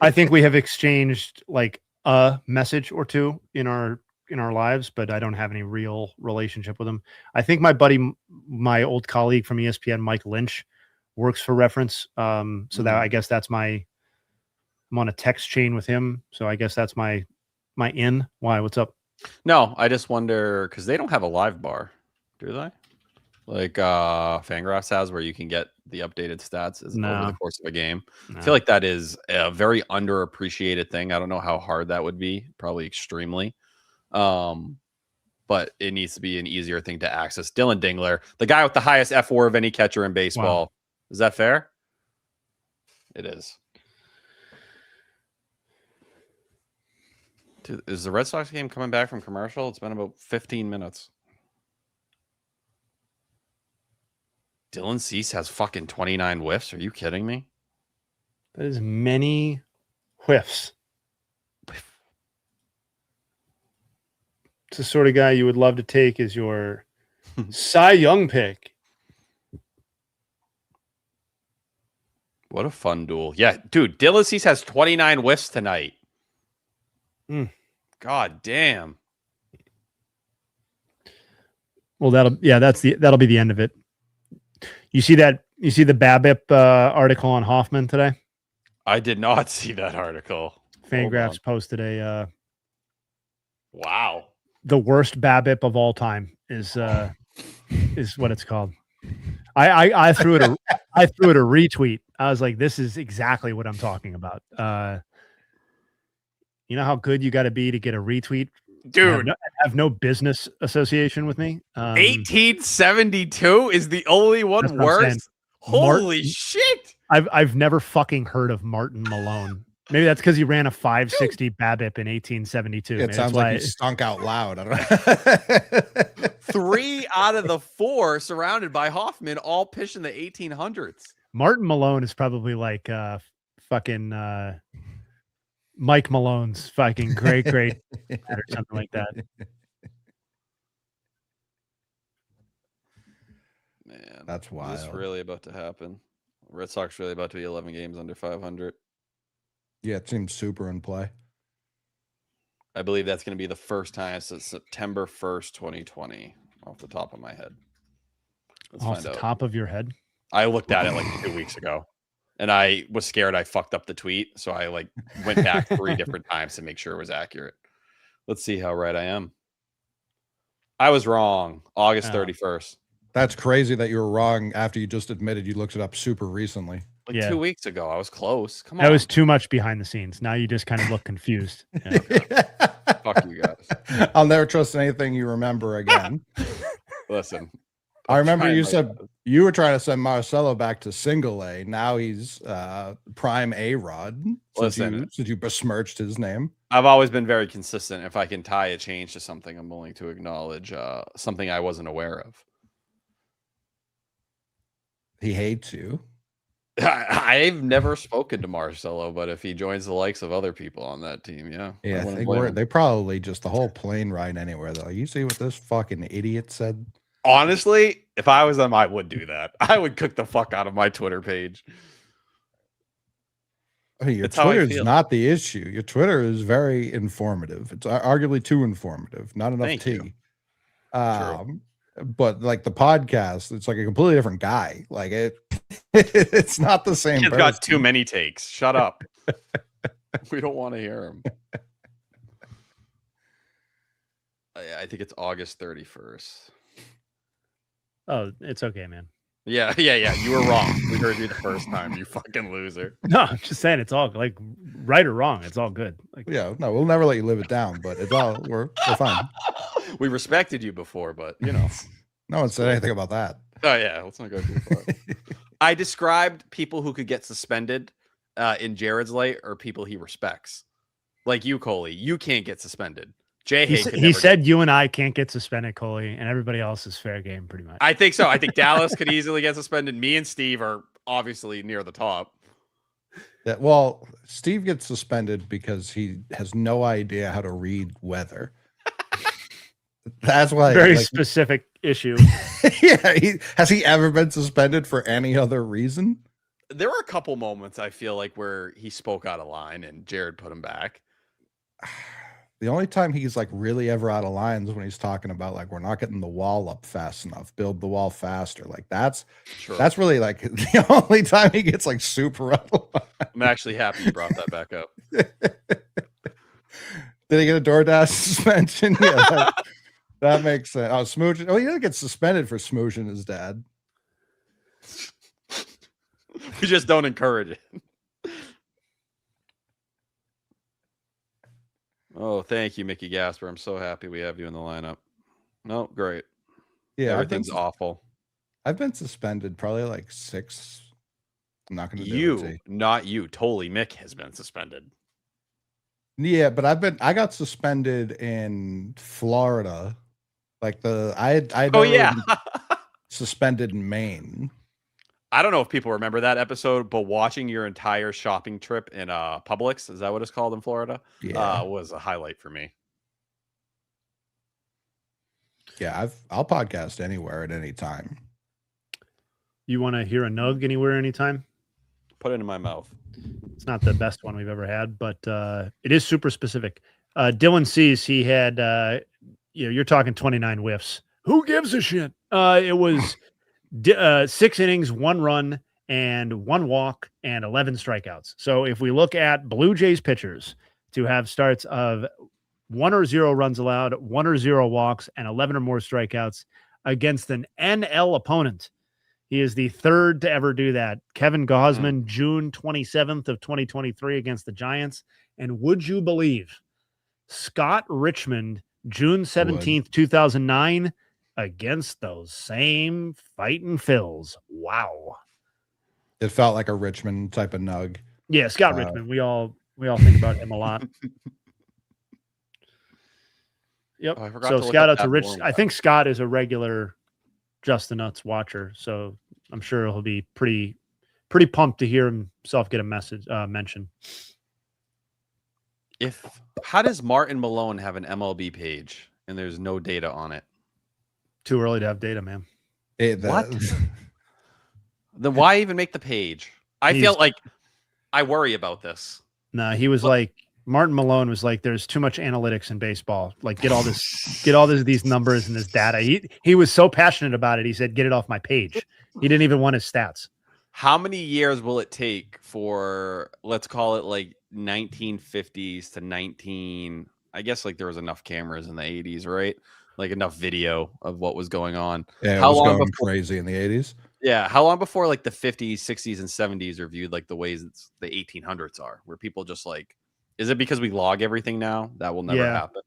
I think we have exchanged like a message or two in our lives, but I don't have any real relationship with him. I think my buddy, my old colleague from ESPN, Mike Lynch, works for Reference. So that I guess that's I'm on a text chain with him. So I guess that's my in. Why? What's up?
No, I just wonder because they don't have a live bar, do they? Like Fangraphs has, where you can get the updated stats over the course of a game. No. I feel like that is a very underappreciated thing. I don't know how hard that would be. Probably extremely. But it needs to be an easier thing to access. Dylan Dingler, the guy with the highest F4 of any catcher in baseball. Wow. Is that fair? It is. Dude, is the Red Sox game coming back from commercial? It's been about 15 minutes. Dylan Cease has fucking 29 whiffs. Are you kidding me?
That is many whiffs. It's the sort of guy you would love to take as your Cy Young pick.
What a fun duel. Yeah, dude, Dylan Cease has 29 whiffs tonight. God damn.
Well, that'll be the end of it. You see the BABIP article on Hoffman today?
I did not see that article.
Fangraphs posted a
wow.
The worst BABIP of all time is what it's called. I threw it a retweet. I was like, this is exactly what I'm talking about. You know how good you got to be to get a retweet,
dude.
have no business association with me.
1872 is the only
That's
one
what I'm
worse.
saying.
Holy shit!
I've never fucking heard of Martin Malone. Maybe that's because he ran a 560 BABIP in 1872.
It sounds like he stunk out loud. I don't know.
3 out of the 4 surrounded by Hoffman, all pitched in the 1800s.
Martin Malone is probably like fucking Mike Malone's fucking great or something like that.
Man,
that's wild.
Is this really about to happen? Red Sox really about to be 11 games under 500.
Yeah, it seems super in play.
I believe that's going to be the first time since September 1st, 2020, off the top of my head.
Off the top of your head?
I looked at it like 2 weeks ago, and I was scared I fucked up the tweet, so I like went back 3 different times to make sure it was accurate. Let's see how right I am. I was wrong. August 31st.
That's crazy that you were wrong after you just admitted you looked it up super recently.
Like 2 weeks ago. I was close. Come on.
That was too much behind the scenes. Now you just kind of look confused. Yeah.
Fuck you guys.
I'll never trust anything you remember again.
Listen.
I remember you said you were trying to send Marcelo back to single A. Now he's prime A-Rod since you besmirched his name.
I've always been very consistent. If I can tie a change to something, I'm willing to acknowledge something I wasn't aware of.
He hates you.
I've never spoken to Marcelo, but if he joins the likes of other people on that team, yeah.
Yeah, they probably just the whole plane ride anywhere though. You see what this fucking idiot said?
Honestly, if I was them, I would do that. I would cook the fuck out of my Twitter page.
I mean, your Twitter is not the issue. Your Twitter is very informative. It's arguably too informative. Not enough tea. But like the podcast, it's like a completely different guy. Like it's not the same.
He's got too many takes. Shut up. We don't want to hear him. I think it's August 31st.
Oh, it's okay, man.
Yeah. You were wrong. We heard you the first time, you fucking loser.
No, I'm just saying it's all like right or wrong. It's all good. Like,
yeah, no, we'll never let you live it down, but it's all we're fine.
We respected you before, but you know.
No one said anything about that.
Oh yeah, let's not go too far. I described people who could get suspended in Jared's light or people he respects. Like you, Coley. You can't get suspended.
He said you and I can't get suspended, Coley, and everybody else is fair game, pretty much.
I think so. I think Dallas could easily get suspended. Me and Steve are obviously near the top.
Yeah, well, Steve gets suspended because he has no idea how to read weather. That's why.
Very specific issue.
Yeah, has he ever been suspended for any other reason?
There were a couple moments I feel like where he spoke out of line and Jared put him back.
The only time he's like really ever out of line is when he's talking about like we're not getting the wall up fast enough, build the wall faster. Like that's really like the only time he gets like super out of line.
I'm actually happy you brought that back up.
Did he get a DoorDash suspension? Yeah, that makes sense. Oh, smooching. Oh, he didn't get suspended for smooching his dad.
We just don't encourage it. Oh, thank you, Mickey Gasper. I'm so happy we have you in the lineup. No, great.
Yeah,
everything's awful.
I've been suspended probably like 6. I'm not going to
do it. Not you. Totally, Mick has been suspended.
Yeah, but I got suspended in Florida. Like I suspended in Maine.
I don't know if people remember that episode, but watching your entire shopping trip in Publix, is that what it's called in Florida?
Yeah,
was a highlight for me.
Yeah, I'll podcast anywhere at any time.
You want to hear a nug anywhere, anytime?
Put it in my mouth.
It's not the best one we've ever had, but it is super specific. Dylan sees he had, you're talking 29 whiffs. Who gives a shit? It was 6 innings, 1 run, and 1 walk, and 11 strikeouts. So if we look at Blue Jays pitchers to have starts of 1 or 0 runs allowed, 1 or 0 walks, and 11 or more strikeouts against an NL opponent, he is the 3rd to ever do that. Kevin Gausman, June 27th of 2023 against the Giants. And would you believe Scott Richmond June 17th, 2009, against those same fighting Phils. Wow.
It felt like a Richmond type of nug.
Yeah, Scott Richmond. We all think about him a lot. Yep.
Oh, I forgot
So
to look
shout
up
out to
that
Rich.
form.
I think Scott is a regular Just the Nuts watcher, so I'm sure he'll be pretty pumped to hear himself get a message mention.
How does Martin Malone have an MLB page and there's no data on it?
Too early to have data, man.
What? Then why even make the page? I feel like I worry about this.
Nah, he was like Martin Malone was like, "There's too much analytics in baseball. Like, get all these numbers and this data." He was so passionate about it. He said, "Get it off my page." He didn't even want his stats.
How many years will it take for, let's call it like 1950s to I guess like there was enough cameras in the 80s, right? Like enough video of what was going on.
Yeah,
how
it was
long
going
before,
crazy in the 80s.
Yeah, how long before like the 50s, 60s, and 70s are viewed like the ways the 1800s are, where people just like, is it because we log everything now? That will never happen.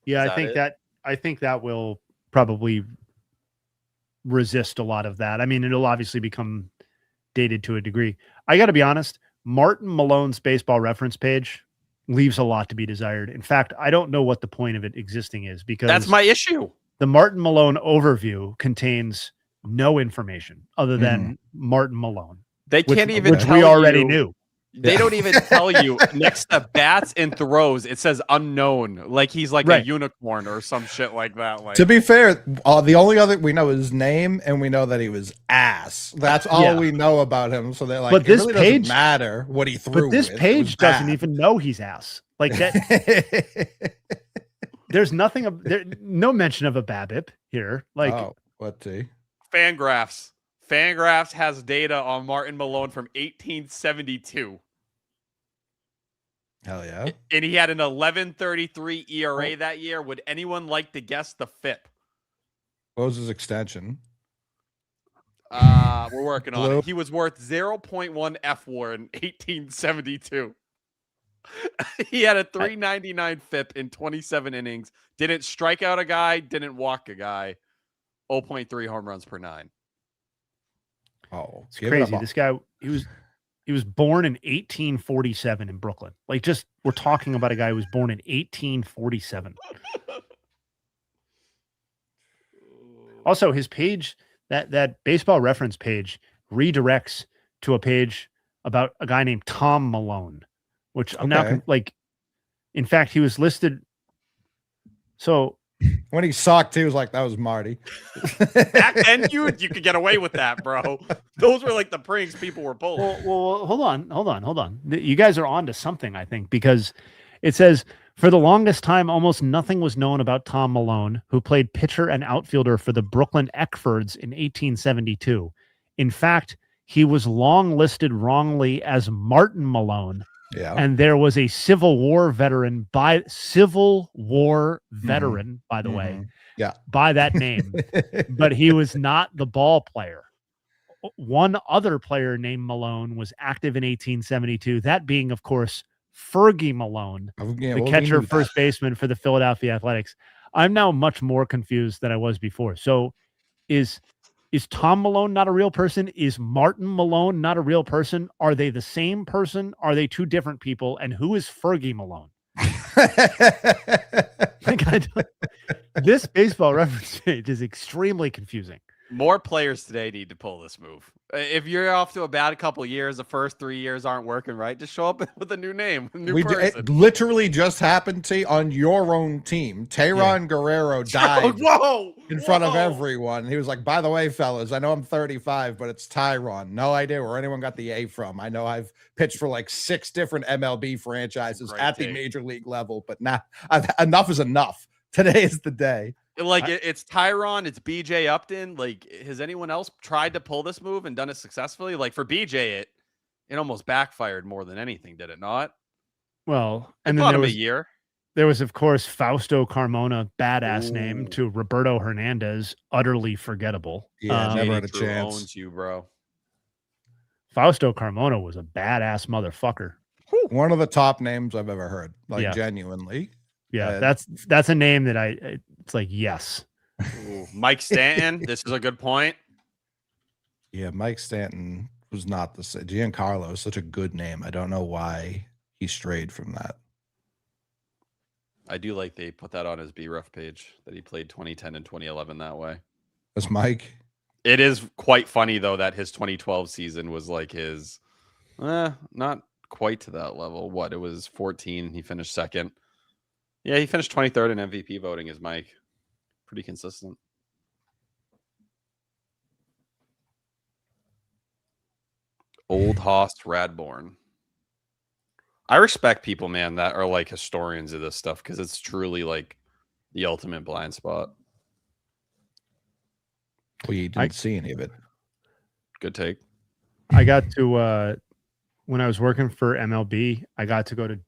Yeah, I think that will probably resist a lot of that. I mean, it'll obviously become dated to a degree. I got to be honest, Martin Malone's baseball reference page leaves a lot to be desired. In fact, I don't know what the point of it existing is, because
that's my issue.
The Martin Malone overview contains no information other than Martin Malone.
They can't even
which
tell
we already
you.
knew.
They don't even tell you next to bats and throws, it says unknown, like he's like a unicorn or some shit like that. Like,
to be fair, the only other we know is his name, and we know that he was ass. That's all we know about him. So they're like,
but this
really
page
doesn't matter what he threw.
But this page doesn't even know he's ass. Like that. There's no mention of a BABIP here. Like,
let's see.
Fangraphs. Fangraphs has data on Martin Malone from 1872.
Hell yeah.
And he had an 11.33 ERA that year. Would anyone like to guess the FIP?
What was his extension?
We're working on it. He was worth 0.1 F-WAR in 1872. He had a 399 FIP in 27 innings. Didn't strike out a guy. Didn't walk a guy. 0.3 home runs per 9.
Oh,
it's crazy. This guy, he was born in 1847 in Brooklyn. Like, just we're talking about a guy who was born in 1847. Also, his page, that baseball reference page, redirects to a page about a guy named Tom Malone, which I'm now like. In fact, he was listed. So
when he sucked, he was like, "That was Marty."
Back then, you could get away with that, bro. Those were like the pranks people were pulling.
Well, hold on. You guys are on to something, I think, because it says, for the longest time, almost nothing was known about Tom Malone, who played pitcher and outfielder for the Brooklyn Eckfords in 1872. In fact, he was long listed wrongly as Martin Malone.
Yeah.
And there was a Civil War veteran, by the way.
Yeah.
By that name. But he was not the ball player. One other player named Malone was active in 1872. That being, of course, Fergie Malone, the catcher, first baseman for the Philadelphia Athletics. I'm now much more confused than I was before. So is Tom Malone not a real person? Is Martin Malone not a real person? Are they the same person? Are they two different people? And who is Fergie Malone? This baseball reference page is extremely confusing.
More players today need to pull this move. If you're off to a bad couple of years, the first 3 years aren't working right, just show up with a new name, a new person.
It literally just happened to on your own team. Tehran Guerrero died in front of everyone. He was like, "By the way, fellas, I know I'm 35, but it's Tyron. No idea where anyone got the A from. I know I've pitched for like 6 different MLB franchises at the major league level, but now enough is enough. Today is the day."
Like, it's Tyron, it's BJ Upton. Like, has anyone else tried to pull this move and done it successfully? Like, for BJ, it almost backfired more than anything, did it not?
Well, and then there was, of course, Fausto Carmona, badass name, to Roberto Hernandez, utterly forgettable.
Yeah, never had a chance.
Owns you, bro.
Fausto Carmona was a badass motherfucker.
One of the top names I've ever heard, like genuinely.
Yeah, that's a name that it's like, yes.
Ooh, Mike Stanton. This is a good point.
Yeah, Mike Stanton was not the same. Giancarlo is such a good name. I don't know why he strayed from that.
I do like they put that on his B-Ref page that he played 2010 and 2011 that way.
That's Mike.
It is quite funny though that his 2012 season was like his, not quite to that level. What, it was 14. He finished second. Yeah, he finished 23rd in MVP voting as Mike. Pretty consistent. Old Host Radborn. I respect people, man, that are like historians of this stuff because it's truly like the ultimate blind spot.
Well, you didn't see any of it.
Good take.
I got to when I was working for MLB, I got to go to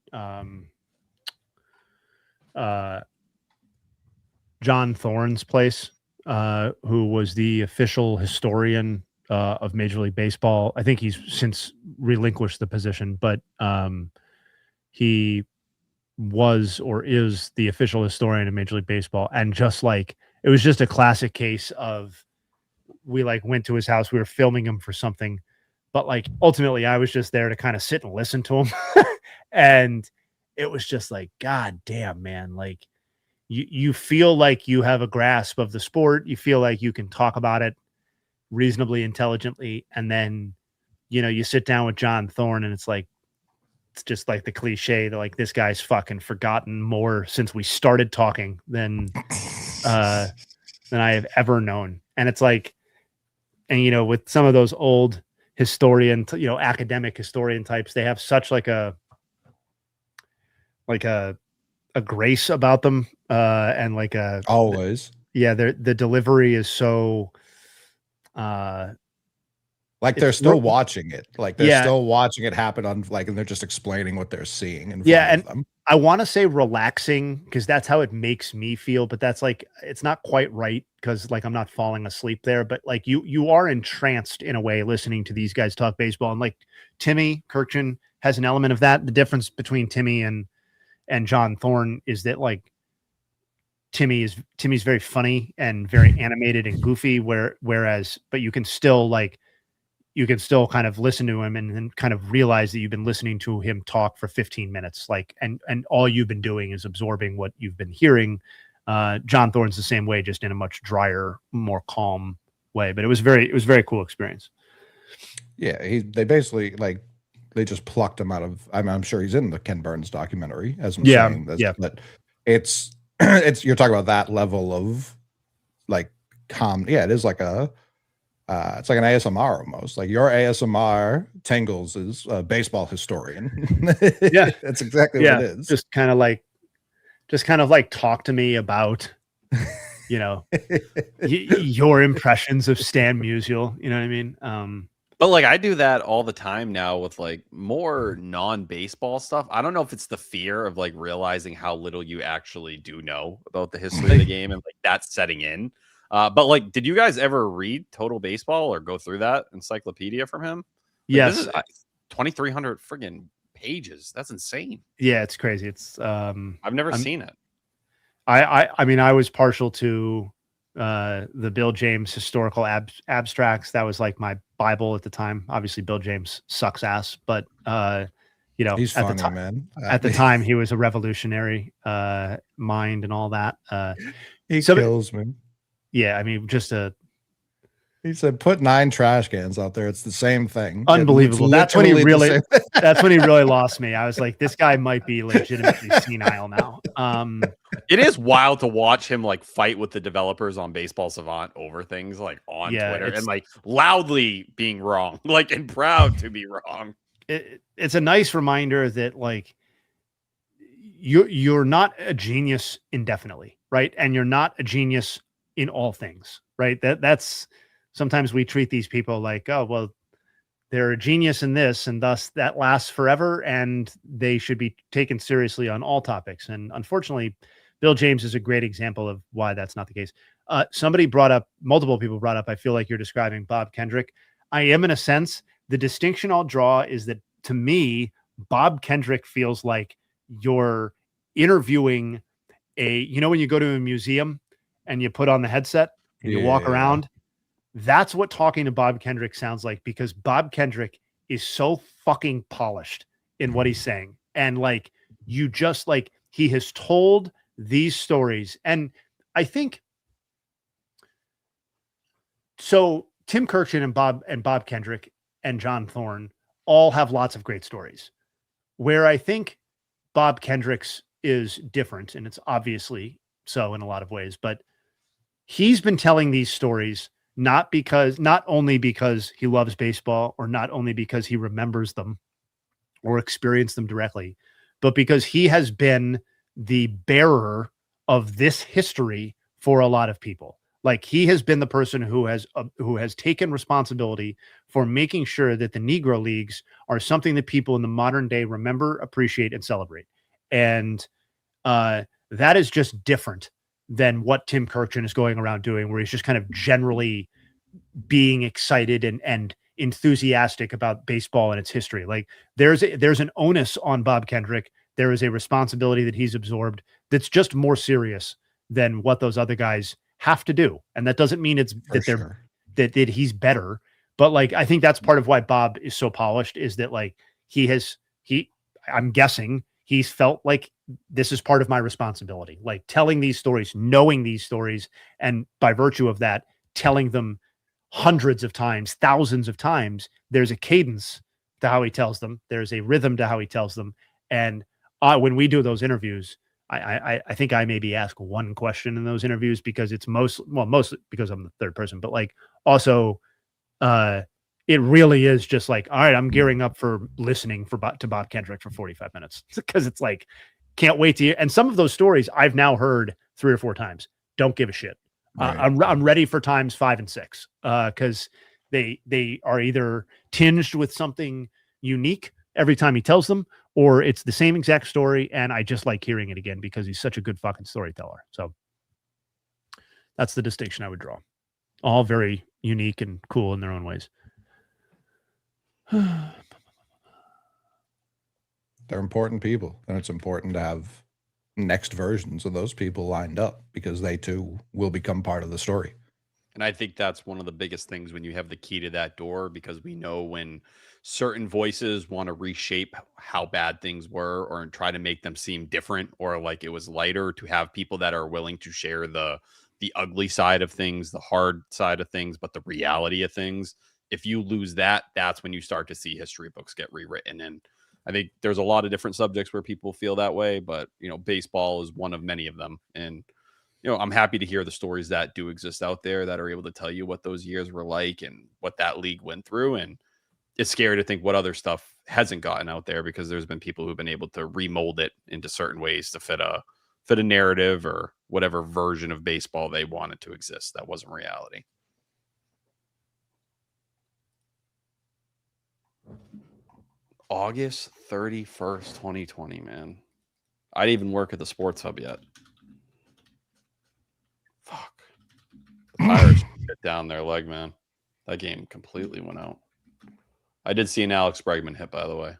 John Thorne's place, who was the official historian of Major League Baseball. I think he's since relinquished the position, but he was or is the official historian of Major League Baseball. And just like, it was just a classic case of, we like went to his house, we were filming him for something, but like ultimately I was just there to kind of sit and listen to him. And it was just like, God damn, man. Like you feel like you have a grasp of the sport. You feel like you can talk about it reasonably intelligently. And then, you know, you sit down with John Thorne and it's just like the cliche that like, this guy's fucking forgotten more since we started talking than I have ever known. And it's like, and, you know, with some of those old historian, you know, academic historian types, they have such like a grace about them. And like
always.
Yeah. The delivery is so,
like they're still watching it. Like they're still watching it happen on like, and they're just explaining what they're seeing in front of them.
I want to say relaxing because that's how it makes me feel, but that's like, it's not quite right because like I'm not falling asleep there, but like you are entranced in a way listening to these guys talk baseball. And like Timmy Kirkchin has an element of that. The difference between Timmy and John Thorne is that like Timmy's very funny and very animated and goofy, whereas you can still kind of listen to him and then kind of realize that you've been listening to him talk for 15 minutes, like, and all you've been doing is absorbing what you've been hearing. John Thorne's the same way, just in a much drier, more calm way, but it was very cool experience.
Yeah. They basically like, they just plucked him out of, I'm sure he's in the Ken Burns documentary as I'm saying this, but it's, you're talking about that level of like calm. Yeah. It is like it's like an ASMR almost. Like your ASMR Tingles is a baseball historian.
Yeah,
that's exactly what it is.
Just kind of like talk to me about, you know, your impressions of Stan Musial. You know what I mean?
But like I do that all the time now with like more non-baseball stuff. I don't know if it's the fear of like realizing how little you actually do know about the history of the game and like that's setting in. But like, did you guys ever read Total Baseball or go through that encyclopedia from him? Like,
yes.
This is 2,300 friggin' pages. That's insane.
Yeah, it's crazy. It's
I've never seen it.
I mean, I was partial to the Bill James historical abstracts. That was like my Bible at the time. Obviously, Bill James sucks ass, but you know,
he's funny, man.
At the time, he was a revolutionary mind and all that.
He kills me.
Yeah, I mean,
he said, put 9 trash cans out there. It's the same thing.
Unbelievable. That's when he really lost me. I was like, this guy might be legitimately senile now.
It is wild to watch him like fight with the developers on Baseball Savant over things like on Twitter and like loudly being wrong, like and proud to be wrong.
It's a nice reminder that like you're not a genius indefinitely, right? And you're not a genius in all things, right? That's sometimes we treat these people like, oh, well, they're a genius in this, and thus that lasts forever, and they should be taken seriously on all topics. And unfortunately, Bill James is a great example of why that's not the case. Multiple people brought up, I feel like you're describing Bob Kendrick. I am in a sense. The distinction I'll draw is that to me, Bob Kendrick feels like you're interviewing when you go to a museum and you put on the headset and you walk around, that's what talking to Bob Kendrick sounds like, because Bob Kendrick is so fucking polished in what he's saying. And like, you just like, he has told these stories. And I think so. Tim Kirchin and Bob Kendrick and John Thorne all have lots of great stories. Where I think Bob Kendrick's is different, and it's obviously so in a lot of ways, but he's been telling these stories not only because he loves baseball, or not only because he remembers them or experienced them directly, but because he has been the bearer of this history for a lot of people. Like, he has been the person who has taken responsibility for making sure that the Negro Leagues are something that people in the modern day remember, appreciate, and celebrate. And that is just different than what Tim Kirchin is going around doing, where he's just kind of generally being excited and enthusiastic about baseball and its history. Like, there's an onus on Bob Kendrick. There is a responsibility that he's absorbed that's just more serious than what those other guys have to do. And that doesn't mean it's that he's better, but like, I think that's part of why Bob is so polished, is that like, I'm guessing he's felt like this is part of my responsibility, like telling these stories, knowing these stories, and by virtue of that, telling them hundreds of times, thousands of times. There's a cadence to how he tells them. There's a rhythm to how he tells them. And when we do those interviews, I think I maybe ask one question in those interviews, because it's mostly because I'm the third person, but like, also it really is just like, all right, I'm gearing up for listening to Bob Kendrick for 45 minutes, because it's like, can't wait to hear. And some of those stories I've now heard 3 or 4 times. Don't give a shit. Right. I'm ready for times 5 and 6, because they are either tinged with something unique every time he tells them, or it's the same exact story, and I just like hearing it again because he's such a good fucking storyteller. So that's the distinction I would draw. All very unique and cool in their own ways.
They're important people, and it's important to have next versions of those people lined up, because they too will become part of the story.
And I think that's one of the biggest things when you have the key to that door, because we know when certain voices want to reshape how bad things were, or try to make them seem different, or like it was lighter, to have people that are willing to share the ugly side of things, the hard side of things, but the reality of things. If you lose that, that's when you start to see history books get rewritten. And I think there's a lot of different subjects where people feel that way, but baseball is one of many of them. And I'm happy to hear the stories that do exist out there that are able to tell you what those years were like and what that league went through. And it's scary to think what other stuff hasn't gotten out there, because there's been people who've been able to remold it into certain ways to fit a narrative or whatever version of baseball they wanted to exist that wasn't reality. August 31st, 2020, man. I didn't even work at the Sports Hub yet. Fuck. The Pirates get down their leg, man. That game completely went out. I did see an Alex Bregman hit, by the way.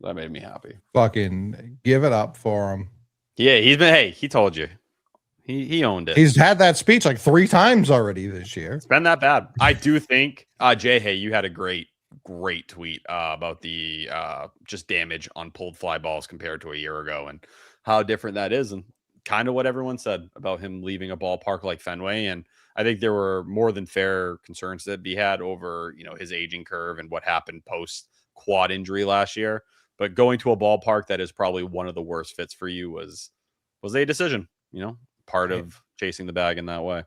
That made me happy.
Fucking give it up for him.
Yeah, he told you. He owned it.
He's had that speech like 3 times already this year.
It's been that bad. I do think, Jay, hey, you had a great tweet about the just damage on pulled fly balls compared to a year ago, and how different that is, and kind of what everyone said about him leaving a ballpark like Fenway. And I think there were more than fair concerns that he had over, his aging curve and what happened post quad injury last year. But going to a ballpark that is probably one of the worst fits for you was a decision, part of chasing the bag in that way.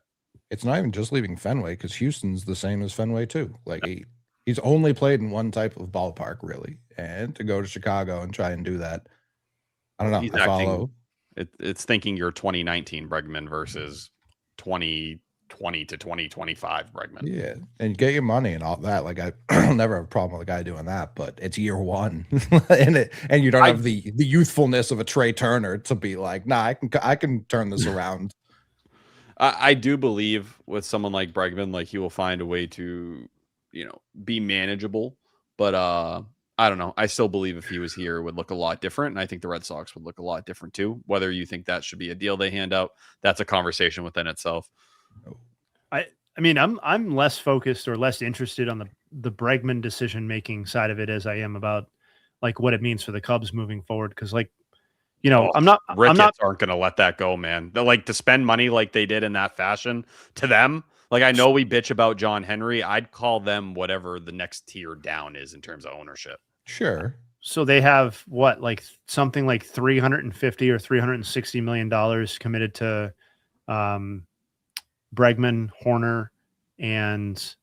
It's not even just leaving Fenway, because Houston's the same as Fenway too. Like he's only played in one type of ballpark, really, and to go to Chicago and try and do that, I don't know. I follow.
It's thinking you're 2019 Bregman versus 2020 to 2025 Bregman.
Yeah, and get your money and all that. Like I'll never have a problem with a guy doing that, but it's year one, and you don't have the youthfulness of a Trey Turner to be like, nah, I can turn this around.
I do believe with someone like Bregman, like he will find a way to, be manageable. But I don't know. I still believe if he was here, it would look a lot different. And I think the Red Sox would look a lot different too. Whether you think that should be a deal they hand out, that's a conversation within itself.
I mean, I'm less focused or less interested on the Bregman decision making side of it as I am about like what it means for the Cubs moving forward. Because like, you know,
Ricketts aren't going to let that go, man. They're like to spend money like they did in that fashion to them. Like I know we bitch about John Henry. I'd call them whatever the next tier down is in terms of ownership.
Sure.
So they have what, like something like $350 or $360 million committed to Bregman, Horner, and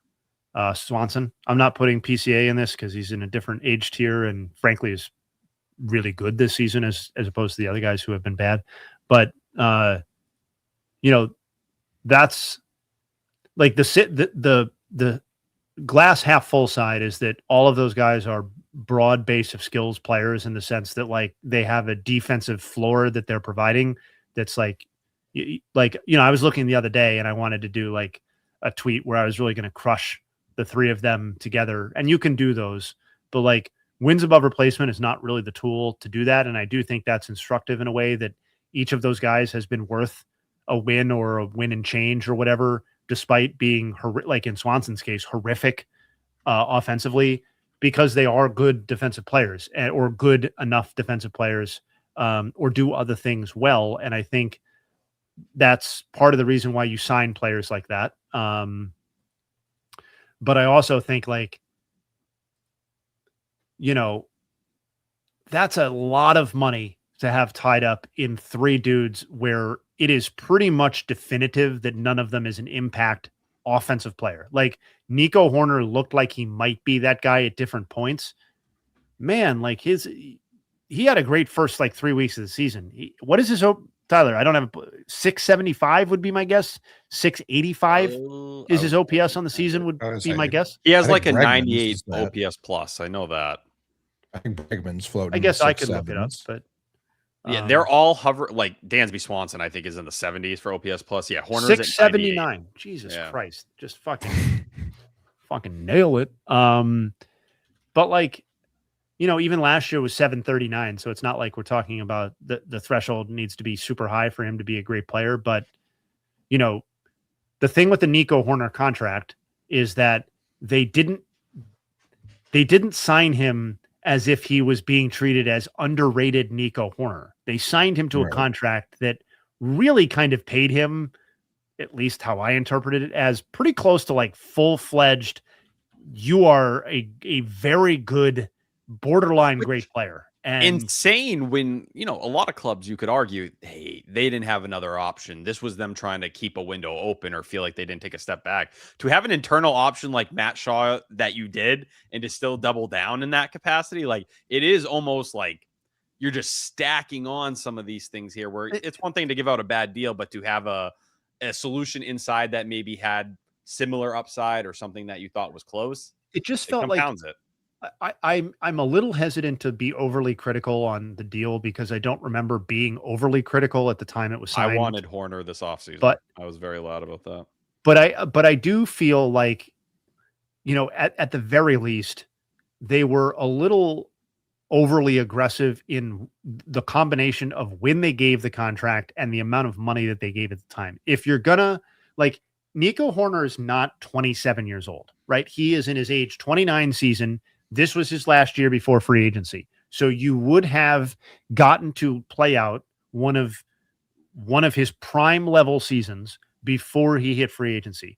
Swanson. I'm not putting PCA in this because he's in a different age tier and frankly is really good this season as opposed to the other guys who have been bad. But you know, that's like the glass half full side is that all of those guys are broad base of skills players in the sense that like they have a defensive floor that they're providing that's like you know, I was looking the other day and I wanted to do like a tweet where I was really going to crush the three of them together, and you can do those, but like wins above replacement is not really the tool to do that. And I do think that's instructive in a way that each of those guys has been worth a win or a win and change or whatever, despite being like in Swanson's case, horrific offensively, because they are good defensive players or good enough defensive players or do other things well. And I think that's part of the reason why you sign players like that. But I also think like, you know, that's a lot of money to have tied up in three dudes where it is pretty much definitive that none of them is an impact offensive player. Like Nico Horner looked like he might be that guy at different points. Man, like he had a great first like 3 weeks of the season. What is his Tyler? I don't have 675 would be my guess. 685 is his OPS on the season would be my guess.
He has like a 98 OPS plus. I know that.
I think Bregman's floating.
I guess I could look it up, but
yeah, they're all like Dansby Swanson, I think, is in the 70s for OPS plus. Yeah, Horner's
679. Jesus Christ. Just fucking nail it. But like, you know, even last year was 739. So it's not like we're talking about the threshold needs to be super high for him to be a great player. But, you know, the thing with the Nico Horner contract is that they didn't sign him as if he was being treated as underrated Nico Horner. They signed him to a contract that really kind of paid him, at least how I interpreted it, as pretty close to like full-fledged, you are a very good borderline great player. And
insane when, you know, a lot of clubs you could argue, hey, they didn't have another option. This was them trying to keep a window open or feel like they didn't take a step back. To have an internal option like Matt Shaw that you did and to still double down in that capacity, like it is almost like you're just stacking on some of these things here where it's one thing to give out a bad deal, but to have a solution inside that maybe had similar upside or something that you thought was close.
It just felt like
it.
I'm a little hesitant to be overly critical on the deal because I don't remember being overly critical at the time it was signed.
I wanted Horner this offseason,
but
I was very loud about that.
But I do feel like, you know, at the very least, they were a little overly aggressive in the combination of when they gave the contract and the amount of money that they gave at the time. If you're gonna like Nico Horner is not 27 years old, right? He is in his age 29 season. This was his last year before free agency. So you would have gotten to play out one of his prime level seasons before he hit free agency.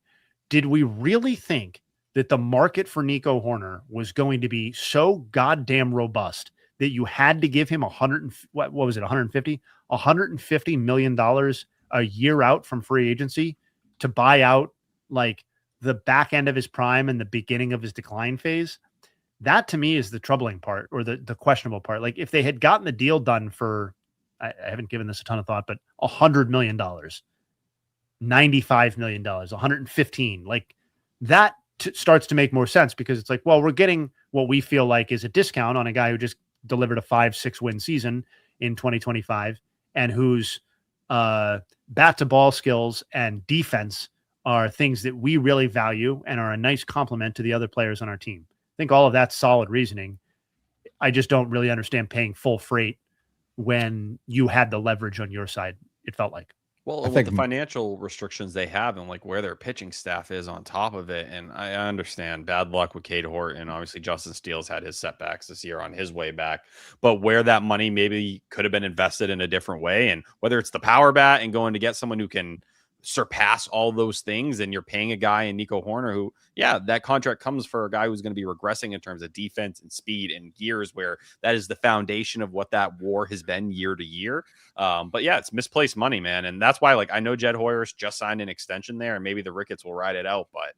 Did we really think that the market for Nico Horner was going to be so goddamn robust that you had to give him $150 million a year out from free agency to buy out like the back end of his prime and the beginning of his decline phase? That to me is the troubling part or the questionable part. Like if they had gotten the deal done for, I haven't given this a ton of thought, but $100 million, $95 million, 115, like that starts to make more sense because it's like, well, we're getting what we feel like is a discount on a guy who just delivered a 5-6 win season in 2025 and whose bat to ball skills and defense are things that we really value and are a nice complement to the other players on our team. I think all of that's solid reasoning. I just don't really understand paying full freight when you had the leverage on your side. It felt like.
Well, with the financial restrictions they have and like where their pitching staff is on top of it. And I understand bad luck with Cade Horton. Obviously, Justin Steele's had his setbacks this year on his way back. But where that money maybe could have been invested in a different way, and whether it's the power bat and going to get someone who can surpass all those things, and you're paying a guy in Nico Horner who, yeah, that contract comes for a guy who's going to be regressing in terms of defense and speed and gears, where that is the foundation of what that war has been year to year. But yeah, it's misplaced money, man. And that's why, like, I know Jed Hoyer's just signed an extension there, and maybe the Ricketts will ride it out, but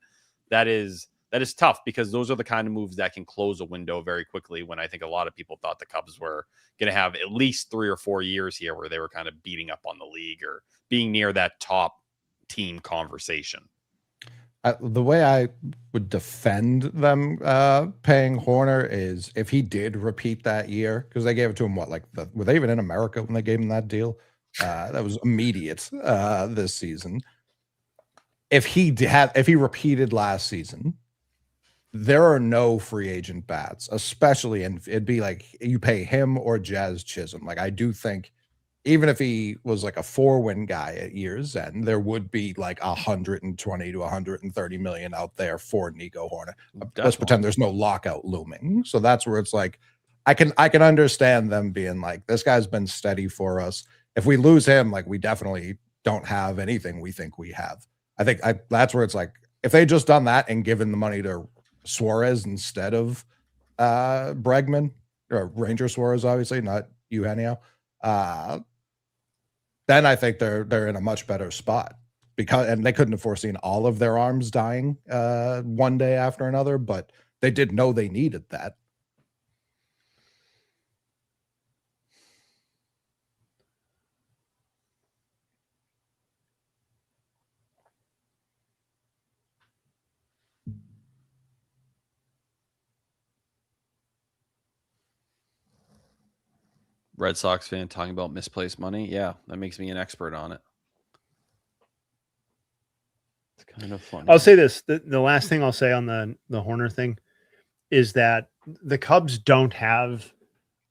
that is tough, because those are the kind of moves that can close a window very quickly, when I think a lot of people thought the Cubs were going to have at least 3 or 4 years here where they were kind of beating up on the league or being near that top team conversation.
The way I would defend them paying Horner is if he did repeat that year, because they gave it to him, were they even in America when they gave him that deal? That was immediate this season. If he repeated last season, there are no free agent bats, especially, and it'd be like you pay him or Jazz Chisholm. Like, I do think even if he was like a 4-win guy at year's end, there would be like 120 to 130 million out there for Nico Horner. Let's pretend there's no lockout looming. So that's where it's like, I can understand them being like, this guy's been steady for us. If we lose him, like, we definitely don't have anything we think we have. That's where it's like, if they just done that and given the money to Suarez instead of Bregman, or Ranger Suarez, obviously, not Eugenio, then I think they're in a much better spot, and they couldn't have foreseen all of their arms dying one day after another, but they did know they needed that.
Red Sox fan talking about misplaced money. Yeah, that makes me an expert on it. It's kind of funny.
I'll say this. The last thing I'll say on the Horner thing is that the Cubs don't have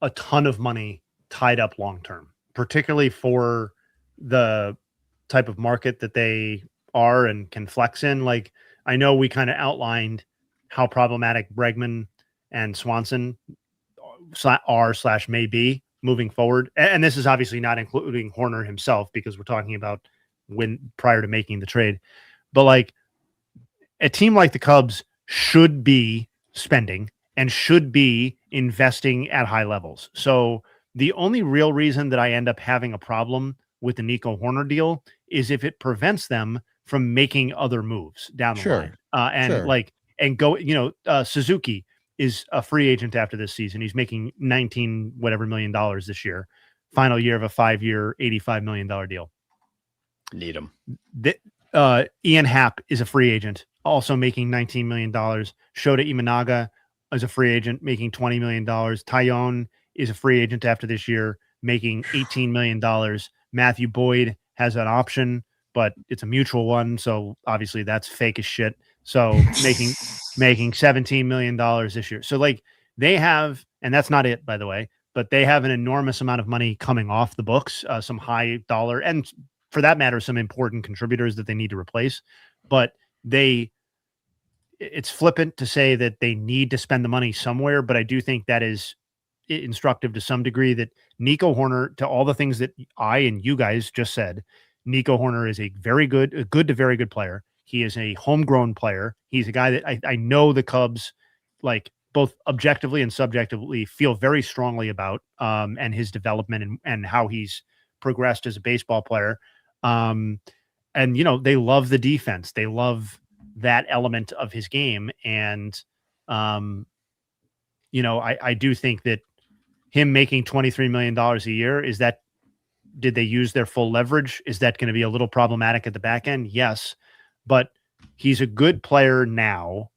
a ton of money tied up long-term, particularly for the type of market that they are and can flex in. Like, I know we kind of outlined how problematic Bregman and Swanson are/may be moving forward. And this is obviously not including Horner himself, because we're talking about when prior to making the trade. But like, a team like the Cubs should be spending and should be investing at high levels. So the only real reason that I end up having a problem with the Nico Horner deal is if it prevents them from making other moves down the line. Suzuki is a free agent after this season. He's making $19 million this year. Final year of a 5-year, $85 million deal.
Need him.
Ian Happ is a free agent, also making $19 million. Shota Imanaga is a free agent, making $20 million. Tyone is a free agent after this year, making $18 million. Matthew Boyd has an option, but it's a mutual one, so obviously that's fake as shit. So making $17 million this year. So like, they have, and that's not it, by the way, but they have an enormous amount of money coming off the books, some high dollar, and for that matter, some important contributors that they need to replace. But it's flippant to say that they need to spend the money somewhere, but I do think that is instructive to some degree, that Nico Horner, to all the things that I and you guys just said, Nico Horner is a good to very good player. He is a homegrown player. He's a guy that I know the Cubs, like, both objectively and subjectively, feel very strongly about, and his development and how he's progressed as a baseball player. And, they love the defense. They love that element of his game. And, I do think that him making $23 million a year, did they use their full leverage? Is that going to be a little problematic at the back end? Yes. But he's a good player now,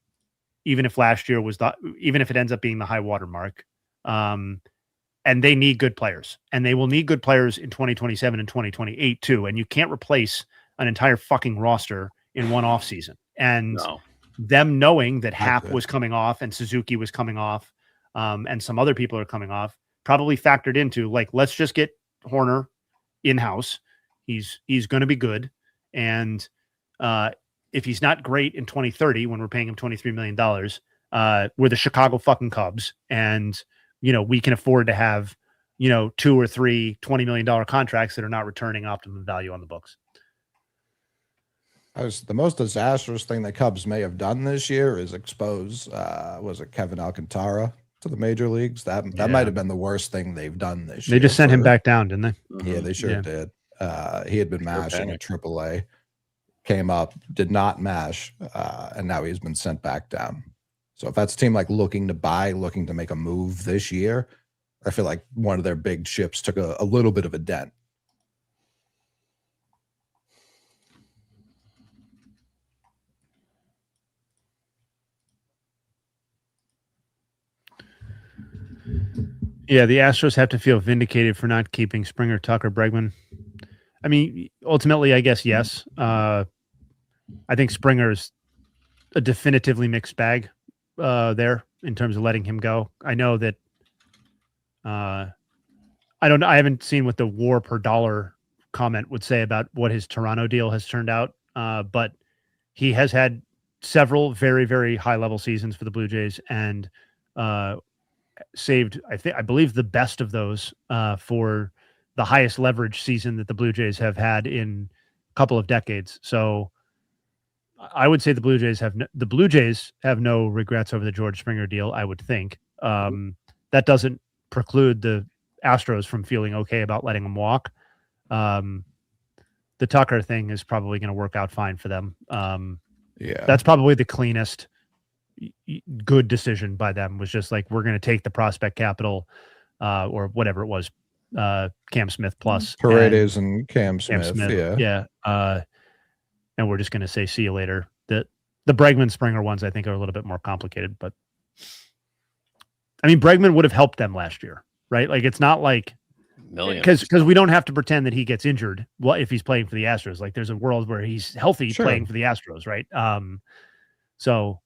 even if last year even if it ends up being the high water mark. And they need good players, and they will need good players in 2027 and 2028 too. And you can't replace an entire fucking roster in one off season. And them knowing that Happ was coming off and Suzuki was coming off, and some other people are coming off, probably factored into like, let's just get Horner in-house. He's going to be good. And if he's not great in 2030, when we're paying him $23 million, we're the Chicago fucking Cubs. And, we can afford to have, 2 or 3 $20 million contracts that are not returning optimum value on the books.
The most disastrous thing the Cubs may have done this year is expose, was it Kevin Alcantara to the major leagues? That might have been the worst thing they've done this year.
They just sent him back down, didn't they?
Yeah, they sure did. He had been mashing at AAA, came up, did not mash, and now he's been sent back down. So if that's a team like looking to make a move this year, I feel like one of their big ships took a little bit of a dent.
Yeah, the Astros have to feel vindicated for not keeping Springer, Tucker, Bregman. I mean, ultimately, I guess, yes. I think Springer's a definitively mixed bag there in terms of letting him go. I know that I haven't seen what the WAR per dollar comment would say about what his Toronto deal has turned out, but he has had several very, very high-level seasons for the Blue Jays and saved, I believe, the best of those for the highest leverage season that the Blue Jays have had in a couple of decades. So I would say the Blue Jays have no regrets over the George Springer deal, I would think. That doesn't preclude the Astros from feeling okay about letting him walk. The Tucker thing is probably going to work out fine for them.
Yeah,
that's probably the cleanest good decision by them, was just like, we're going to take the prospect capital or whatever it was, Cam Smith plus
Paredes and Cam Smith.
Yeah. And we're just going to say, see you later. The Bregman Springer ones, I think, are a little bit more complicated, but I mean, Bregman would have helped them last year, right? Like, it's not like because we don't have to pretend that he gets injured if he's playing for the Astros. Like, there's a world where he's healthy playing for the Astros, right? So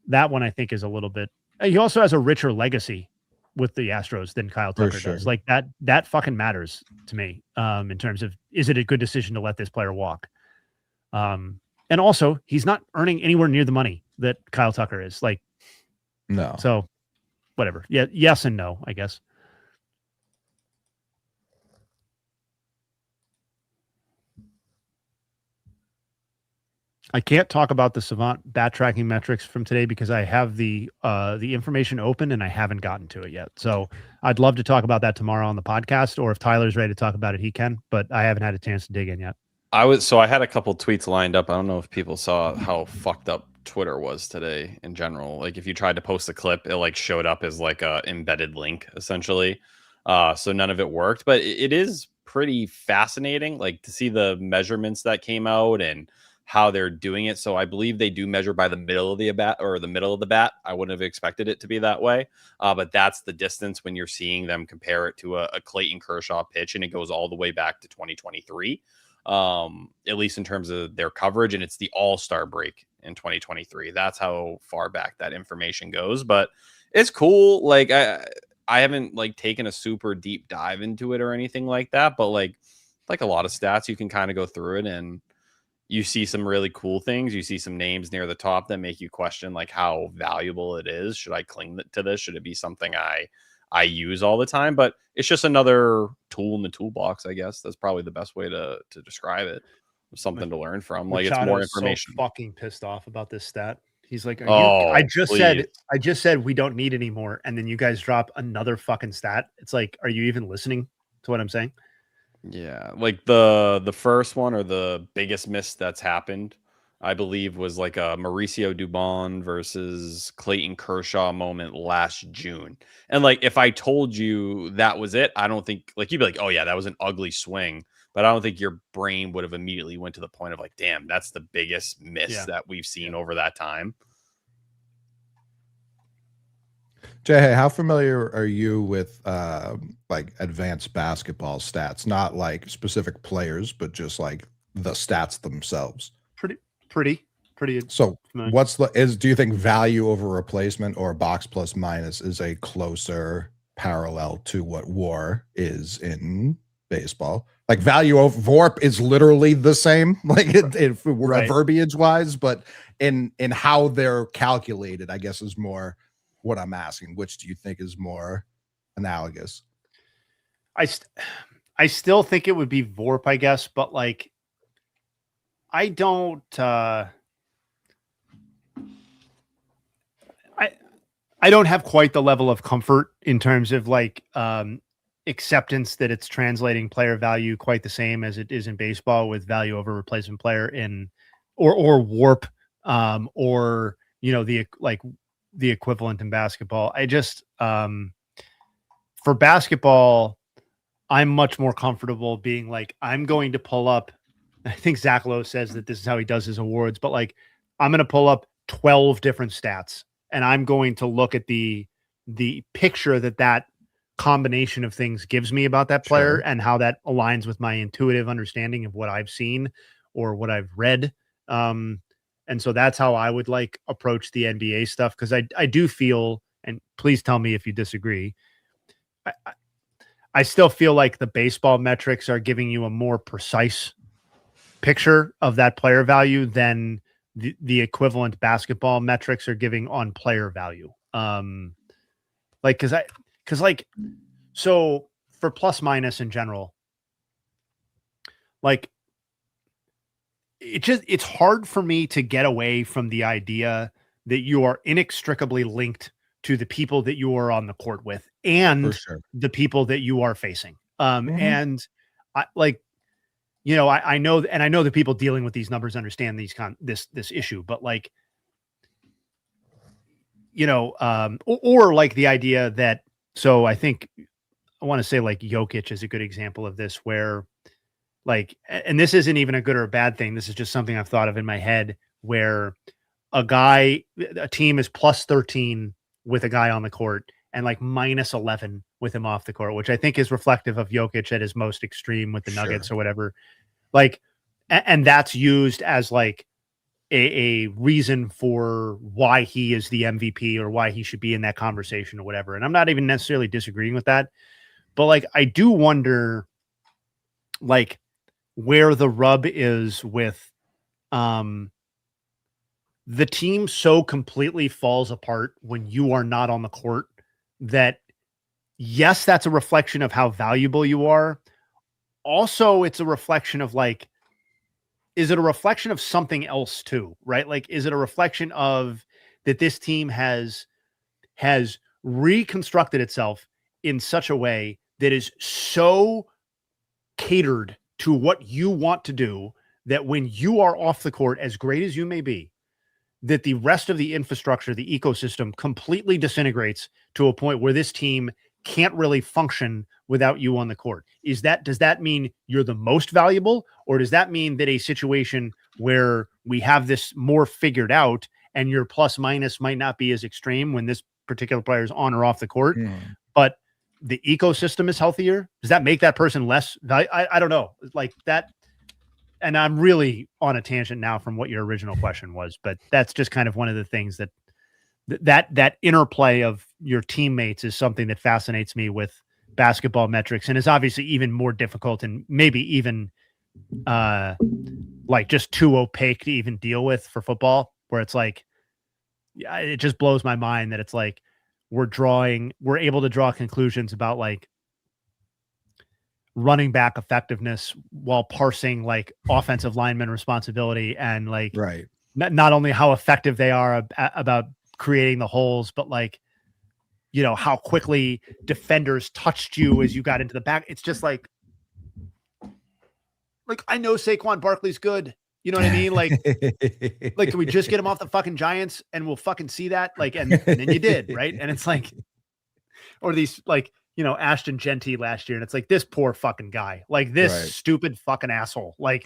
that one I think is a little bit. He also has a richer legacy with the Astros than Kyle Tucker does. Like, that fucking matters to me in terms of, is it a good decision to let this player walk? And also, he's not earning anywhere near the money that Kyle Tucker is. Like,
no.
So whatever. Yeah. Yes and no, I guess. I can't talk about the Savant bat tracking metrics from today because I have the information open and I haven't gotten to it yet. So I'd love to talk about that tomorrow on the podcast, or if Tyler's ready to talk about it, he can, but I haven't had a chance to dig in yet.
I had a couple tweets lined up. I don't know if people saw how fucked up Twitter was today in general. Like, if you tried to post a clip, it like showed up as like a embedded link essentially. So none of it worked, but it is pretty fascinating, like, to see the measurements that came out and how they're doing it. So I believe they do measure by the middle of the bat or the middle of the bat. I wouldn't have expected it to be that way. But that's the distance when you're seeing them compare it to a Clayton Kershaw pitch, and it goes all the way back to 2023. At least in terms of their coverage, and it's the All-Star break in 2023. That's how far back that information goes, but it's cool. Like, I haven't like taken a super deep dive into it or anything like that, but like a lot of stats, you can kind of go through it and you see some really cool things. You see some names near the top that make you question like how valuable it is. Should I cling to this? Should it be something I use all the time? But it's just another tool in the toolbox, I guess. That's probably the best way to describe it. Something to learn from. Like, it's more information.
So fucking pissed off about this stat. He's like, I just said we don't need any more, and then you guys drop another fucking stat. It's like, are you even listening to what I'm saying?
Yeah, like the first one, or the biggest miss that's happened, I believe, was like a Mauricio Dubon versus Clayton Kershaw moment last June. And like, if I told you that was it, I don't think, like, you'd be like, oh yeah, that was an ugly swing. But I don't think your brain would have immediately went to the point of like, damn, that's the biggest miss that we've seen over that time.
Jay, how familiar are you with like advanced basketball stats? Not like specific players, but just like the stats themselves.
Pretty pretty.
So
familiar.
do you think value over replacement or box plus minus is a closer parallel to what WAR is in baseball? Like value over VORP is literally the same, like verbiage wise, but in how they're calculated, I guess is more what I'm asking. Which do you think is more analogous?
I still think it would be VORP, I guess, but like I don't I don't have quite the level of comfort in terms of like acceptance that it's translating player value quite the same as it is in baseball with value over replacement player in or WARP or the equivalent in basketball. I just for basketball, I'm much more comfortable being like, I'm going to pull up. I think Zach Lowe says that this is how he does his awards, but like, I'm going to pull up 12 different stats and I'm going to look at the picture that combination of things gives me about that player and how that aligns with my intuitive understanding of what I've seen or what I've read. And so that's how I would like approach the NBA stuff. Cause I do feel, and please tell me if you disagree, I still feel like the baseball metrics are giving you a more precise picture of that player value than the equivalent basketball metrics are giving on player value. So for plus minus in general, like it's hard for me to get away from the idea that you are inextricably linked to the people that you are on the court with and the people that you are facing. And I like, you know, I know, and I know the people dealing with these numbers understand this issue, but like, you know, or like the idea that, so I think I want to say like Jokic is a good example of this where like, and this isn't even a good or a bad thing. This is just something I've thought of in my head where a team is plus 13 with a guy on the court and like minus 11 with him off the court, which I think is reflective of Jokic at his most extreme with the Nuggets or whatever. Like, and that's used as like a reason for why he is the MVP or why he should be in that conversation or whatever. And I'm not even necessarily disagreeing with that, but like, I do wonder like where the rub is with, the team so completely falls apart when you are not on the court that yes, that's a reflection of how valuable you are. Also, it's a reflection of like, is it a reflection of something else too? Right? Like, is it a reflection of that this team has reconstructed itself in such a way that is so catered to what you want to do that when you are off the court, as great as you may be, that the rest of the infrastructure, the ecosystem completely disintegrates to a point where this team can't really function without you on the court. Does that mean you're the most valuable, or does that mean that a situation where we have this more figured out and your plus minus might not be as extreme when this particular player is on or off the court, but the ecosystem is healthier? Does that make that person less valuable? I don't know, like that. And I'm really on a tangent now from what your original question was, but that's just kind of one of the things that interplay of your teammates is something that fascinates me with basketball metrics, and is obviously even more difficult and maybe even like just too opaque to even deal with for football, where it's like, yeah, it just blows my mind that it's like we're able to draw conclusions about like running back effectiveness while parsing like offensive lineman responsibility and like not only how effective they are about creating the holes, but like, you know, how quickly defenders touched you as you got into the back. It's just like I know Saquon Barkley's good. You know what I mean? Like can we just get him off the fucking Giants and we'll fucking see that? Like, and then you did, right? And it's like, or these like, you know, Ashton Genty last year. And it's like, this poor fucking guy, like this stupid fucking asshole, like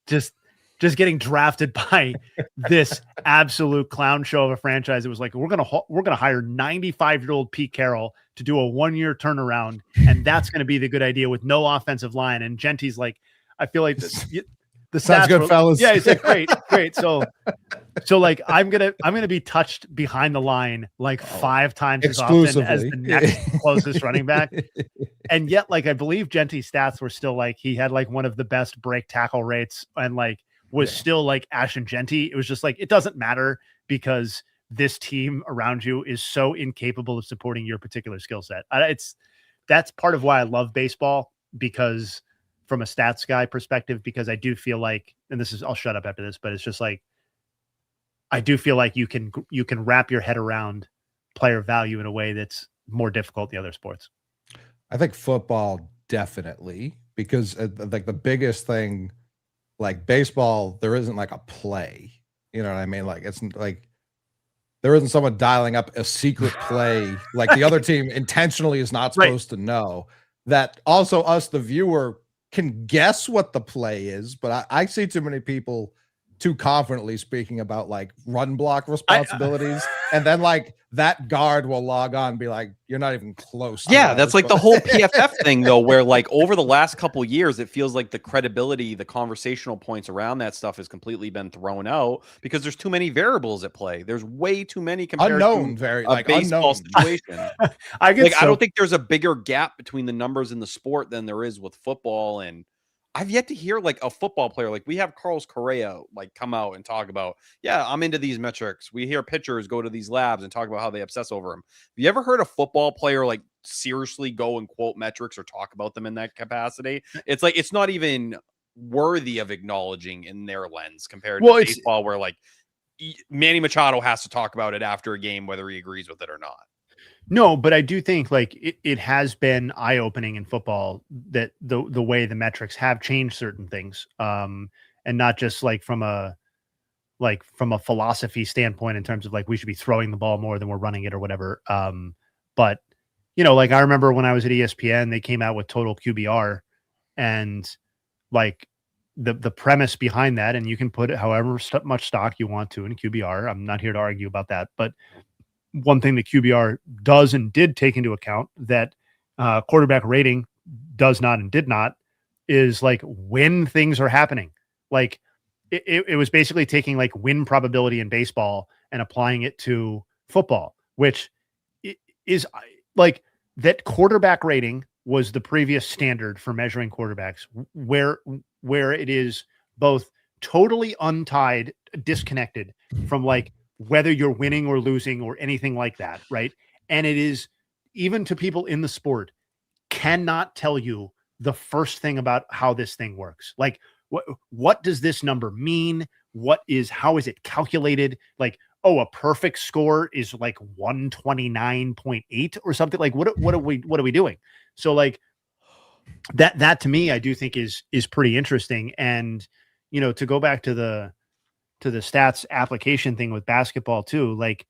just getting drafted by this absolute clown show of a franchise. It was like, we're going to hire 95-year-old Pete Carroll to do a 1-year turnaround. And that's going to be the good idea with no offensive line. And Genty's like, I feel like
This sounds
stats
good,
were-
fellas.
Yeah, he's like, great. So like I'm gonna be touched behind the line like 5 times as often as the next closest running back. And yet, like, I believe Genty's stats were still like he had like one of the best break tackle rates and like was still like Ashton Genty. It was just like, it doesn't matter because this team around you is so incapable of supporting your particular skill set. That's part of why I love baseball, because from a stats guy perspective, because I do feel like, and this is, I'll shut up after this, but it's just like, I do feel like you can wrap your head around player value in a way that's more difficult than other sports.
I think football definitely, because like the biggest thing, like baseball, there isn't like a play. You know what I mean? Like it's like there isn't someone dialing up a secret play like the other team intentionally is not supposed to know. That also us, the viewer, can guess what the play is, but I see too many people too confidently speaking about like run block responsibilities, and then like that guard will log on and be like, you're not even close to
Yeah, that's like the whole PFF thing though, where like over the last couple years it feels like the credibility, the conversational points around that stuff has completely been thrown out because there's too many variables at play. There's way too many compared
unknown,
to
very
a
like
baseball
unknown
situation.
I
don't think there's a bigger gap between the numbers in the sport than there is with football. And I've yet to hear like a football player, like we have Carlos Correa, like come out and talk about, yeah, I'm into these metrics. We hear pitchers go to these labs and talk about how they obsess over them. Have you ever heard a football player like seriously go and quote metrics or talk about them in that capacity? It's like, it's not even worthy of acknowledging in their lens compared to baseball, where like Manny Machado has to talk about it after a game, whether he agrees with it or not.
No, but I do think like it has been eye-opening in football that the way the metrics have changed certain things. And not just like from a philosophy standpoint in terms of like we should be throwing the ball more than we're running it or whatever. But you know, like I remember when I was at ESPN, they came out with total QBR, and like the premise behind that, and you can put it however much stock you want to in QBR. I'm not here to argue about that, but one thing that QBR does and did take into account that quarterback rating does not and did not is like when things are happening. Like it was basically taking like win probability in baseball and applying it to football, which is like that quarterback rating was the previous standard for measuring quarterbacks, where it is both totally untied, disconnected from like whether you're winning or losing or anything like that, right? And it is, even to people in the sport, cannot tell you the first thing about how this thing works. Like, what does this number mean? How is it calculated? Like, oh, a perfect score is like 129.8 or something. Like, what are we doing? So like that to me, I do think is pretty interesting. And, you know, to go back to the stats application thing with basketball too, like,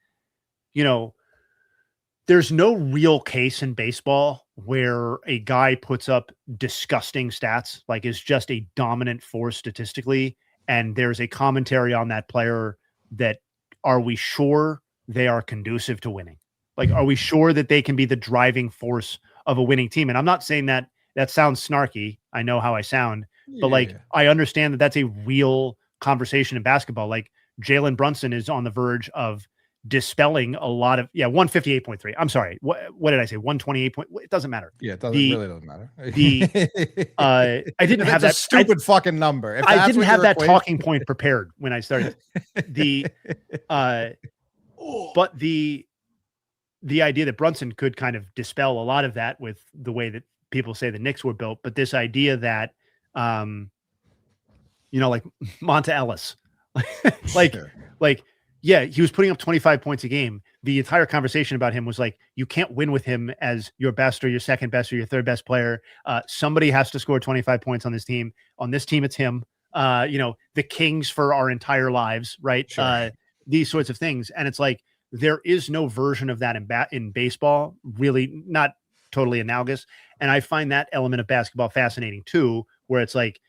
you know, there's no real case in baseball where a guy puts up disgusting stats, like is just a dominant force statistically, and there's a commentary on that player that, are we sure they are conducive to winning? Like, are we sure that they can be the driving force of a winning team? And I'm not saying that sounds snarky. I know how I sound, but like, I understand that that's a real conversation in basketball. Like Jalen Brunson is on the verge of dispelling a lot of 158.3. I'm sorry. What did I say? 128. It doesn't matter.
Yeah, it really doesn't matter.
I didn't have that
stupid fucking number.
I didn't have that talking point prepared when I started. But the idea that Brunson could kind of dispel a lot of that with the way that people say the Knicks were built, but this idea that you know, like Monta Ellis, yeah, he was putting up 25 points a game. The entire conversation about him was like, you can't win with him as your best or your second best or your third best player. Somebody has to score 25 points on this team. On this team, it's him. You know, the Kings for our entire lives, right? Sure. These sorts of things. And it's like, there is no version of that in baseball, really not totally analogous. And I find that element of basketball fascinating too, where it's like,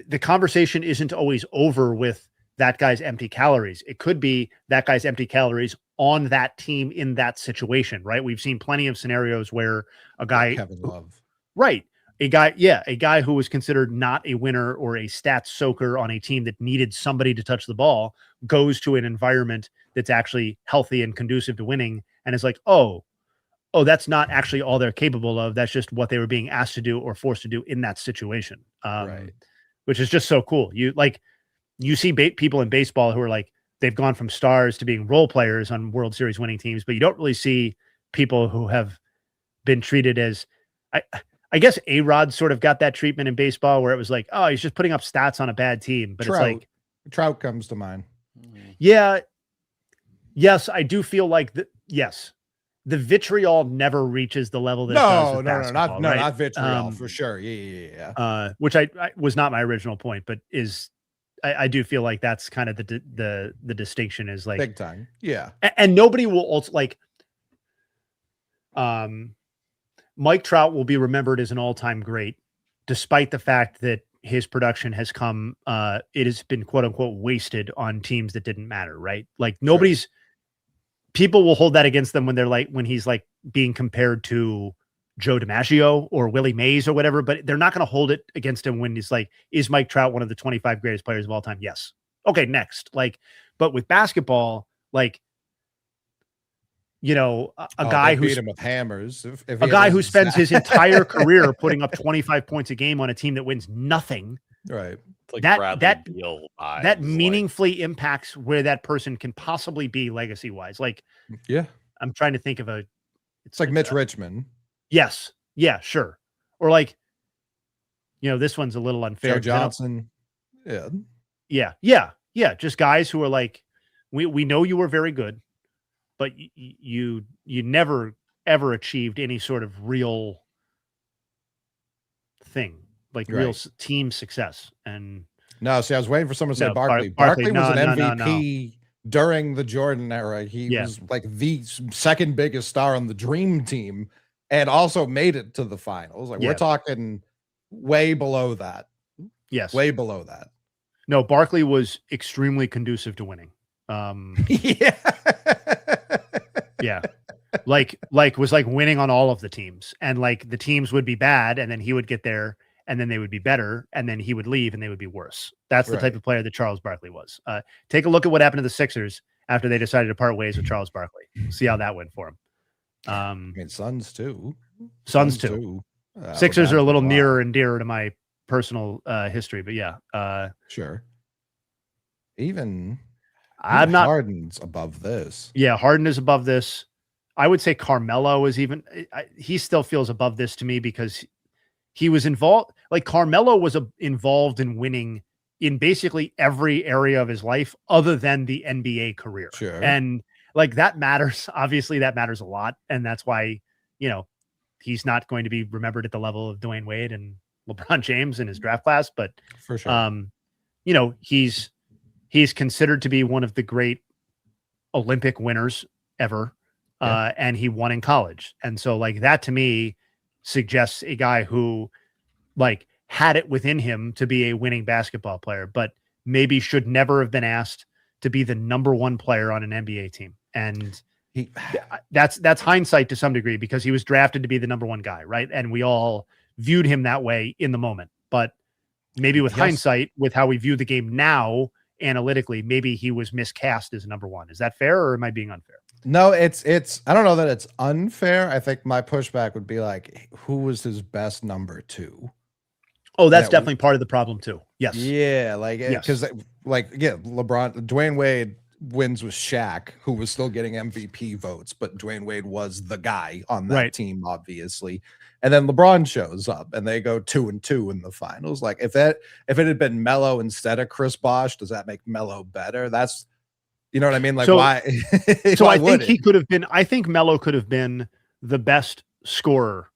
the conversation isn't always over with that guy's empty calories. It could be that guy's empty calories on that team in that situation, right? We've seen plenty of scenarios where a guy,
Kevin Love,
right? a guy who was considered not a winner or a stats soaker on a team that needed somebody to touch the ball goes to an environment that's actually healthy and conducive to winning and is like, oh, that's not actually all they're capable of. That's just what they were being asked to do or forced to do in that situation.
Right.
Which is just so cool. You see people in baseball who are like, they've gone from stars to being role players on World Series winning teams, but you don't really see people who have been treated as, I guess A-Rod sort of got that treatment in baseball where it was like, oh, he's just putting up stats on a bad team. But
Trout.
It's like
Trout comes to mind.
Yeah. Yes, I do feel like the vitriol never reaches the level that it does with basketball, right?
not vitriol for sure. Yeah.
Which I was not my original point, but I do feel like that's kind of the distinction is like
big time. Yeah.
And nobody will also like Mike Trout will be remembered as an all-time great, despite the fact that his production has come, it has been quote unquote wasted on teams that didn't matter, right? Like people will hold that against them when he's like being compared to Joe DiMaggio or Willie Mays or whatever, but they're not going to hold it against him when he's like, is Mike Trout one of the 25 greatest players of all time? Yes. Okay. Next. But with basketball, a guy who
beat him with hammers, if
a guy who spends his entire career putting up 25 points a game on a team that wins nothing.
Right.
It's like
that meaningfully impacts where that person can possibly be legacy wise. I'm trying to think of
it's like Mitch Richmond.
Yes. Yeah, sure. Or this one's a little unfair.
Joe Johnson.
Yeah. Just guys who are like, we know you were very good, but you never ever achieved any sort of real thing, real team success. And
no, see, I was waiting for someone to say Barkley. Barkley was an MVP during the Jordan era. He was like the second biggest star on the Dream Team and also made it to the finals. We're talking way below that.
Yes.
Way below that.
No, Barkley was extremely conducive to winning.
Yeah.
Yeah. Was winning on all of the teams, and the teams would be bad and then he would get there and then they would be better and then he would leave and they would be worse. That's the type of player that Charles Barkley was. Take a look at what happened to the Sixers after they decided to part ways with Charles Barkley. See how that went for him.
Suns too.
Suns too. Sixers are a little nearer and dearer to my personal history, but yeah.
Sure. Even
I'm not
Harden's above this.
Yeah, Harden is above this. I would say Carmelo is he still feels above this to me because he was involved. Carmelo was involved in winning in basically every area of his life other than the NBA career.
Sure.
And that matters. Obviously that matters a lot. And that's why, he's not going to be remembered at the level of Dwayne Wade and LeBron James in his draft class. But
for sure,
he's considered to be one of the great Olympic winners ever. And he won in college. And so that to me suggests a guy who had it within him to be a winning basketball player, but maybe should never have been asked to be the number one player on an NBA team. And that's hindsight to some degree because he was drafted to be the number one guy. Right. And we all viewed him that way in the moment, but maybe with hindsight, with how we view the game now, analytically, maybe he was miscast as number one. Is that fair or am I being unfair?
No, it's I don't know that it's unfair. I think my pushback would be who was his best number two?
Oh, that's definitely part of the problem too. Yes.
Yeah, because Dwayne Wade wins with Shaq, who was still getting MVP votes, but Dwayne Wade was the guy on that team, obviously. And then LeBron shows up and they go 2-2 in the finals. If it had been Melo instead of Chris Bosh, does that make Melo better? That's, you know what I mean? Why?
So I think he could have been, I think Melo could have been the best scorer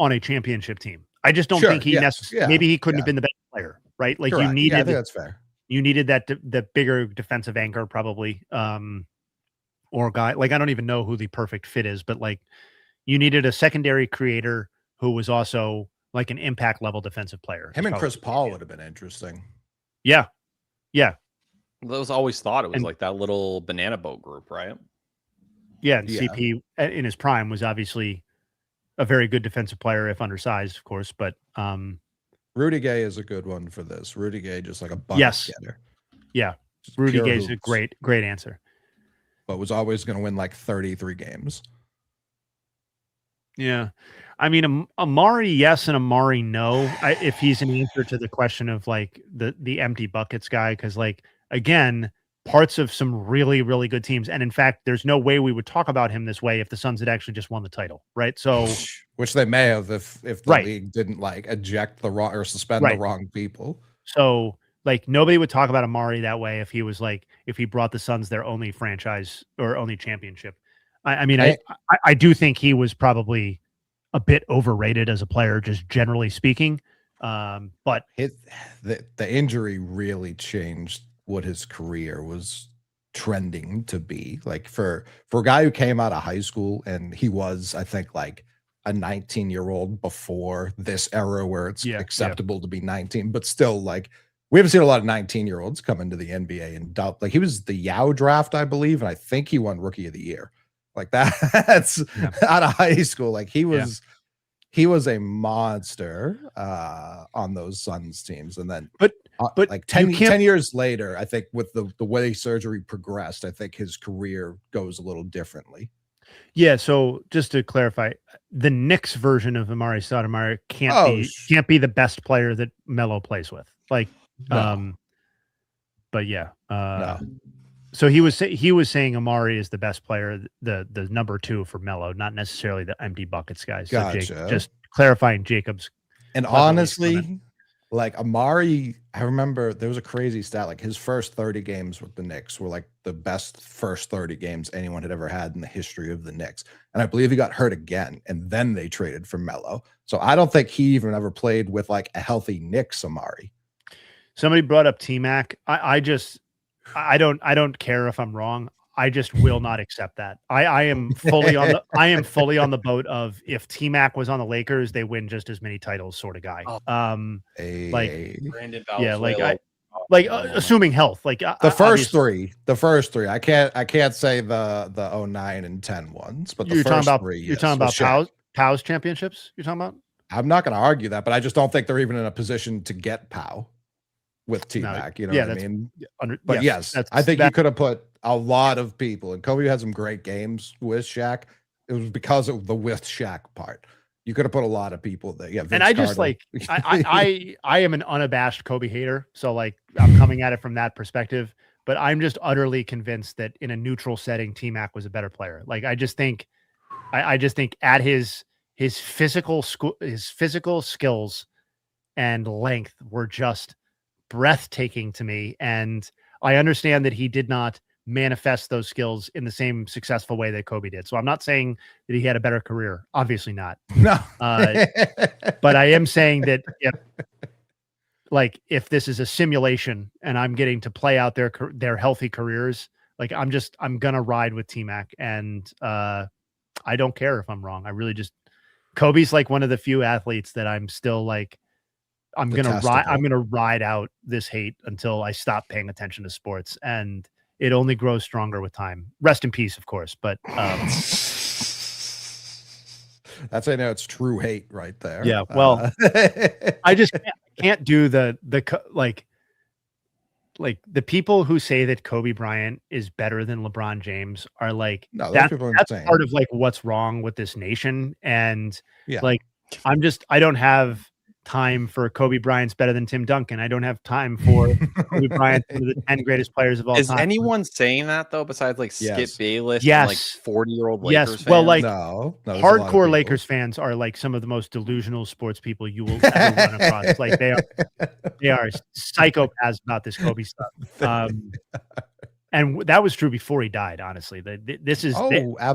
on a championship team. I just don't think he necessarily, maybe he couldn't have been the best player, right?
You needed, I think that's fair.
You needed the bigger defensive anchor probably, or guy, I don't even know who the perfect fit is, but you needed a secondary creator who was also an impact level defensive player.
Him and Chris Paul would have been interesting.
Yeah. Yeah.
That was always thought it was that little banana boat group, right?
Yeah. And CP in his prime was obviously a very good defensive player if undersized, of course. But
Rudy Gay is a good one for this. Rudy Gay, just like a bucket
yes,
getter.
yeah,
Just
Rudy
pure
Gay's a
hoops,
great answer.
but was always going to win like 33 games.
Yeah. I mean, Amari, yes, and Amari, no. If he's an answer to the question of like the empty buckets guy, because like again, parts of some really, really good teams, and in fact, there's no way we would talk about him this way if the Suns had actually just won the title, right? So,
which they may have if the
Right.
league didn't like eject the wrong or suspend the
Right.
wrong people.
So like nobody would talk about Amari that way if he was like if he brought the Suns their only franchise or only championship. I mean, I do think he was probably a bit overrated as a player, just generally speaking. But
The injury really changed what his career was trending to be. Like for a guy who came out of high school, and he was, I think, like a 19-year-old before this era where it's acceptable to be 19, but still, like, we haven't seen a lot of 19-year-olds come into the NBA and like he was the Yao draft, I believe, and I think he won Rookie of the Year. Like that's out of high school. Like he was a monster on those Suns teams. And then
but
like 10 years later, I think with the way surgery progressed, I think his career goes a little differently.
Yeah, so just to clarify, the Knicks version of Amari Stoudemire can't be the best player that Melo plays with. Like but yeah.
No.
So he was saying Amari is the best player, the number 2 for Melo, not necessarily the empty buckets guys. So
Gotcha.
just clarifying Jacob's.
And honestly, like Amari, I remember there was a crazy stat. Like his first 30 games with the Knicks were like the best first 30 games anyone had ever had in the history of the Knicks. And I believe he got hurt again, and then they traded for Melo. So I don't think he even ever played with like a healthy Knicks Amari.
Somebody brought up T-Mac. I don't care if I'm wrong. I just will not accept that. I am fully on the boat of if T-Mac was on the Lakers, they win just as many titles sort of guy.
Brandon
assuming health, like
the first three. I can't say the 09 and 10 ones, but
you're talking about Pow's championships. You're talking about?
I'm not going to argue that, but I just don't think they're even in a position to get Pow with T-Mac. You know what I mean? But yes, I think you could have put a lot of people, and Kobe had some great games with Shaq. It was because of the with Shaq part. You could have put a lot of people there. Yeah, Vince
and I just
Carter.
I am an unabashed Kobe hater, so like I'm coming at it from that perspective. But I'm just utterly convinced that in a neutral setting, T-Mac was a better player. Like I just think at his physical skills and length were just breathtaking to me, and I understand that he did not manifest those skills in the same successful way that Kobe did. So I'm not saying that he had a better career. Obviously not.
No.
But I am saying that if this is a simulation and I'm getting to play out their healthy careers, like I'm going to ride with T-Mac, and I don't care if I'm wrong. I really just, Kobe's like one of the few athletes that I'm still like, I'm going to ride out this hate until I stop paying attention to sports, and it only grows stronger with time. Rest in peace, of course. But
that's, I know, it's true hate right there.
Yeah. Well, I just can't do the people who say that Kobe Bryant is better than LeBron James are like, that's part of like what's wrong with this nation. And I don't have time for Kobe Bryant's better than Tim Duncan. I don't have time for Kobe Bryant, one of the 10 greatest players of all time.
Is anyone saying that though, besides like Skip Bayless
and
like 40-year-old Lakers fans?
Well, like
no,
hardcore Lakers fans are like some of the most delusional sports people you will ever run across. Like they are psychopaths about this Kobe stuff. And that was true before he died, honestly. This is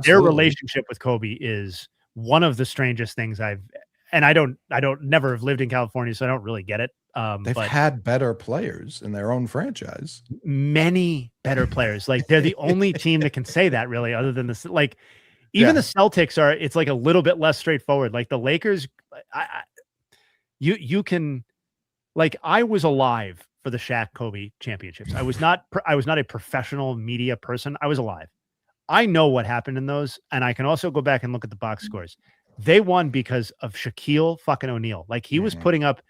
their relationship with Kobe is one of the strangest things I never have lived in California, so I don't really get it.
They've had better players in their own franchise.
Many better players. Like they're the only team that can say that, really, other than the the Celtics are. It's like a little bit less straightforward. Like the Lakers, you can, like, I was alive for the Shaq Kobe championships. I was not a professional media person. I was alive. I know what happened in those, and I can also go back and look at the box scores. they won because of Shaquille fucking O'Neal. Like he was putting up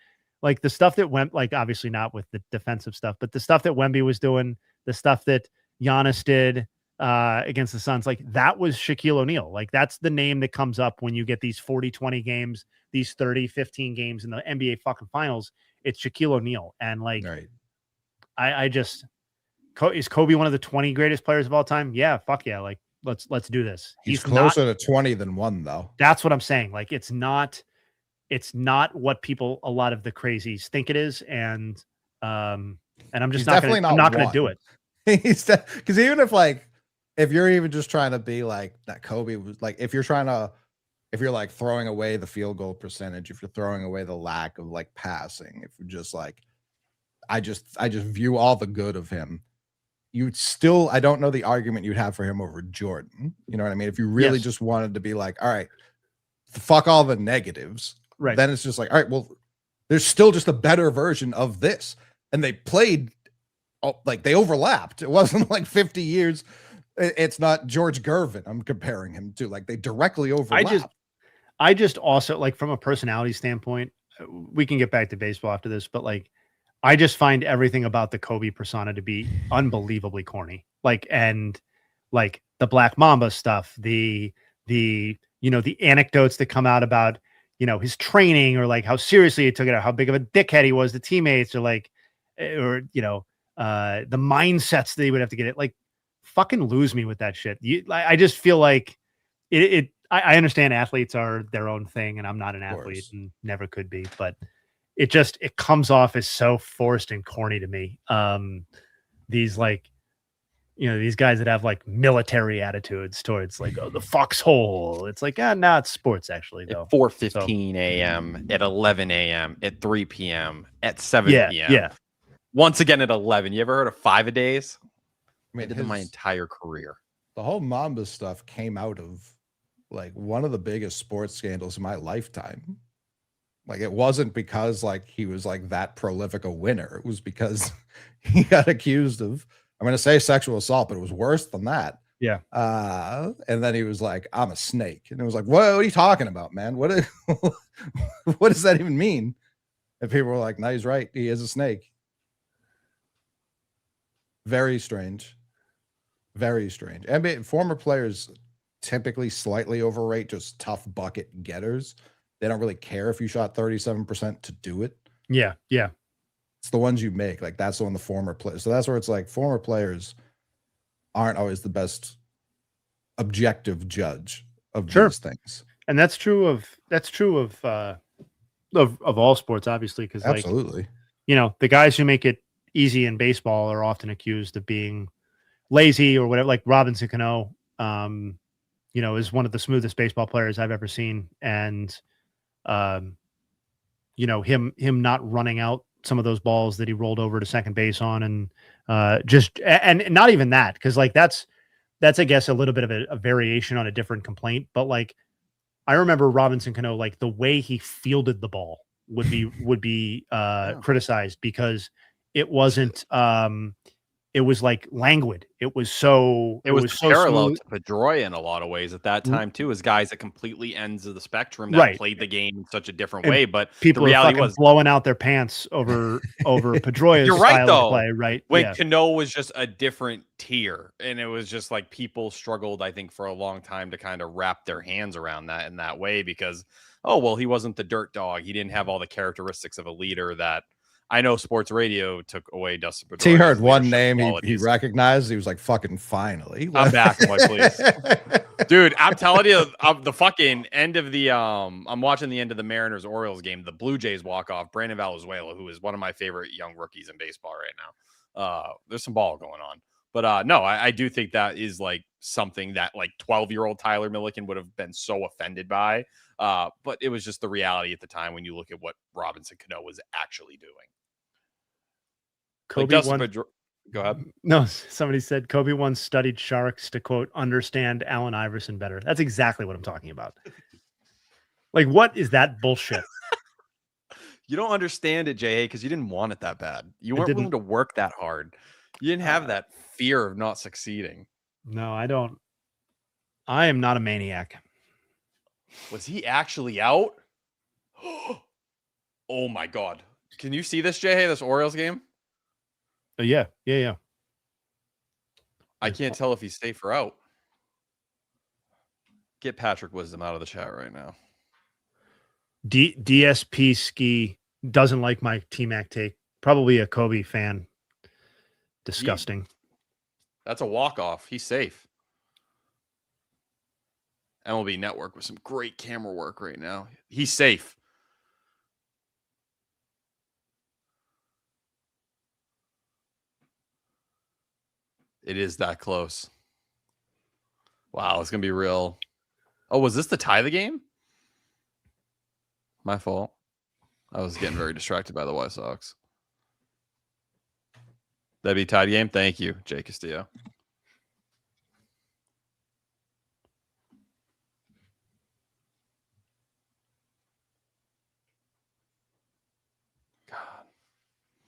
like the stuff that went like obviously not with the defensive stuff, but the stuff that Wemby was doing, the stuff that Giannis did against the Suns, like that was Shaquille O'Neal. Like that's the name that comes up when you get these 40-20 games, these 30-15 games in the NBA fucking finals. It's Shaquille O'Neal. And like, I just, is Kobe one of the 20 greatest players of all time? Yeah, fuck yeah. Like, let's do this.
He's closer to 20 than 1 though.
That's what I'm saying. Like, it's not what people, a lot of the crazies think it is. And I'm just not going to do it.
He's because even if you're even just trying to be like that, Kobe was like, if you're like throwing away the field goal percentage, if you're throwing away the lack of like passing, if you're just like, I just view all the good of him. You'd still, I don't know the argument you'd have for him over Jordan. You know what I mean? If you really just wanted to be like, all right, fuck all the negatives,
right? Then
it's just like, all right, well, there's still just a better version of this. And they played, like they overlapped. It wasn't like 50 years. It's not George Gervin I'm comparing him to. Like they directly overlapped.
I just also like from a personality standpoint, we can get back to baseball after this, but like, I just find everything about the Kobe persona to be unbelievably corny. Like, and like the Black Mamba stuff, the anecdotes that come out about, his training or like how seriously he took it out, how big of a dickhead he was to teammates or like, the mindsets that he would have to get it. Like, fucking lose me with that shit. I just feel like I understand athletes are their own thing and I'm not an athlete and never could be, but it comes off as so forced and corny to me. These like, these guys that have like military attitudes towards like, oh, the foxhole. It's like, no, it's sports actually though.
At 4:15 a.m., at 11 a.m., at 3 p.m., at 7 p.m.
Yeah.
Once again at 11. You ever heard of 5-a-days?
I
did my entire career.
The whole Mamba stuff came out of like one of the biggest sports scandals in my lifetime. Like it wasn't because like he was like that prolific a winner. It was because he got accused of, I'm going to say sexual assault, but it was worse than that.
Yeah.
And then he was like, I'm a snake. And it was like, what are you talking about, man? What does that even mean? And people were like, no, he's right. He is a snake. Very strange. Very strange. NBA former players typically slightly overrate just tough bucket getters. They don't really care if you shot 37% to do it.
Yeah. Yeah.
It's the ones you make. Like that's the one the former players. So that's where it's like former players aren't always the best objective judge of these things.
And that's true of all sports, obviously. Because
absolutely,
the guys who make it easy in baseball are often accused of being lazy or whatever. Like Robinson Cano, is one of the smoothest baseball players I've ever seen. And him not running out some of those balls that he rolled over to second base on and not even that. Cause like, that's I guess a little bit of a variation on a different complaint, but like, I remember Robinson Cano, like the way he fielded the ball would be criticized because it wasn't, it was like languid. It was so
parallel
smooth.
to Pedroia in a lot of ways at that time too, as guys at completely ends of the spectrum that played the game in such a different way. But
people
the reality
was blowing out their pants over Pedroia's
You're right,
style
though.
of play, right?
When Cano was just a different tier, and it was just like people struggled, I think, for a long time to kind of wrap their hands around that in that way because, oh well, he wasn't the dirt dog. He didn't have all the characteristics of a leader that. I know sports radio took away Dustin Pedroia.
He heard one name he recognized. He was like, fucking finally.
I'm back. I'm like, please. Dude, I'm telling you, the fucking end of the I'm watching the end of the Mariners-Orioles game. The Blue Jays walk off. Brandon Valenzuela, who is one of my favorite young rookies in baseball right now. There's some ball going on. But no, I do think that is like something that like 12-year-old Tyler Milliken would have been so offended by. But it was just the reality at the time when you look at what Robinson Cano was actually doing.
Kobe
Go ahead.
No, somebody said Kobe once studied sharks to quote understand Allen Iverson better. That's exactly what I'm talking about. Like, what is that bullshit?
You don't understand it, J.A., because you didn't want it that bad. You weren't willing to work that hard. You didn't have that fear of not succeeding.
No, I don't. I am not a maniac.
Was he actually out? Oh my God. Can you see this, Jay? This Orioles game?
Yeah.
I can't tell if he's safe or out. Get Patrick Wisdom out of the chat right now.
DSP Ski doesn't like my T-Mac take. Probably a Kobe fan. Disgusting.
That's a walk-off. He's safe. MLB Network with some great camera work right now. He's safe. It is that close. Wow, it's going to be real. Oh, was this the tie of the game? My fault. I was getting very distracted by the White Sox. That'd be tied game. Thank you, Jay Castillo. God.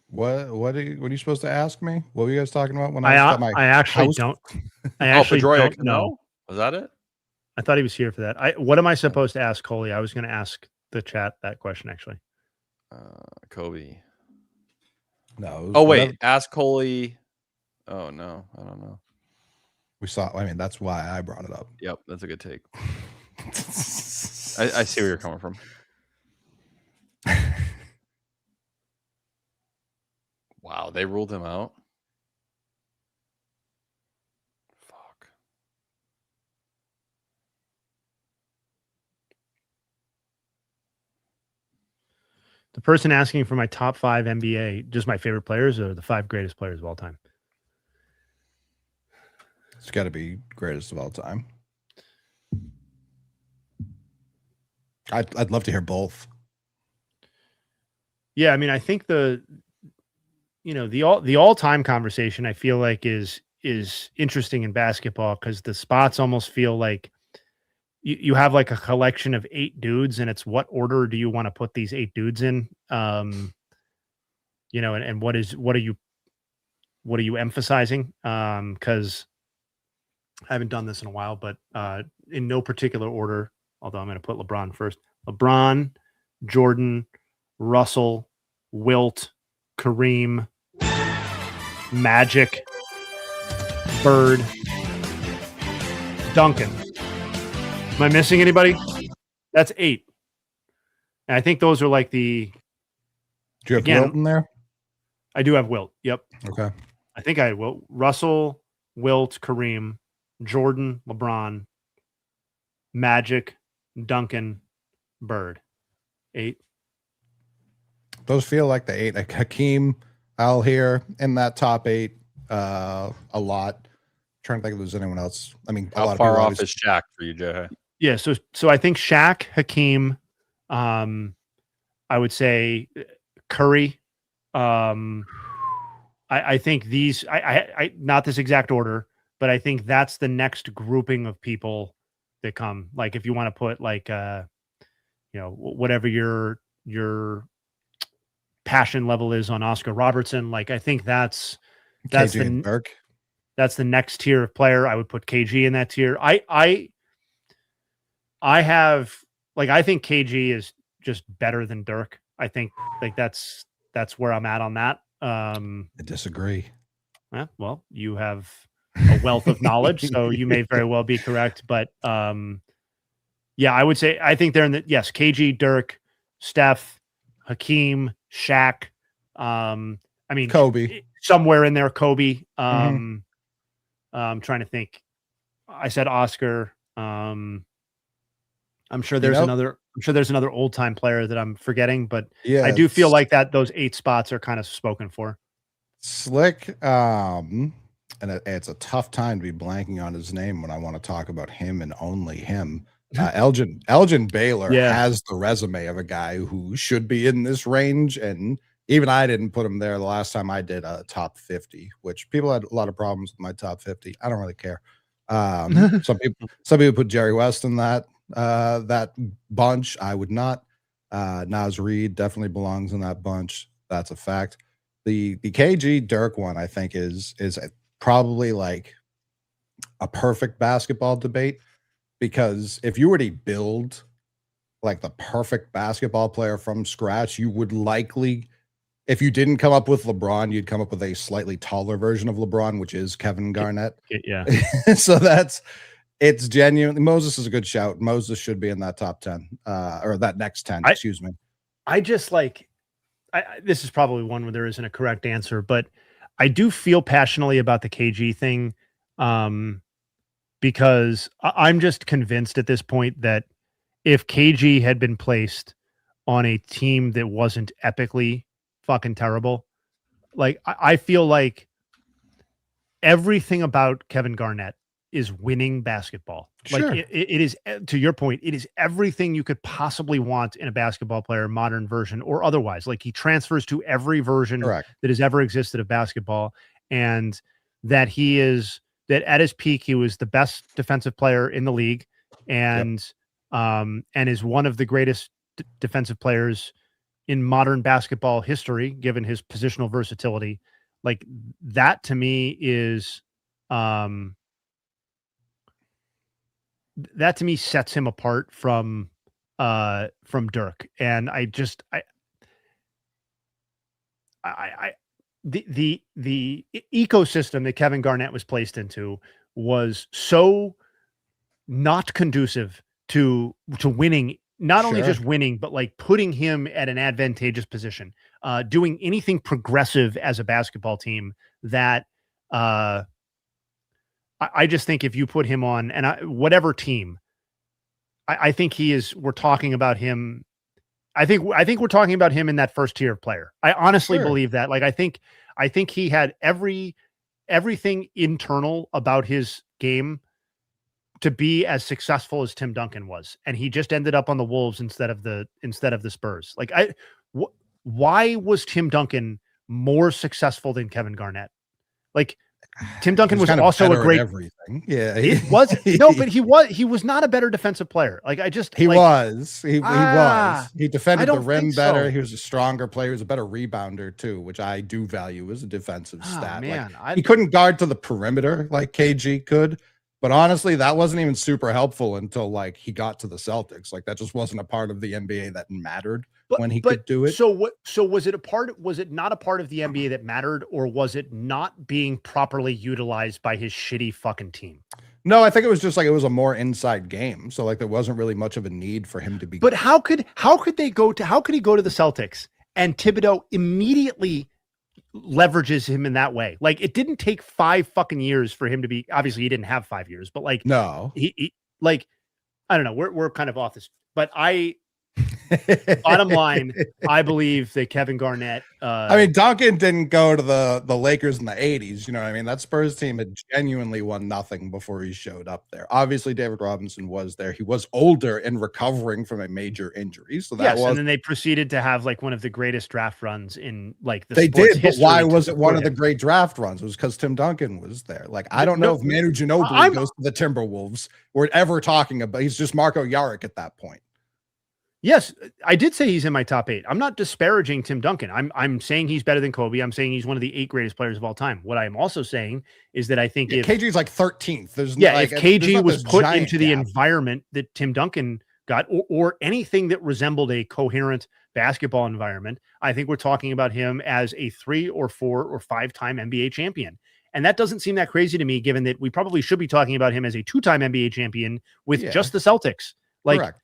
What are you supposed to ask me? What were you guys talking about when
I
was at my
actually
house?
don't. I actually
Pedroia
don't know.
Was that it?
I thought he was here for that. What am I supposed to ask Coley? I was going to ask the chat that question actually.
Kobe.
No.
Oh wait, ask Coley. Oh no, I don't know.
We saw. I mean, that's why I brought it up.
Yep, that's a good take. I see where you're coming from. Wow, they ruled him out. Fuck.
The person asking for my top 5 NBA, just my favorite players or the 5 greatest players of all time?
It's got to be greatest of all time. I'd love to hear both.
Yeah, I mean, I think the all-time conversation I feel like is interesting in basketball because the spots almost feel like you have like a collection of 8 dudes, and it's what order do you want to put these 8 dudes in? And what are you emphasizing? Because I haven't done this in a while, but in no particular order, although I'm going to put LeBron first. LeBron, Jordan, Russell, Wilt, Kareem, Magic, Bird, Duncan. Am I missing anybody? That's 8. And I think those are like the...
Do you have Wilt in there?
I do have Wilt. Yep.
Okay.
I think I had Wilt. Russell, Wilt, Kareem, Jordan, LeBron, Magic, Duncan, Bird. 8.
Those feel like the 8. Like Hakeem, I'll hear in that top 8 a lot. Trying to think if there's anyone else. I mean,
how far off is Shaq for you, Jay?
Yeah, so I think Shaq, Hakeem, I would say Curry. I think these I not this exact order, but I think that's the next grouping of people that come. Like if you want to put like whatever your passion level is on Oscar Robertson, like I think that's
KG and Dirk.
That's the next tier of player. I would put KG in that tier. I have like I think KG is just better than Dirk. I think like that's where I'm at on that.
I disagree.
Well, you have a wealth of knowledge, so you may very well be correct. But yeah, I would say I think they're in the KG, Dirk, Steph, Hakeem, Shaq. I mean
Kobe
somewhere in there. Kobe. I'm trying to think. I said Oscar. I'm sure there's another old time player that I'm forgetting, but yeah, I do feel like that those 8 spots are kind of spoken for.
Slick, and it's a tough time to be blanking on his name when I want to talk about him and only him. Elgin Baylor has the resume of a guy who should be in this range, and even I didn't put him there the last time I did a top 50, which people had a lot of problems with my top 50. I don't really care. Some people put Jerry West in that bunch. I would not. Naz Reid definitely belongs in that bunch. That's a fact. The KG Dirk one, I think, is probably like a perfect basketball debate, because if you were to build like the perfect basketball player from scratch, you would likely, if you didn't come up with LeBron, you'd come up with a slightly taller version of LeBron, which is Kevin Garnett.
Yeah.
So it's genuinely, Moses is a good shout. Moses should be in that top 10, or that next 10, excuse me.
I just like, this is probably one where there isn't a correct answer, but I do feel passionately about the KG thing, because I'm just convinced at this point that if KG had been placed on a team that wasn't epically fucking terrible, like I feel like everything about Kevin Garnett is winning basketball.
Sure.
Like it is, to your point, it is everything you could possibly want in a basketball player, modern version or otherwise. Like he transfers to every version that has ever existed of basketball, and that that at his peak, he was the best defensive player in the league, and is one of the greatest defensive players in modern basketball history, given his positional versatility. Like that to me is, that to me sets him apart from Dirk. And the ecosystem that Kevin Garnett was placed into was so not conducive to winning, not only just winning, but like putting him at an advantageous position, doing anything progressive as a basketball team, that I just think if you put him on whatever team, I think we're talking about him. I think we're talking about him in that first tier of player. I honestly believe that. Like, I think he had everything internal about his game to be as successful as Tim Duncan was. And he just ended up on the Wolves instead of the Spurs. Like why was Tim Duncan more successful than Kevin Garnett? Like, Tim Duncan was also a great
everything. Yeah,
he was but he was not a better defensive player. Like he
was. He defended the rim better. So. He was a stronger player. He was a better rebounder too, which I do value as a defensive stat.
Man,
like, he couldn't guard to the perimeter like KG could, but honestly, that wasn't even super helpful until like he got to the Celtics. Like that just wasn't a part of the NBA that mattered. When he could do it.
So was it not a part of the NBA that mattered, or was it not being properly utilized by his shitty fucking team?
No, I think it was just like it was a more inside game. So like there wasn't really much of a need for him to be.
But how could he go to the Celtics and Thibodeau immediately leverages him in that way? Like it didn't take 5 fucking years for him to be, obviously he didn't have 5 years, but like
no,
he like, I don't know, we're kind of off this, but bottom line, I believe that Kevin Garnett.
I mean, Duncan didn't go to the Lakers in the 80s. You know what I mean? That Spurs team had genuinely won nothing before he showed up there. Obviously, David Robinson was there. He was older and recovering from a major injury. So that
and then they proceeded to have like one of the greatest draft runs in like the
they
sports
did. But why was it one of the
him.
great draft runs? It was because Tim Duncan was there. Like I don't know if Manu Ginobili goes to the Timberwolves. We're ever talking about. He's just Marco Jaric at that point.
Yes, I did say he's in my top 8. I'm not disparaging Tim Duncan. I'm saying he's better than Kobe. I'm saying he's one of the 8 greatest players of all time. What I am also saying is that I think if
KG's like 13th,
if KG was put into the environment that Tim Duncan got, or anything that resembled a coherent basketball environment, I think we're talking about him as a 3 or 4 or 5-time NBA champion. And that doesn't seem that crazy to me, given that we probably should be talking about him as a 2-time NBA champion with just the Celtics. Like,
correct.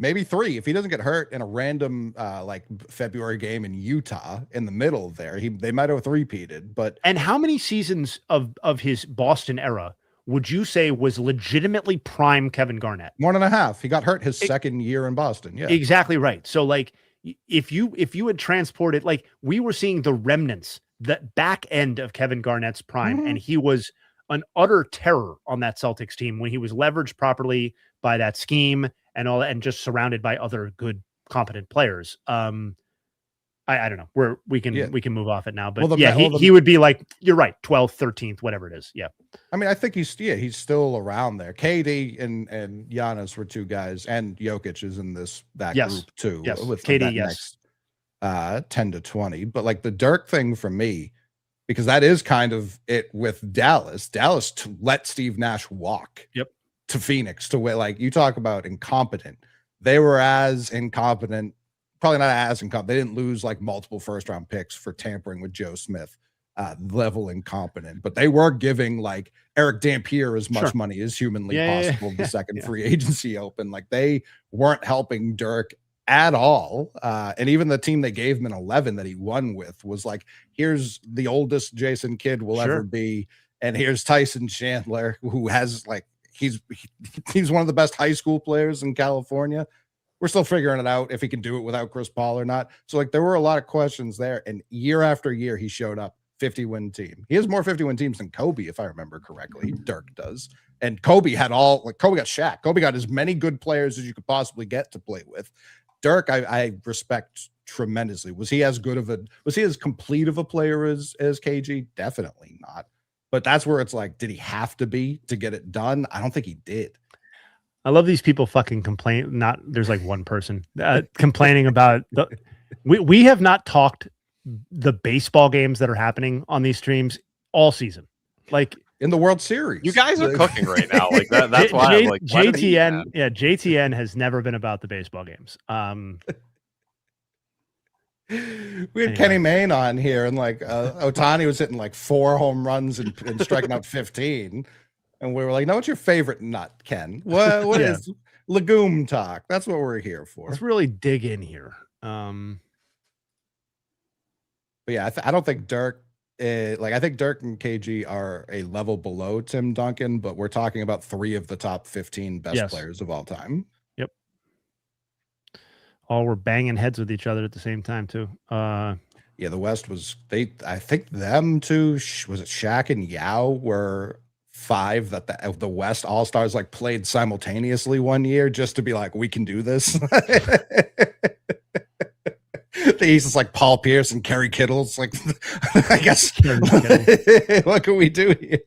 Maybe 3 if he doesn't get hurt in a random like February game in Utah in the middle there. They might have three-peated, but
and how many seasons of his Boston era would you say was legitimately prime Kevin Garnett?
1.5. He got hurt his second year in Boston. Yeah,
exactly right. So like if you had transported, like we were seeing the remnants, the back end of Kevin Garnett's prime, and he was an utter terror on that Celtics team when he was leveraged properly by that scheme and all that, and just surrounded by other good, competent players. I don't know. We can move off it now, but he would be like, you're right, 12th, 13th, whatever it is. Yeah. I
mean, I think he's still around there. KD and Giannis were 2 guys, and Jokic is in that group too.
Yes.
With
KD,
next 10 to 20. But like the Dirk thing for me, because that is kind of it with Dallas. Dallas let Steve Nash walk.
Yep.
To Phoenix, to where, like, you talk about incompetent. they were as incompetent, probably not as incompetent. They didn't lose like multiple first-round picks for tampering with Joe Smith, level incompetent, but they were giving like Eric Dampier as much money as humanly possible the second free agency open. Like they weren't helping Dirk at all. And even the team they gave him in 11 that he won with was like, here's the oldest Jason Kidd will ever be. And here's Tyson Chandler, who has like, he's one of the best high school players in California. We're still figuring it out if he can do it without Chris Paul or not. So like there were a lot of questions there. And year after year, he showed up. 50-win team. He has more 50-win teams than Kobe, if I remember correctly. Dirk does. And Kobe had Kobe got Shaq. Kobe got as many good players as you could possibly get to play with. Dirk, I respect tremendously. Was he as complete of a player as KG? Definitely not. But that's where it's like, did he have to be to get it done? I don't think he did.
I love these people fucking complain. There's like one person complaining about we have not talked the baseball games that are happening on these streams all season, like
in the World Series.
You guys are cooking right now. Like that's why I'm like
JTN. Yeah, JTN has never been about the baseball games.
We had Kenny Mayne on here, and like Ohtani was hitting like 4 home runs and striking out 15, and we were like, "No, what's your favorite nut, Ken? What is legume talk? That's what we're here for.
Let's really dig in here."
But yeah, I don't think Dirk, I think Dirk and KG are a level below Tim Duncan, but we're talking about 3 of the top 15 best players of all time.
Yep. All were banging heads with each other at the same time too.
Yeah, the West was I think them two, was it Shaq and Yao were 5 that the West All-Stars like played simultaneously one year just to be like, we can do this. The East is like Paul Pierce and Kerry Kittle. It's like, I guess, what can we do here?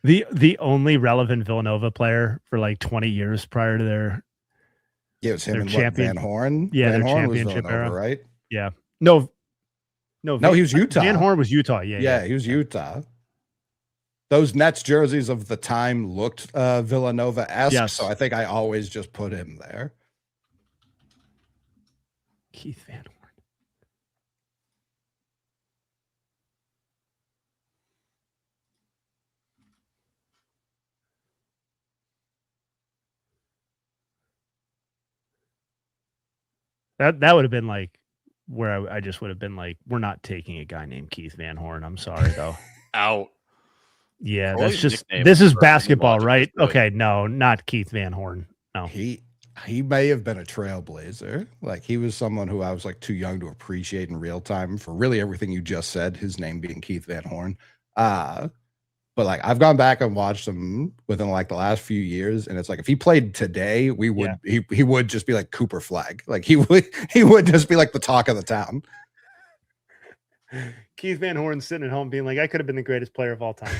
The only relevant Villanova player for like 20 years prior to their
it was him and Van Horn.
Yeah,
Van
their
Horn
championship
was Villanova,
era,
right?
Yeah, no,
he was Utah.
Van Horn was Utah. Yeah,
he was Utah. Those Nets jerseys of the time looked Villanova-esque, so I think I always just put him there.
Keith Van Horn. That would have been like where I just would have been like, we're not taking a guy named Keith Van Horn. I'm sorry though.
Out.
Yeah, this is basketball, right? Really. Okay, no, not Keith Van Horn. No.
He may have been a trailblazer. Like he was someone who I was like too young to appreciate in real time for really everything you just said, his name being Keith Van Horn. But like I've gone back and watched him within like the last few years, and it's like if he played today, he would just be like Cooper Flag. Like he would just be like the talk of the town.
Keith Van Horn sitting at home being like, I could have been the greatest player of all time.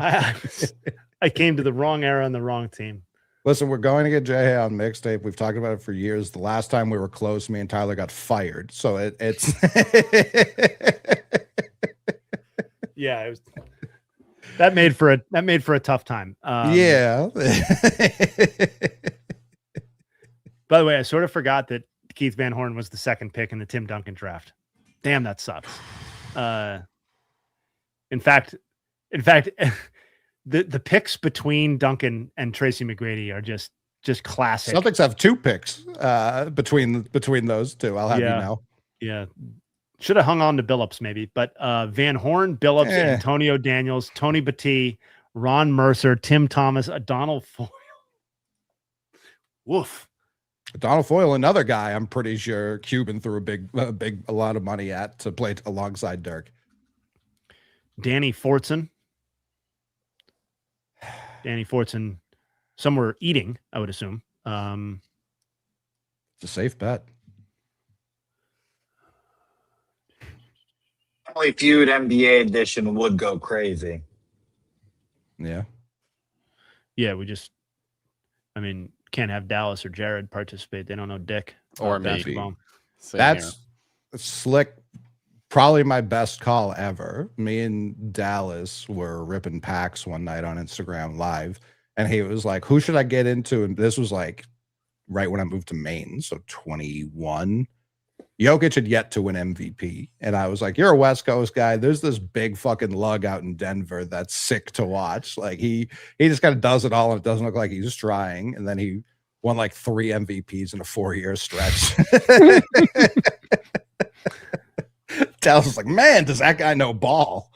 I came to the wrong era and the wrong team.
Listen, we're going to get Jay on mixtape. We've talked about it for years. The last time we were close, me and Tyler got fired. So it's
yeah, it was that made for a tough time.
Yeah.
By the way, I sort of forgot that Keith Van Horn was the second pick in the Tim Duncan draft. Damn, that sucks. In fact, the picks between Duncan and Tracy McGrady are just classic.
Celtics have 2 picks between those two. I'll have you know.
Yeah. Should have hung on to Billups maybe, but Van Horn, Billups, Antonio Daniels, Tony Battie, Ron Mercer, Tim Thomas, Donald Foyle. Woof.
Donald Foyle, another guy I'm pretty sure Cuban threw a lot of money at to play alongside Dirk.
Danny Fortson. Somewhere eating, I would assume.
It's a safe bet.
Family Feud NBA edition would go crazy.
Yeah.
Yeah, can't have Dallas or Jared participate. They don't know dick
or
basketball.
That's slick. Probably my best call ever. Me and Dallas were ripping packs one night on Instagram Live, And he was like, who should I get into? And this was like right when I moved to Maine. So 21. Jokic had yet to win MVP. And I was like, you're a West Coast guy. There's this big fucking lug out in Denver that's sick to watch. Like he just kind of does it all and it doesn't look like he's trying. And then he won like 3 MVPs in a 4-year stretch. Dallas was like, man, does that guy know ball?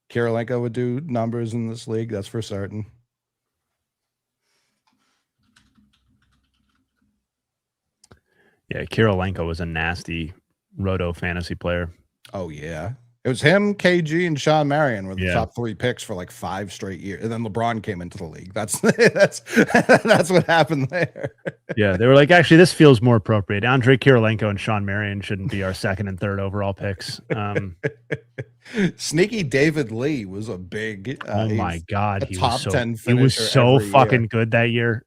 Kirilenko would do numbers in this league. That's for certain.
Yeah, Kirilenko was a nasty roto fantasy player.
Oh, yeah. It was him, KG, and Sean Marion were the top 3 picks for like 5 straight years. And then LeBron came into the league. That's what happened there.
Yeah, they were like, actually, this feels more appropriate. Andre Kirilenko and Sean Marion shouldn't be our 2nd and 3rd overall picks.
Sneaky David Lee was a big.
Oh my God,
he was top 10
He was so fucking good that year.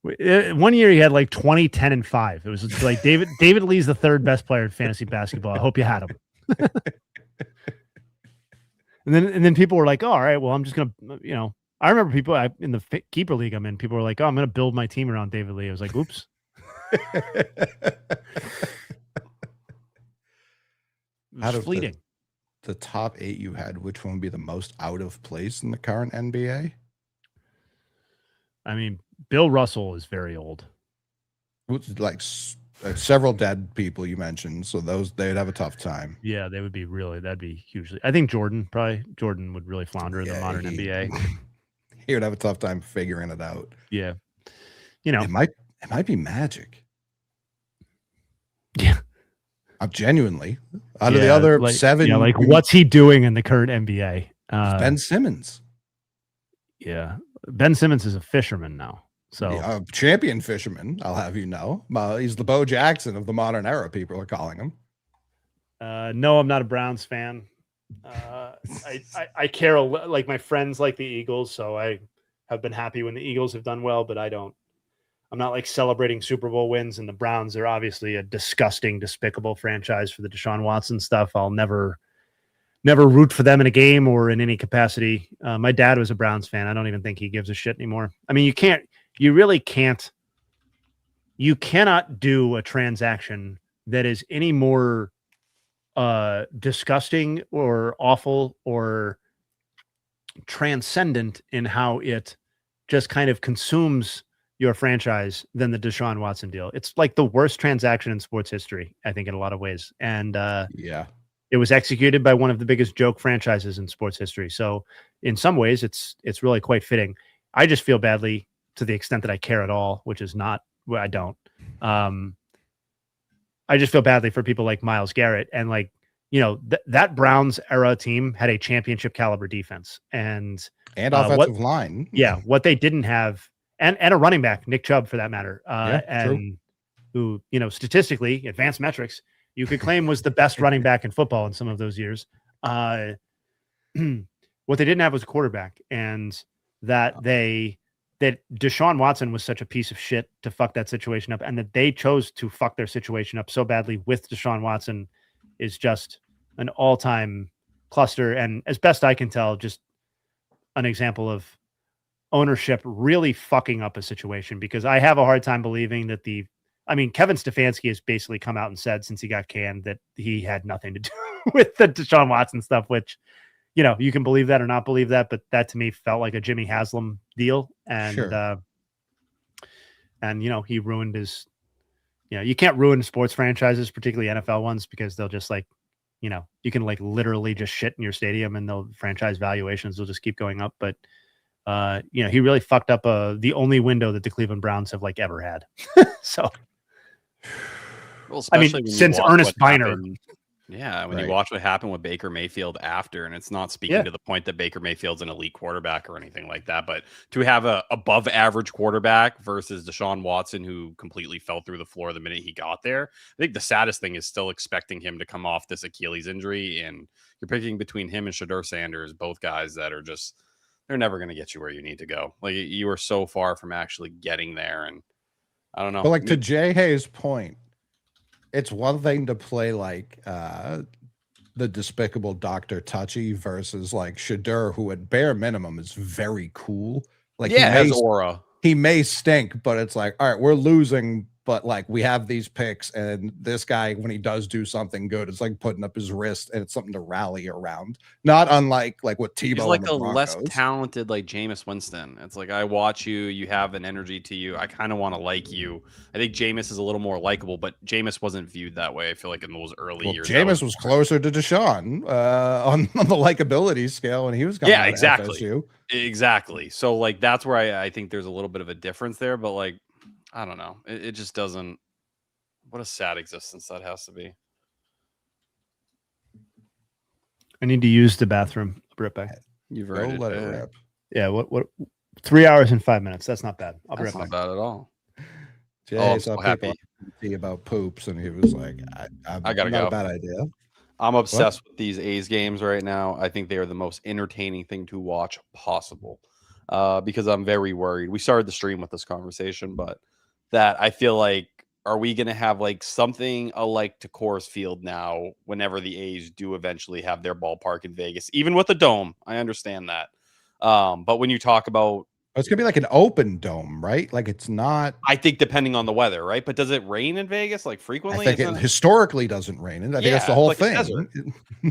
One year he had like 20, 10, and 5. It was like David Lee's the 3rd best player in fantasy basketball. I hope you had him. And then people were like, oh, all right, well, I'm just gonna, I remember people in the keeper league I'm in, people were like, oh, I'm gonna build my team around David Lee. I was like, oops.
Out of
fleeting.
The top 8 you had, which one would be the most out of place in the current NBA?
I mean, Bill Russell is very old.
Like several dead people you mentioned, so they'd have a tough time.
Yeah, that'd be hugely. I think Jordan would really flounder in the modern NBA.
He would have a tough time figuring it out.
Yeah,
it might be Magic.
Yeah,
I'm genuinely out of the other 7.
Yeah, like what's he doing in the current NBA?
Ben Simmons.
Yeah, Ben Simmons is a fisherman now. So
champion fisherman, I'll have you know. He's the Bo Jackson of the modern era, people are calling him.
No, I'm not a Browns fan. I care like my friends like the Eagles, so I have been happy when the Eagles have done well, but I'm not like celebrating Super Bowl wins, and the Browns are obviously a disgusting, despicable franchise for the Deshaun Watson stuff. I'll never root for them in a game or in any capacity. My dad was a Browns fan. I don't even think he gives a shit anymore. I mean, you really can't. You cannot do a transaction that is any more disgusting or awful or transcendent in how it just kind of consumes your franchise than the Deshaun Watson deal. It's like the worst transaction in sports history, I think, in a lot of ways. And it was executed by one of the biggest joke franchises in sports history. So in some ways, it's really quite fitting. I just feel badly to the extent that I care at all, which is not, well, I don't. I just feel badly for people like Myles Garrett and like, that Browns era team had a championship caliber defense and
offensive line.
Yeah. What they didn't have, and a running back, Nick Chubb for that matter.
True.
Who, statistically advanced metrics, you could claim was the best running back in football in some of those years. What they didn't have was a quarterback, and that Deshaun Watson was such a piece of shit to fuck that situation up, and that they chose to fuck their situation up so badly with Deshaun Watson is just an all-time cluster. And as best I can tell, just an example of ownership really fucking up a situation, because I have a hard time believing that Kevin Stefanski has basically come out and said since he got canned that he had nothing to do with the Deshaun Watson stuff, which, you can believe that or not believe that, but that to me felt like a Jimmy Haslam deal. And,
sure.
He ruined his, you can't ruin sports franchises, particularly NFL ones, because they'll just like, you can like literally just shit in your stadium and the franchise valuations will just keep going up. But, he really fucked up the only window that the Cleveland Browns have like ever had. So,
well,
since Ernest Biner.
Yeah, when you watch what happened with Baker Mayfield after, and it's not speaking to the point that Baker Mayfield's an elite quarterback or anything like that, but to have a above average quarterback versus Deshaun Watson, who completely fell through the floor the minute he got there, I think the saddest thing is still expecting him to come off this Achilles injury, and you're picking between him and Shedeur Sanders, both guys that are just, they're never going to get you where you need to go. Like, you are so far from actually getting there, and I don't know.
But like to Jay Hayes' point, it's one thing to play like the despicable Dr. Touchy versus like Shadur, who at bare minimum is very cool. Like
yeah, has aura.
He may stink, but it's like, all right, we're losing, but like we have these picks, and this guy, when he does do something good, it's like putting up his wrist, and it's something to rally around. Not unlike like what Tebow.
He's like
and the
a less
Broncos.
talented like Jameis Winston. It's like I watch you, you have an energy to you. I kind of want to like you. I think Jameis is a little more likable, but Jameis wasn't viewed that way. I feel like in those early years,
Jameis was closer to Deshaun on the likability scale, and he was
yeah, exactly,
FSU.
Exactly. So like that's where I think there's a little bit of a difference there, but like I don't know, it just doesn't. What a sad existence that has to be.
I need to use the bathroom. I'll be right back.
You've
Go let it rip.
Yeah, what 3 hours and 5 minutes. That's not bad. I'll be right
That's
back.
not bad at all.
Jay
I'm
saw
so happy.
people about poops, and he was like,
I gotta
not
go.
a bad idea.
I'm obsessed with these A's games right now. I think they are the most entertaining thing to watch possible because I'm very worried. We started the stream with this conversation, but that I feel like, are we going to have like something alike to Coors Field now whenever the A's do eventually have their ballpark in Vegas, even with the dome? I understand that. But when you talk about,
it's gonna be like an open dome, right? Like it's not.
I think depending on the weather, right? But does it rain in Vegas like frequently?
I think it historically doesn't rain, and I think that's the
Yeah,
whole
like a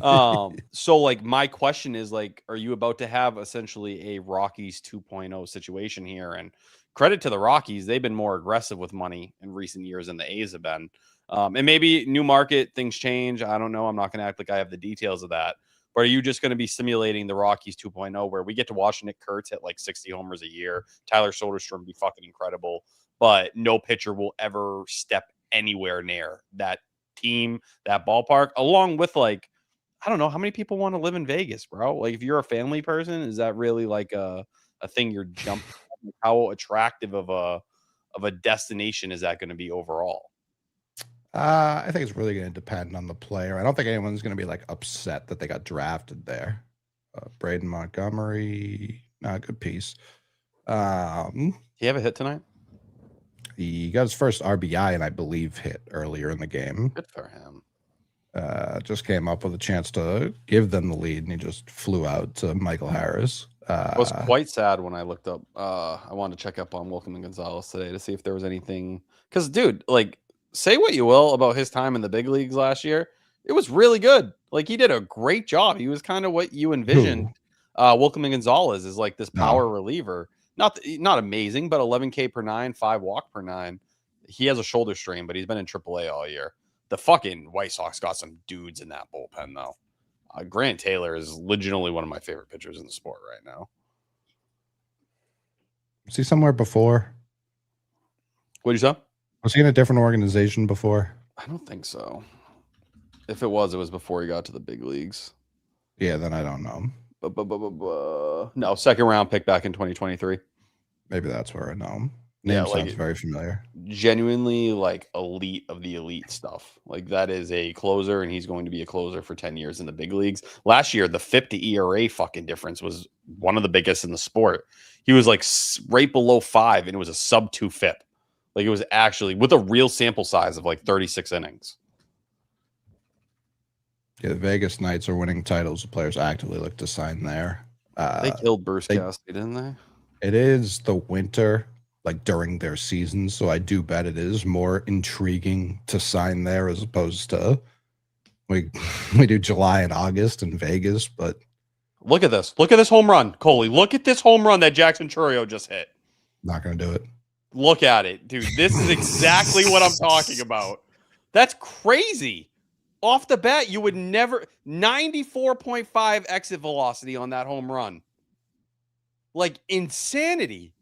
thing.
So like my question is like, are you about to have essentially a Rockies 2.0 situation here? And credit to the Rockies, they've been more aggressive with money in recent years than the A's have been. And maybe new market, things change. I don't know. I'm not going to act like I have the details of that. But are you just going to be simulating the Rockies 2.0 where we get to watch Nick Kurtz hit like 60 homers a year, Tyler Soderstrom be fucking incredible, but no pitcher will ever step anywhere near that team, that ballpark, along with like, I don't know, how many people want to live in Vegas, bro? Like if you're a family person, is that really like a thing you're jumping? How attractive of a destination is that going to be overall?
I think it's really going to depend on the player. I don't think anyone's going to be like upset that they got drafted there. Braden Montgomery, good piece.
He have a hit tonight?
He got his first RBI, and I believe hit earlier in the game.
Good for him.
Just came up with a chance to give them the lead, and he just flew out to Michael Harris.
I was quite sad when I looked up. I wanted to check up on Wilkin and Gonzalez today to see if there was anything. Because, dude, like, say what you will about his time in the big leagues last year. It was really good. Like, he did a great job. He was kind of what you envisioned. Wilkin and Gonzalez is like this power reliever. Not amazing, but 11K per 9, 5 walk per 9. He has a shoulder strain, but he's been in AAA all year. The fucking White Sox got some dudes in that bullpen, though. Grant Taylor is legitimately one of my favorite pitchers in the sport right now.
Was he somewhere before?
What did you say?
Was he in a different organization before?
I don't think so. If it was before he got to the big leagues.
Yeah, then I don't know.
No, second round pick back in 2023.
Maybe that's where I know him. Name sounds very familiar.
Genuinely like elite of the elite stuff. Like that is a closer, and he's going to be a closer for 10 years in the big leagues. Last year, the FIP to ERA fucking difference was one of the biggest in the sport. He was like right below 5, and it was a sub 2 FIP. Like it was actually with a real sample size of like 36 innings.
Yeah, the Vegas Knights are winning titles. The players actively look to sign there.
They killed Bruce Cassidy, didn't they?
It is the winter, like during their season, so I do bet it is more intriguing to sign there as opposed to we do July and August in Vegas. But
look at this home run, Coley. Look at this home run that Jackson Chourio just hit.
Not gonna do it.
Look at it, dude. This is exactly what I'm talking about. That's crazy. Off the bat, you would never 94.5 exit velocity on that home run. Like insanity.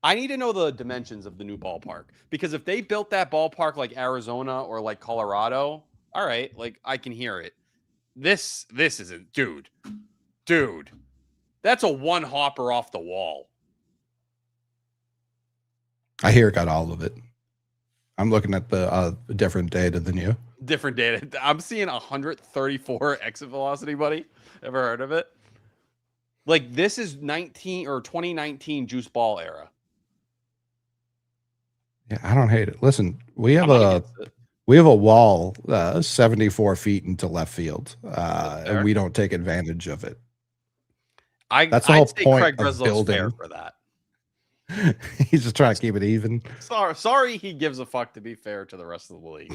I need to know the dimensions of the new ballpark, because if they built that ballpark like Arizona or like Colorado, all right, like I can hear it. This isn't, dude. That's a one hopper off the wall.
I hear it got all of it. I'm looking at the different data than you.
Different data. I'm seeing 134 exit velocity, buddy. Ever heard of it? Like this is 2019 juice ball era.
Yeah, I don't hate it. Listen, we have We have a wall 74 feet into left field, and we don't take advantage of it. That's the whole point
Craig
of
Breslow's fair
building.
for that.
He's just trying to keep it even.
Sorry, he gives a fuck, to be fair to the rest of the league.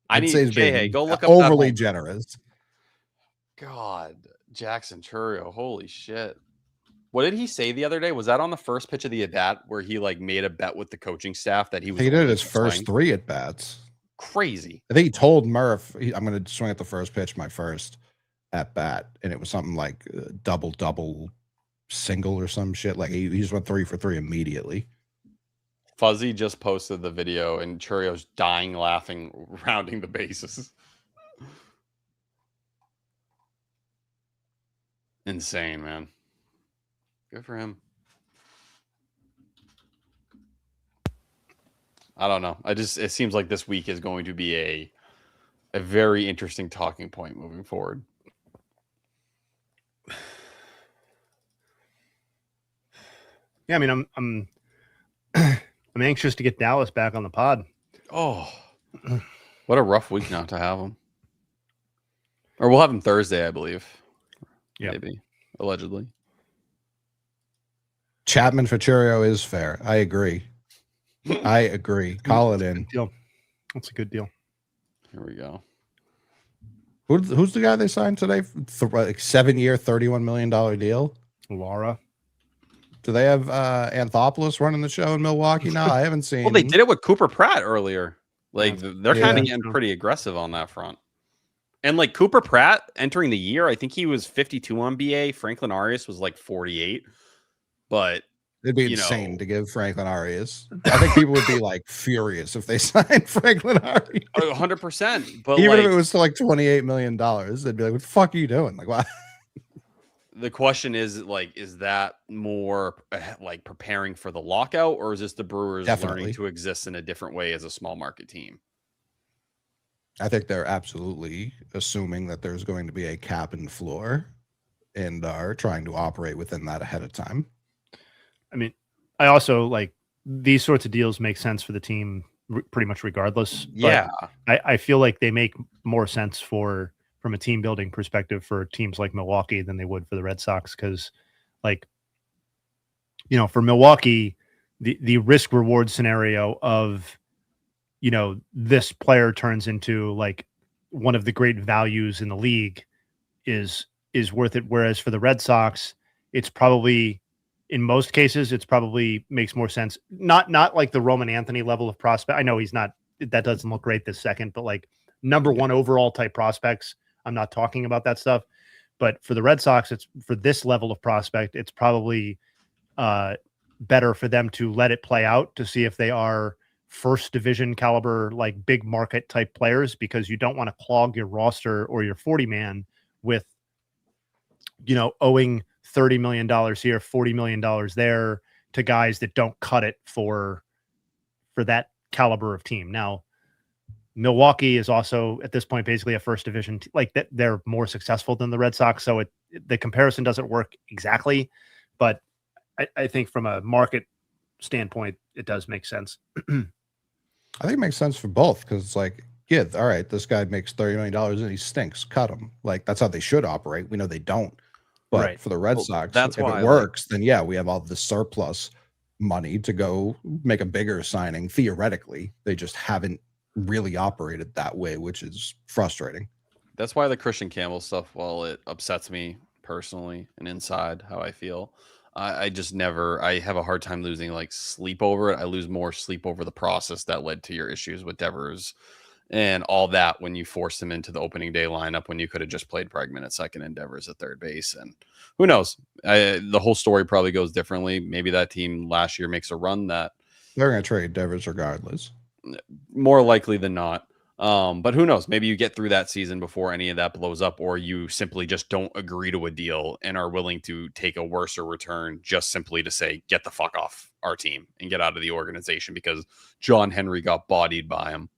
I'd say he's being
Hey, go look up
overly generous.
God, Jackson Churro, holy shit. What did he say the other day? Was that on the first pitch of the at-bat where he like made a bet with the coaching staff that he was?
He did his first 3 at-bats.
Crazy.
I think he told Murph, I'm going to swing at the first pitch, my first at-bat, and it was something like double single or some shit. Like he just went 3 for 3 immediately.
Fuzzy just posted the video and Churrio's dying laughing, rounding the bases. Insane, man. Good for him. I don't know. It seems like this week is going to be a very interesting talking point moving forward.
Yeah, I mean, I'm I'm anxious to get Dallas back on the pod.
Oh, what a rough week not to have him. Or we'll have him Thursday, I believe.
Yeah,
maybe, allegedly.
Chapman for Churro is fair. I agree. I agree. Call it in.
Deal. That's a good deal.
Here we go.
Who's the guy they signed today? 7-year, $31 million deal.
Laura.
Do they have Anthopoulos running the show in Milwaukee now? I haven't seen.
Well, they did it with Cooper Pratt earlier. Like they're kind of
Yeah.
getting pretty aggressive on that front. And like Cooper Pratt entering the year, I think he was 52 on BA. Franklin Arias was like 48. But
It'd be insane to give Franklin Arias. I think people would be like furious if they signed Franklin Arias.
100%. But
even
like,
if it was to like $28 million, they'd be like, "What the fuck are you doing?" Like, why?
the question is like, is that more like preparing for the lockout, or is this the Brewers learning to exist in a different way as a small market team?
I think they're absolutely assuming that there's going to be a cap and floor and are trying to operate within that ahead of time.
I mean, I also like these sorts of deals make sense for the team pretty much regardless.
Yeah.
But I feel like they make more sense from a team building perspective for teams like Milwaukee than they would for the Red Sox. Cause like, you know, for Milwaukee, the risk reward scenario of, you know, this player turns into like one of the great values in the league is worth it. Whereas for the Red Sox, it's probably, in most cases, it's probably makes more sense. Not like the Roman Anthony level of prospect. I know he's not, that doesn't look great this second, but like number 1 overall type prospects. I'm not talking about that stuff, but for the Red Sox, it's for this level of prospect, it's probably better for them to let it play out to see if they are first division caliber, like big market type players, because you don't want to clog your roster or your 40 man with, you know, owing $30 million here, $40 million there to guys that don't cut it for that caliber of team. Now, Milwaukee is also at this point basically a first division, like that they're more successful than the Red Sox. So the comparison doesn't work exactly, but I think from a market standpoint, it does make sense.
I think it makes sense for both because it's like, yeah, all right, this guy makes $30 million and he stinks. Cut him. Like that's how they should operate. We know they don't. But for the Red Sox, if it works, then yeah, we have all the surplus money to go make a bigger signing. Theoretically, they just haven't really operated that way, which is frustrating.
That's why the Christian Campbell stuff, while it upsets me personally and inside how I feel, I just never, I have a hard time losing like sleep over it. I lose more sleep over the process that led to your issues with Devers and all that when you forced him into the opening day lineup when you could have just played Bregman at second and Devers at third base. And who knows? The whole story probably goes differently. Maybe that team last year makes a run that
they're going to trade Devers regardless.
More likely than not. But who knows? Maybe you get through that season before any of that blows up, or you simply just don't agree to a deal and are willing to take a worser return just simply to say, get the fuck off our team and get out of the organization because John Henry got bodied by him.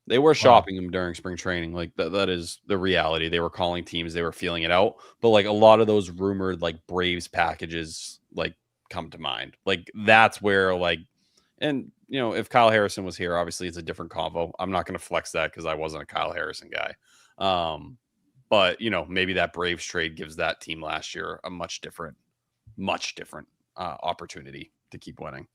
They were shopping him during spring training. Like that is the reality. They were calling teams, they were feeling it out. But like a lot of those rumored like Braves packages like come to mind. Like that's where like And, if Kyle Harrison was here, obviously it's a different convo. I'm not going to flex that because I wasn't a Kyle Harrison guy. But, maybe that Braves trade gives that team last year a much different opportunity to keep winning.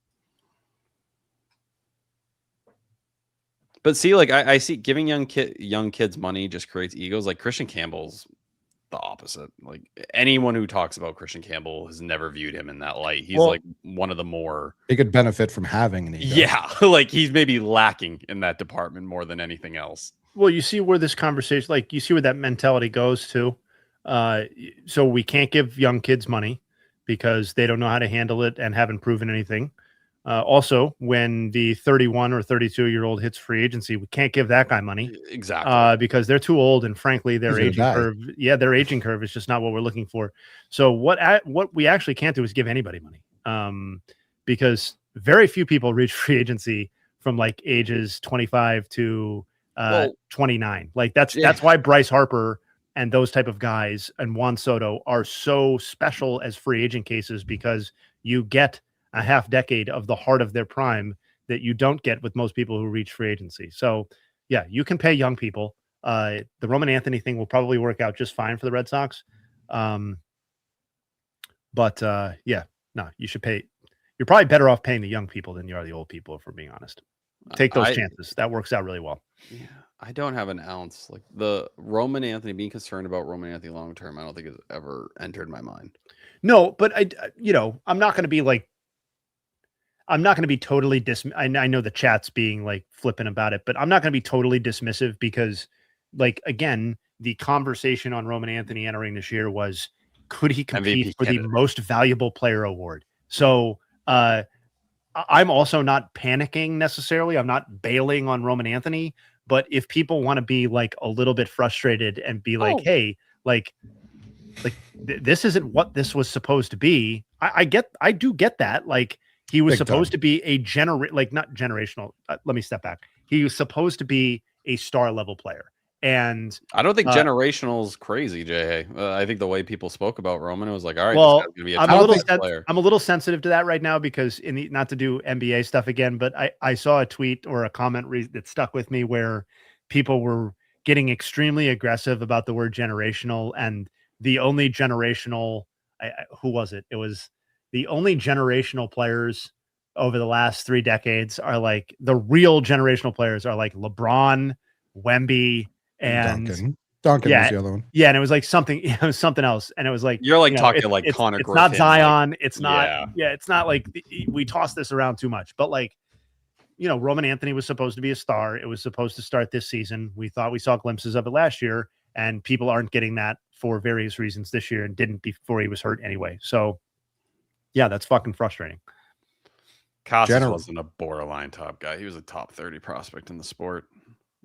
But see, like I see giving young kids money just creates egos. Like Christian Campbell's the opposite. Like anyone who talks about Christian Campbell has never viewed him in that light. He's like one of the more
he could benefit from having an ego.
Yeah, like he's maybe lacking in that department more than anything else.
Well, you see where this conversation, like you see where that mentality goes to. So we can't give young kids money because they don't know how to handle it and haven't proven anything. Also, when the 31 or 32-year-old hits free agency, we can't give that guy money.
Exactly.
Because they're too old, and frankly, their aging curve is just not what we're looking for. So what we actually can't do is give anybody money, because very few people reach free agency from like ages 25 to 29. Like that's why Bryce Harper and those type of guys and Juan Soto are so special as free agent cases, because you get a half decade of the heart of their prime that you don't get with most people who reach free agency. So yeah, you can pay young people. The Roman Anthony thing will probably work out just fine for the Red Sox. You should pay. You're probably better off paying the young people than you are the old people, if we're being honest. Take those chances. That works out really well.
Yeah, I don't have an ounce. Like the Roman Anthony, being concerned about Roman Anthony long term, I don't think has ever entered my mind.
No, but I'm not going to be like, I'm not going to be totally I know the chat's being like flippant about it, but I'm not going to be totally dismissive, because like, again, the conversation on Roman Anthony entering this year was, could he compete
MVP
for the most valuable player award? So I'm also not panicking necessarily. I'm not bailing on Roman Anthony, but if people want to be like a little bit frustrated and be like, hey, this isn't what this was supposed to be. I do get that. Like, he was supposed to be a not generational. Let me step back. He was supposed to be a star level player. And
I don't think generational is crazy, Jay. I think the way people spoke about Roman, it was like, all right,
well,
this guy's gonna be a top player.
I'm a little sensitive to that right now, because not to do NBA stuff again, but I saw a tweet or a comment that stuck with me where people were getting extremely aggressive about the word generational, and the only generational, who was it? It was the only generational players over the last 3 decades are like, the real generational players are like LeBron, Wemby, and
Duncan was the other one.
Yeah, and it was like something else, and it was like,
you're like talking like Connor
it's
Griffin.
Not Zion.
Like,
it's not. Yeah, it's not like we toss this around too much. But like, Roman Anthony was supposed to be a star. It was supposed to start this season. We thought we saw glimpses of it last year, and people aren't getting that for various reasons this year, and didn't before he was hurt anyway. So yeah, that's fucking frustrating.
Costas wasn't a borderline top guy. He was a top 30 prospect in the sport.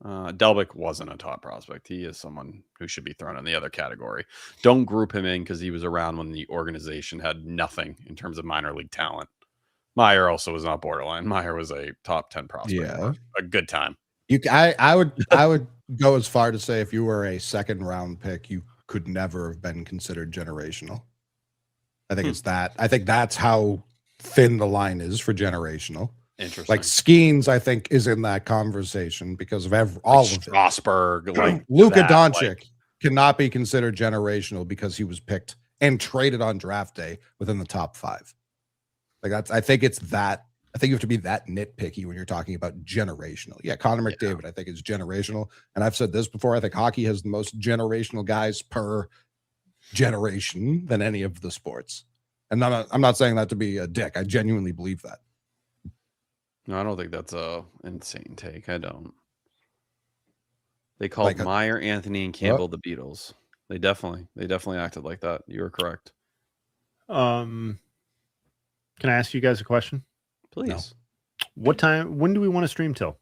Delbick wasn't a top prospect. He is someone who should be thrown in the other category. Don't group him in because he was around when the organization had nothing in terms of minor league talent. Meyer also was not borderline. Meyer was a top 10 prospect.
Yeah,
a good time.
I would go as far to say, if you were a second round pick, you could never have been considered generational. I think it's that. I think that's how thin the line is for generational.
Interesting.
Like Skeens, I think, is in that conversation because of all of it.
Strasburg, like
Luka Doncic cannot be considered generational because he was picked and traded on draft day within the top 5. Like that's, I think it's that. I think you have to be that nitpicky when you're talking about generational. Yeah, Connor McDavid, I think, is generational, and I've said this before. I think hockey has the most generational guys per generation than any of the sports. And I'm not saying that to be a dick. I genuinely believe that.
No, I don't think that's a insane take. I don't. They called Meyer, Anthony, and Campbell the Beatles. They definitely acted like that. You were correct.
Can I ask you guys a question?
Please.
No. When do we want to stream till?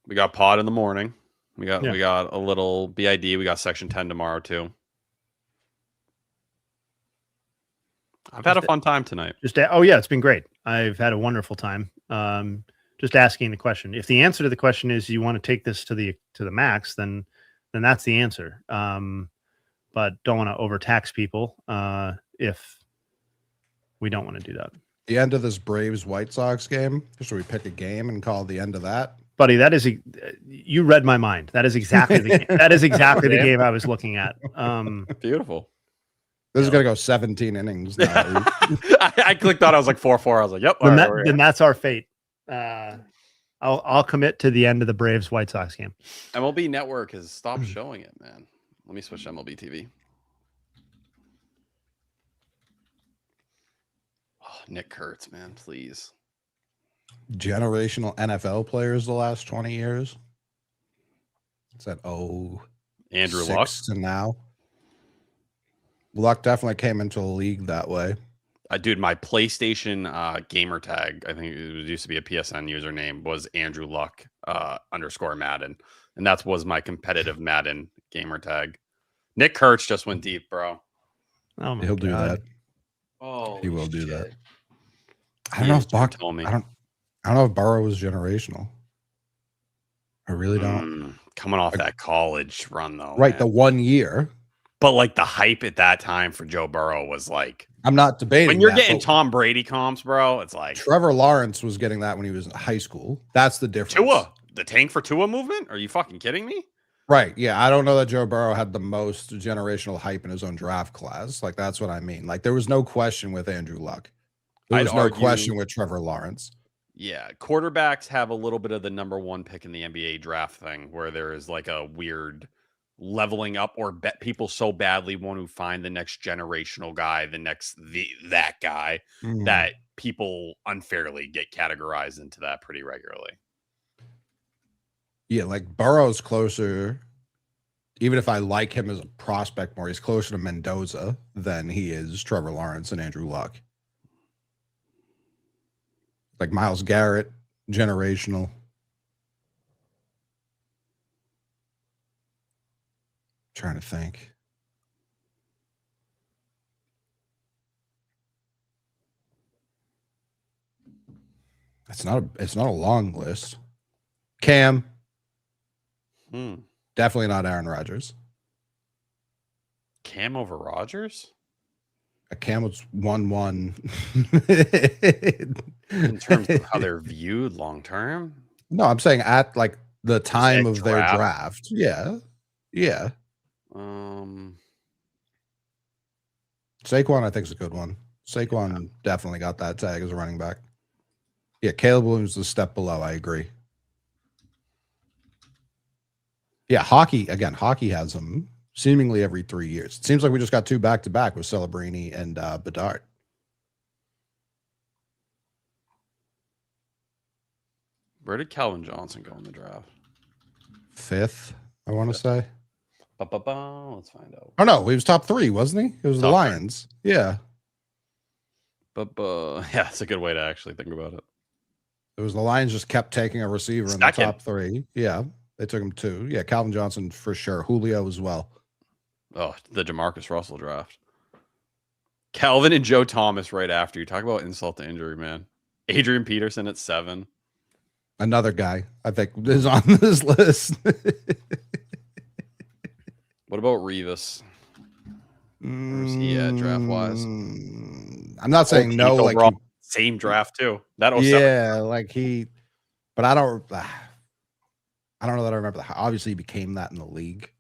We got pod in the morning. We got a little BID. We got section 10 tomorrow too. I've had a fun time tonight.
It's been great. I've had a wonderful time. Just asking the question. If the answer to the question is you want to take this to the max, then that's the answer. but don't want to overtax people if we don't want to do that.
The end of this Braves White Sox game. Should we pick a game and call it the end of that?
Buddy, that is you read my mind. That is exactly the game I was looking at.
Beautiful.
This is gonna go 17 innings now.
I clicked on. I was like 4-4. I was like, yep.
Then that's our fate. I'll commit to the end of the Braves White Sox game.
MLB Network has stopped showing it, man. Let me switch to MLB TV. Oh, Nick Kurtz, man, please.
Generational NFL players the last 20 years. Is that
Andrew Luck
to now? Luck definitely came into a league that way.
Dude, my PlayStation gamer tag, I think it used to be a PSN username, was Andrew Luck _Madden. And that was my competitive Madden gamer tag. Nick Kurtz just went deep, bro.
Oh my
He'll
God.
do that.
Oh,
He will do that. I
He
don't know
is,
if Buck.
told me.
I don't know if Burrow was generational. I really don't.
Coming off that college run, though.
Right,
man.
the 1 year.
But like the hype at that time for Joe Burrow was like,
I'm not debating.
when you're
that,
getting
but
Tom Brady comps, bro, it's like
Trevor Lawrence was getting that when he was in high school. That's the difference.
Tua, the tank for Tua movement. Are you fucking kidding me?
Right. Yeah. I don't know that Joe Burrow had the most generational hype in his own draft class. Like, that's what I mean. Like, there was no question with Andrew Luck. There was no question with Trevor Lawrence.
Yeah. Quarterbacks have a little bit of the number one pick in the NBA draft thing where there is like a weird leveling up or bet people so badly want to find the next generational guy, that guy that people unfairly get categorized into that pretty regularly.
Yeah, like Burrow's closer, even if I like him as a prospect more, he's closer to Mendoza than he is Trevor Lawrence and Andrew Luck. Like Myles Garrett, generational. Trying to think. It's not a long list. Cam. Definitely not Aaron Rodgers.
Cam over Rodgers?
Cam was 1-1.
In terms of how they're viewed long term?
No, I'm saying at like the time of their draft. Yeah. Yeah. Saquon, I think, is a good one. Saquon definitely got that tag as a running back. Yeah, Caleb Williams is a step below. I agree. Yeah, hockey has them seemingly every 3 years. It seems like we just got two back-to-back with Celebrini and Bedard.
Where did Calvin Johnson go in the draft?
5th, I want to say.
Let's find out.
Oh, no, he was top 3, wasn't he? It was the Lions. Yeah.
Yeah, it's a good way to actually think about it.
It was the Lions just kept taking a receiver in the top 3. Yeah, they took him 2. Yeah, Calvin Johnson for sure. Julio as well.
Oh, the Jamarcus Russell draft. Calvin and Joe Thomas right after. You talk about insult to injury, man. Adrian Peterson at 7.
Another guy I think is on this list.
What about Revis? Where's he at draft wise?
I'm not saying no, like
same draft too. That
like he, but I don't know that I remember. Obviously, he became that in the league.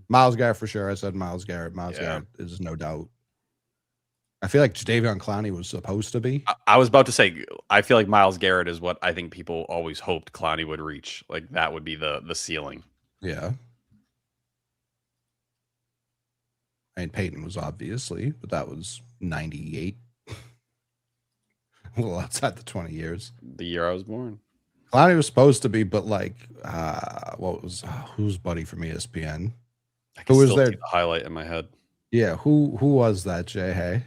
Myles Garrett for sure. I said Myles Garrett. Myles Garrett is no doubt. I feel like Jadeveon Clowney was supposed to be.
I was about to say, I feel like Myles Garrett is what I think people always hoped Clowney would reach. Like that would be the ceiling.
Yeah. I mean, Peyton was obviously, but that was 98. A little outside the 20 years.
The year I was born.
Clowney was supposed to be, but like, who's buddy from ESPN?
Who was there? The highlight in my head.
Yeah, who was that, Jay? Hey.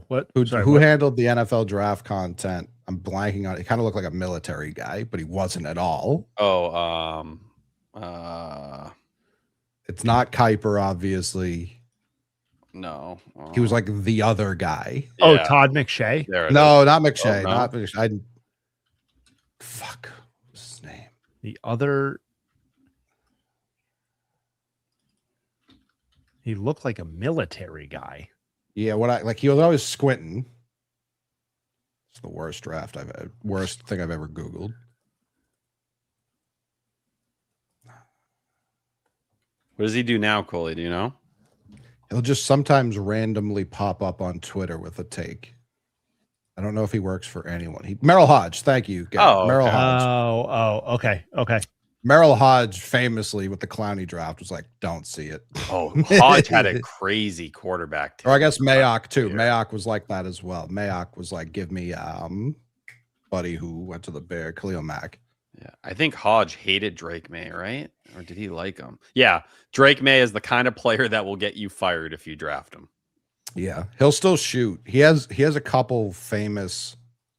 What?
Who handled the NFL draft content? I'm blanking on it. He kind of looked like a military guy, but he wasn't at all. It's not Kuiper, obviously.
No.
He was like the other guy.
Oh, Todd McShay?
No, not McShay. Not McShay. Fuck. What's his name?
The other. He looked like a military guy.
Yeah, he was always squinting. It's the worst worst thing I've ever Googled.
What does he do now, Coley? Do you know?
He'll just sometimes randomly pop up on Twitter with a take. I don't know if he works for anyone. Merrill Hodge, thank you. Garrett.
Oh,
Merrill
okay.
Hodge.
Okay.
Merrill Hodge famously with the Clowney draft was like, don't see it.
Oh, Hodge had a crazy quarterback team.
Or I guess Mayock too. Mayock was like that as well. Mayock was like, give me buddy who went to the Bear, Khalil Mack.
Yeah, I think Hodge hated Drake May, right? Or did he like him? Yeah, Drake May is the kind of player that will get you fired if you draft him.
Yeah, he'll still shoot. He has a couple famous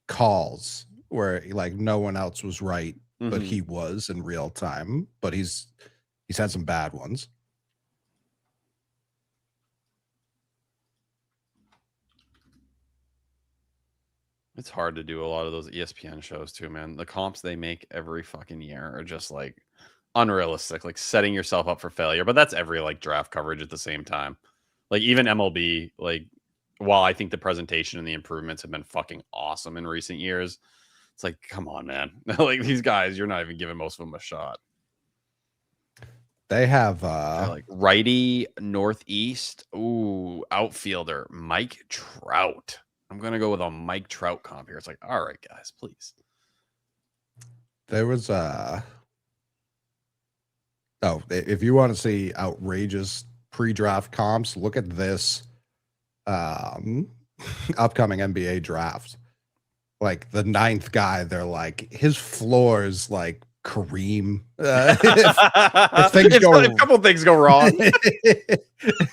calls where like no one else was right, but he was in real time. But he's had some bad ones.
It's hard to do a lot of those ESPN shows too, man. The comps they make every fucking year are just like unrealistic, like setting yourself up for failure. But that's every like draft coverage at the same time. Like even MLB, like while I think the presentation and the improvements have been fucking awesome in recent years, it's like, come on, man. Like these guys, you're not even giving most of them a shot.
They have
They're like righty, northeast, ooh, outfielder, Mike Trout. I'm gonna go with a Mike Trout comp here. It's like, all right, guys, please.
There was if you want to see outrageous pre-draft comps, look at this upcoming NBA draft. Like the 9th guy, they're like his floor is like Kareem. If
a couple things go wrong,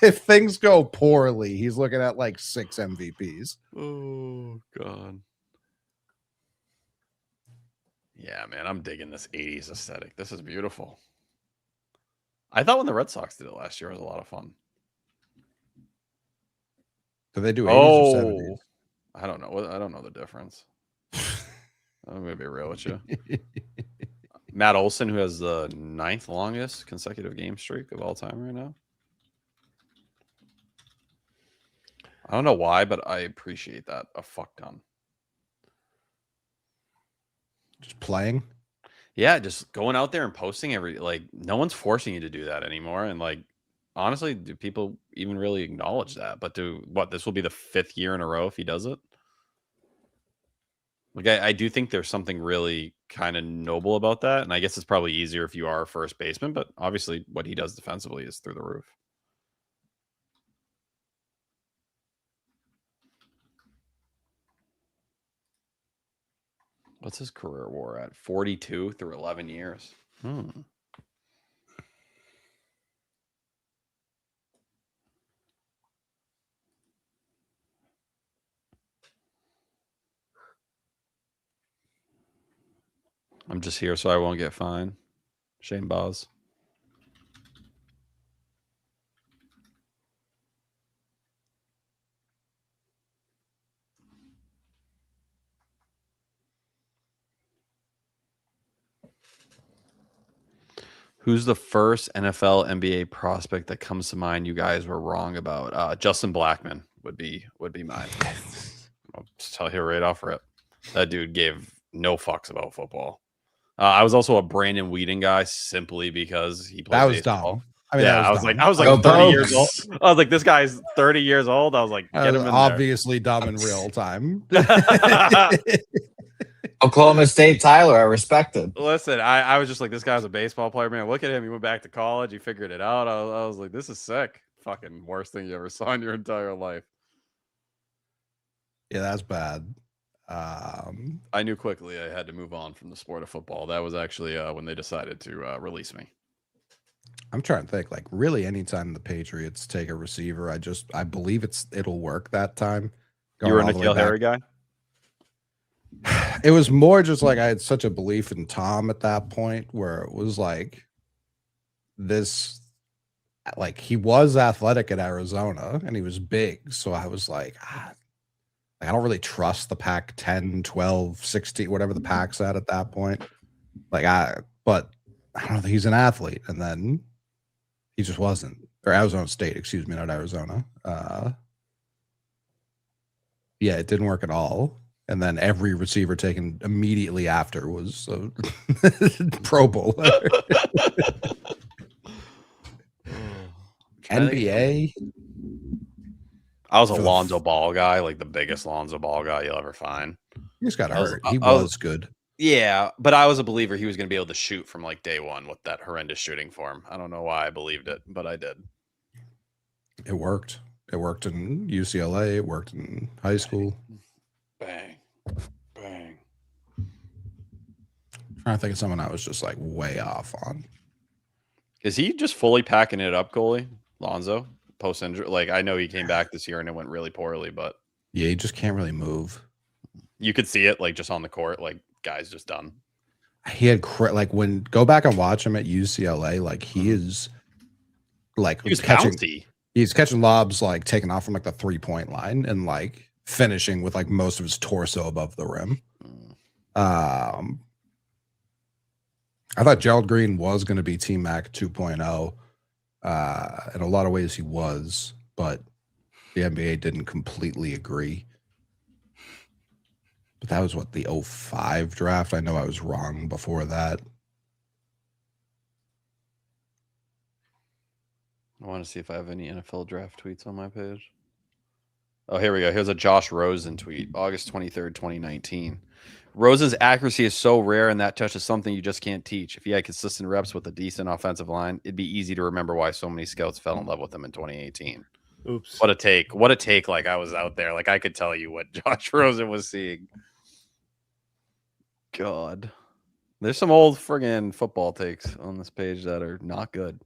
if things go poorly, he's looking at like 6 MVPs.
Oh God. Yeah, man, I'm digging this 80s aesthetic. This is beautiful. I thought when the Red Sox did it last year, it was a lot of fun.
Do they do 80s or 70s?
I don't know. I don't know the difference. I'm gonna be real with you. Matt Olson, who has the 9th longest consecutive game streak of all time right now. I don't know why, but I appreciate that a fuck ton.
Just playing.
Yeah, just going out there and posting no one's forcing you to do that anymore. And like, honestly, do people even really acknowledge that? But this will be the 5th year in a row if he does it? Like, I do think there's something really kind of noble about that. And I guess it's probably easier if you are a first baseman, but obviously what he does defensively is through the roof. What's his career WAR at? 42 through 11 years. I'm just here so I won't get fined. Shane Boz. Who's the first NFL NBA prospect that comes to mind you guys were wrong about? Justin Blackman would be mine. I'll just tell you right off rip. That dude gave no fucks about football. I was also a Brandon Whedon guy simply because he played.
That was
baseball.
dumb. I mean,
yeah, I was like 30 years old. I was like, this guy's 30 years old. I was like, get him in
obviously dumb in real time.
Oklahoma State Tyler, I respect it.
Listen, I was just like, this guy's a baseball player, man. Look at him. He went back to college. He figured it out. I was like, this is sick. Fucking worst thing you ever saw in your entire life.
Yeah, that's bad.
I knew quickly I had to move on from the sport of football. That was actually when they decided to release me.
I'm trying to think, like, really anytime the Patriots take a receiver, I believe it'll work that time.
You were a N'Keal Harry guy?
It was more just like I had such a belief in Tom at that point where it was like this, like he was athletic at Arizona and he was big. So I was like, I don't really trust the pack 10, 12, 16, whatever the pack's at that point. But I don't know, he's an athlete. And then he just wasn't. or Arizona State, excuse me, not Arizona. Yeah, it didn't work at all. And then every receiver taken immediately after was a Pro Bowler. NBA.
I was a Lonzo Ball guy, like the biggest Lonzo Ball guy you'll ever find.
He just got hurt. He was good.
Yeah, but I was a believer he was going to be able to shoot from like day one with that horrendous shooting form. I don't know why I believed it, but I did.
It worked. It worked in UCLA. It worked in high school.
Bang. Bang.
I'm trying to think of someone I was just like way off on.
Is he just fully packing it up, goalie? Lonzo? Post-injury? Like, I know he came back this year and it went really poorly, but...
Yeah, he just can't really move.
You could see it, like, just on the court. Like, guy's just done.
He had, like, go back and watch him at UCLA, like, he is, like...
He was bouncy.
He's catching lobs, like, taking off from, like, the three-point line and, like, finishing with, like, most of his torso above the rim. I thought Gerald Green was going to be T-Mac 2.0. In a lot of ways he was, but the NBA didn't completely agree. But that was what, the 05 draft? I know I was wrong before that.
I want to see if I have any NFL draft tweets on my page. Oh, here we go. Here's a Josh Rosen tweet, August 23rd, 2019. Rosen's accuracy is so rare, and that touch is something you just can't teach. If he had consistent reps with a decent offensive line, it'd be easy to remember why so many scouts fell in love with him in 2018.
Oops.
What a take. What a take. Like, I was out there. Like, I could tell you what Josh Rosen was seeing. God. There's some old friggin' football takes on this page that are not good.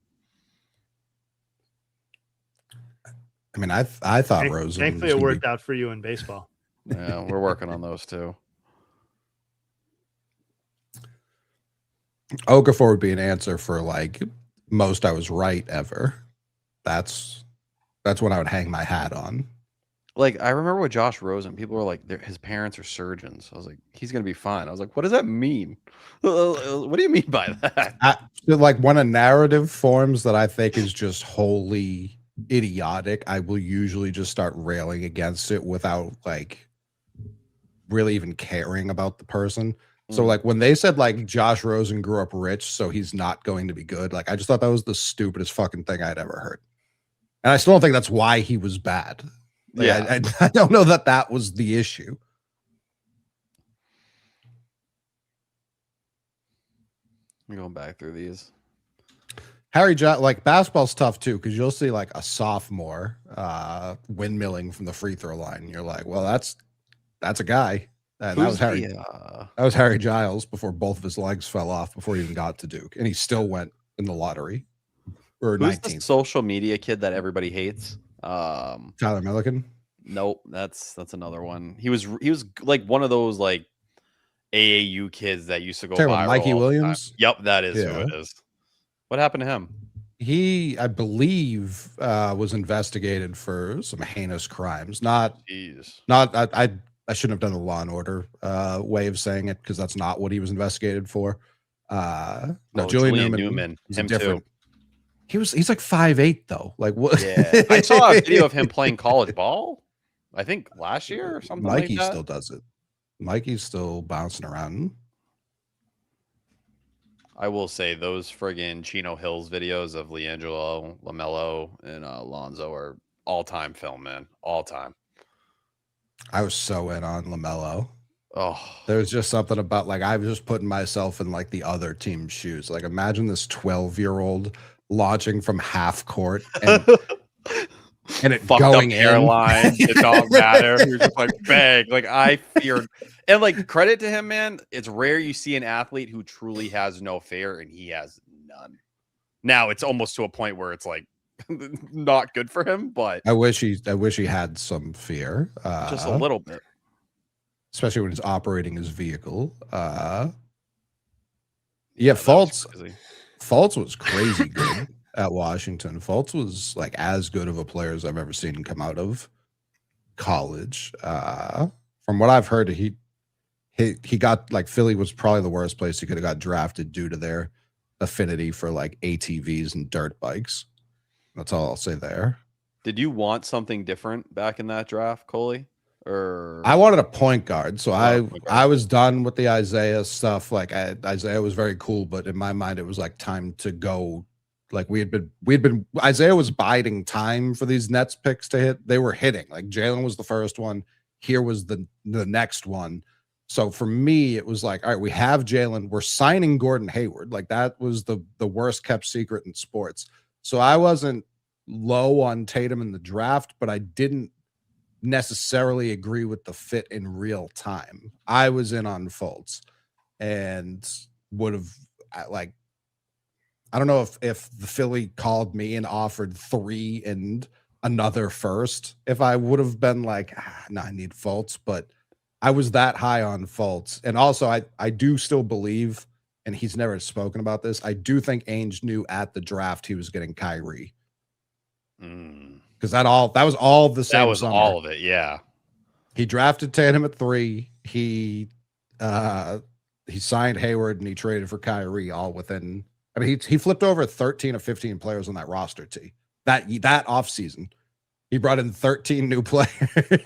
I mean, I thought Rosen...
Thankfully, it worked out for you in baseball.
Yeah, we're working on those, too.
Okafor would be an answer for like most I was right ever. That's what I would hang my hat on.
Like, I remember with Josh Rosen, people were like, his parents are surgeons. I was like, he's going to be fine. I was like, what does that mean? What do you mean by that?
Like, when a narrative forms that I think is just wholly idiotic, I will usually just start railing against it without like really even caring about the person. So like when they said like Josh Rosen grew up rich, so he's not going to be good, like I just thought that was the stupidest fucking thing I'd ever heard. And I still don't think that's why he was bad. Like,
yeah.
I don't know that was the issue.
I'm going back through these.
Harry Giles, like basketball's tough too, because you'll see like a sophomore windmilling from the free throw line. And you're like, well, that's a guy. And that was Harry Giles before both of his legs fell off before he even got to Duke, and he still went in the lottery. Or
who's
19th.
the social media kid that everybody hates?
Tyler Milliken.
Nope, that's another one. He was like one of those like AAU kids that used to go viral.
Mikey Williams.
Yep, that is who it is. What happened to him?
He, I believe, was investigated for some heinous crimes. I shouldn't have done the Law and Order way of saying it, because that's not what he was investigated for. Julian Newman.
Him too.
He's like 5'8" though. Like what?
Yeah, I saw a video of him playing college ball. I think last year or something.
Mikey
like that.
Still does it. Mikey's still bouncing around.
I will say those friggin' Chino Hills videos of LiAngelo, LaMelo, and Lonzo are all-time film, man. All-time.
I was so in on LaMelo.
Oh,
there was just something about like I was just putting myself in like the other team's shoes. Like imagine this 12-year-old launching from half court and it
fucked
going
up hairline. It don't matter. You're just like bang. Like I feared, and like credit to him, man. It's rare you see an athlete who truly has no fear, and he has none. Now it's almost to a point where it's like not good for him, but
I wish he had some fear,
just a little bit,
especially when he's operating his vehicle. Fultz was crazy good at Washington. Fultz was like as good of a player as I've ever seen come out of college. From what I've heard, he got like Philly was probably the worst place he could have got drafted due to their affinity for like ATVs and dirt bikes. That's all I'll say there.
Did you want something different back in that draft, Coley? Or
I wanted a point guard, so
point guard.
I was done with the Isaiah stuff. Like Isaiah was very cool, but in my mind, it was like time to go. Like we'd been Isaiah was biding time for these Nets picks to hit. They were hitting. Like Jalen was the first one. Here was the next one. So for me, it was like, all right, we have Jalen. We're signing Gordon Hayward. Like that was the worst kept secret in sports. So I wasn't low on Tatum in the draft, but I didn't necessarily agree with the fit in real time. I was in on Fultz and would have like, I don't know if the Philly called me and offered 3 and another first, if I would have been like, no, I need Fultz, but I was that high on Fultz. And also I do still believe, and he's never spoken about this, I do think Ainge knew at the draft he was getting Kyrie. Because that was all the same.
That was
summer.
all of it, yeah.
He drafted Tatum at 3. He signed Hayward and he traded for Kyrie all within. I mean, he flipped over 13 of 15 players on that roster. That offseason. He brought in 13 new players.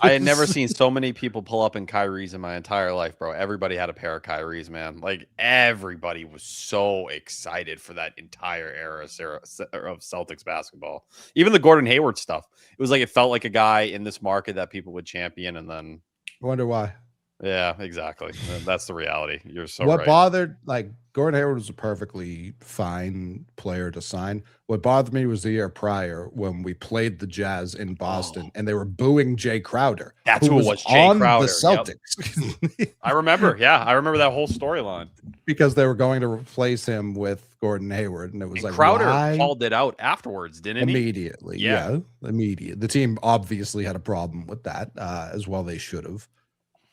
I had never seen so many people pull up in Kyries in my entire life, bro. Everybody had a pair of Kyries, man. Like everybody was so excited for that entire era of Celtics basketball. Even the Gordon Hayward stuff. It was like it felt like a guy in this market that people would champion, and then
I wonder why.
Yeah, exactly. That's the reality. You're so
what
right.
bothered, like Gordon Hayward was a perfectly fine player to sign. What bothered me was the year prior when we played the Jazz in Boston and they were booing Jay Crowder.
That's who it was, Jay Crowder.
The Celtics.
Yep. I remember. Yeah, I remember that whole storyline.
Because they were going to replace him with Gordon Hayward. And it was
and
like,
Crowder
why?
called it out afterwards, didn't he?
Immediately. Yeah. Immediate. The team obviously had a problem with that as well. They should have.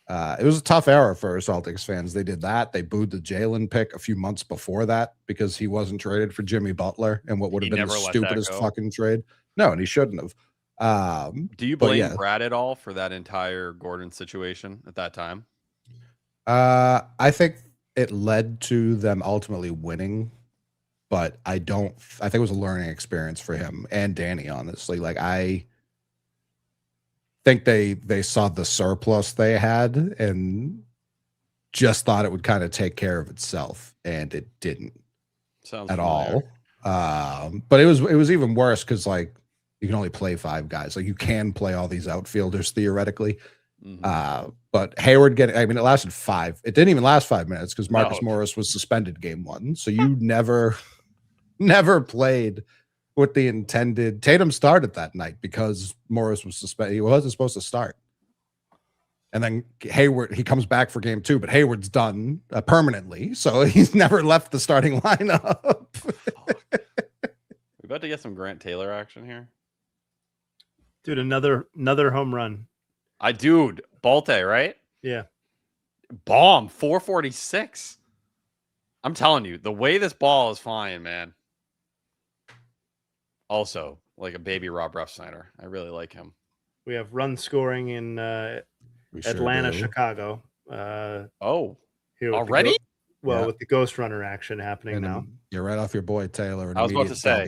It was a tough era for Celtics fans. They did that. They booed the Jalen pick a few months before that because he wasn't traded for Jimmy Butler and what would have been the stupidest fucking trade. No, and he shouldn't have.
Do you blame Brad at all for that entire Gordon situation at that time?
I think it led to them ultimately winning, but I think it was a learning experience for him and Danny, honestly. Like I think they saw the surplus they had and just thought it would kind of take care of itself, and it didn't at all. But it was even worse because like you can only play 5 guys. Like you can play all these outfielders theoretically. But Hayward it lasted 5. It didn't even last 5 minutes because Marcus Morris was suspended game 1. So you never played with the intended. Tatum started that night because Morris was suspended. He wasn't supposed to start. And then Hayward, he comes back for game 2, but Hayward's done permanently. So he's never left the starting lineup.
We're about to get some Grant Taylor action here.
Dude, another home run.
Dude, Balte, right?
Yeah.
Bomb, 446. I'm telling you, the way this ball is flying, man. Also, like a baby Rob Refsnyder. I really like him.
We have run scoring in Atlanta, Chicago.
Here
already? With the Ghost Runner action happening now.
You're right off your boy Taylor.
I was about to say,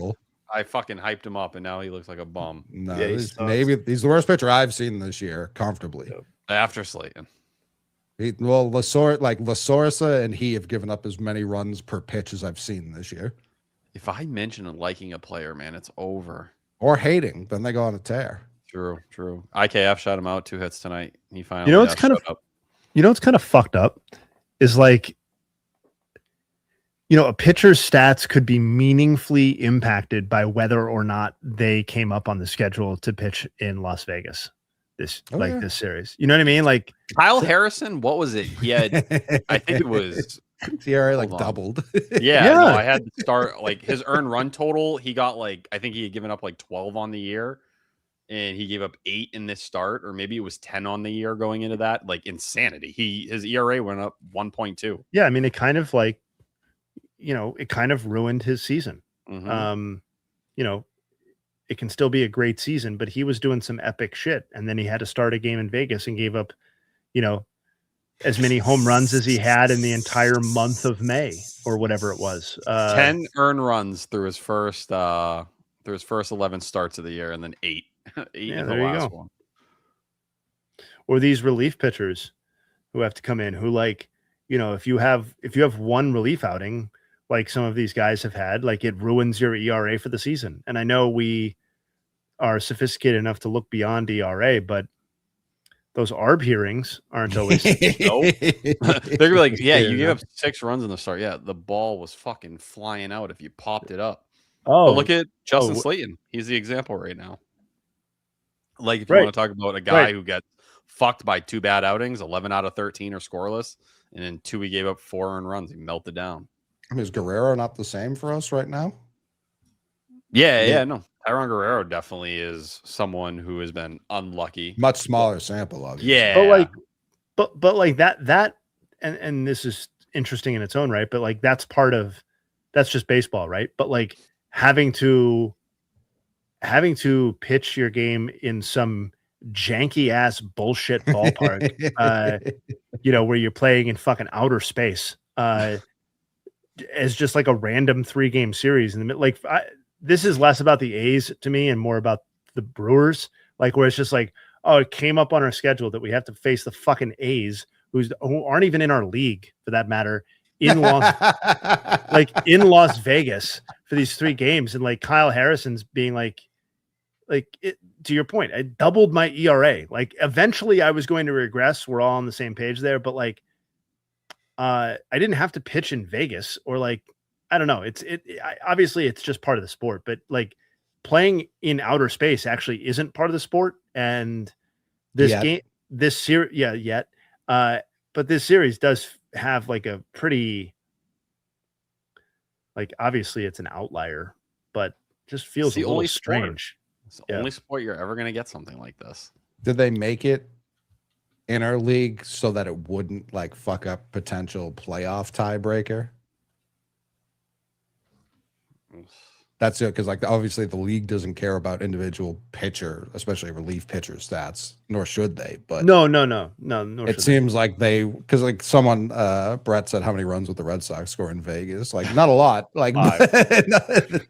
I fucking hyped him up, and now he looks like a bum.
No, he's the worst pitcher I've seen this year, comfortably.
After Slayton.
Lasorsa and he have given up as many runs per pitch as I've seen this year.
If I mention liking a player, man, it's over.
Or hating, then they go on a tear.
True. IKF shot him out 2 hits tonight. He finally
it's kind of fucked up is like, a pitcher's stats could be meaningfully impacted by whether or not they came up on the schedule to pitch in Las Vegas this series. You know what I mean? Like
Kyle Harrison, what was it? He had, I think it was
TRA doubled.
Yeah. No, I had to start like his earned run total. He got I think he had given up 12 on the year, and he gave up 8 in this start, or maybe it was 10 on the year going into that. Like insanity. His ERA went up 1.2.
Yeah, I mean, it kind of it kind of ruined his season. It can still be a great season, but he was doing some epic shit, and then he had to start a game in Vegas and gave up, as many home runs as he had in the entire month of May or whatever it was.
10 earned runs through his first through his first 11 starts of the year, and then 8
Yeah,
in the
there you
last
go.
one.
Or these relief pitchers who have to come in, who like, if you have one relief outing, like some of these guys have had, like it ruins your ERA for the season. And I know we are sophisticated enough to look beyond ERA, but those ARB hearings aren't always.
Nope. They're gonna be like, yeah, you gave up 6 runs in the start. Yeah, the ball was fucking flying out if you popped it up. But look at Justin Slayton. He's the example right now. Like, if you want to talk about a guy who got fucked by 2 bad outings, 11 out of 13 are scoreless, and in 2 he gave up 4 earned runs. He melted down.
I mean, is Guerrero not the same for us right now?
Yeah, no. Tyron Guerrero definitely is someone who has been unlucky.
Much smaller sample, obviously.
Yeah.
But like that and this is interesting in its own right, but like that's just baseball, right? But like having to pitch your game in some janky ass bullshit ballpark, where you're playing in fucking outer space, as just like a random 3-game series. And like, this is less about the A's to me and more about the Brewers, like where it's just like, oh, it came up on our schedule that we have to face the fucking A's, who aren't even in our league for that matter, in Las Vegas for these 3 games. And like Kyle Harrison's being like it, to your point, I doubled my ERA. Like eventually I was going to regress. We're all on the same page there, but like, I didn't have to pitch in Vegas or like, I don't know. Obviously it's just part of the sport, but like playing in outer space actually isn't part of the sport. And this series, but this series does have like a pretty, like, obviously it's an outlier, but just feels a little strange.
It's the only sport you're ever going to get something like this.
Did they make it in our league so that it wouldn't like fuck up potential playoff tiebreaker? That's it, because like obviously the league doesn't care about individual pitcher, especially relief pitcher stats, nor should they. But
no.
It seems like they, because like someone, Brett said, how many runs would the Red Sox score in Vegas? Like not a lot. Like the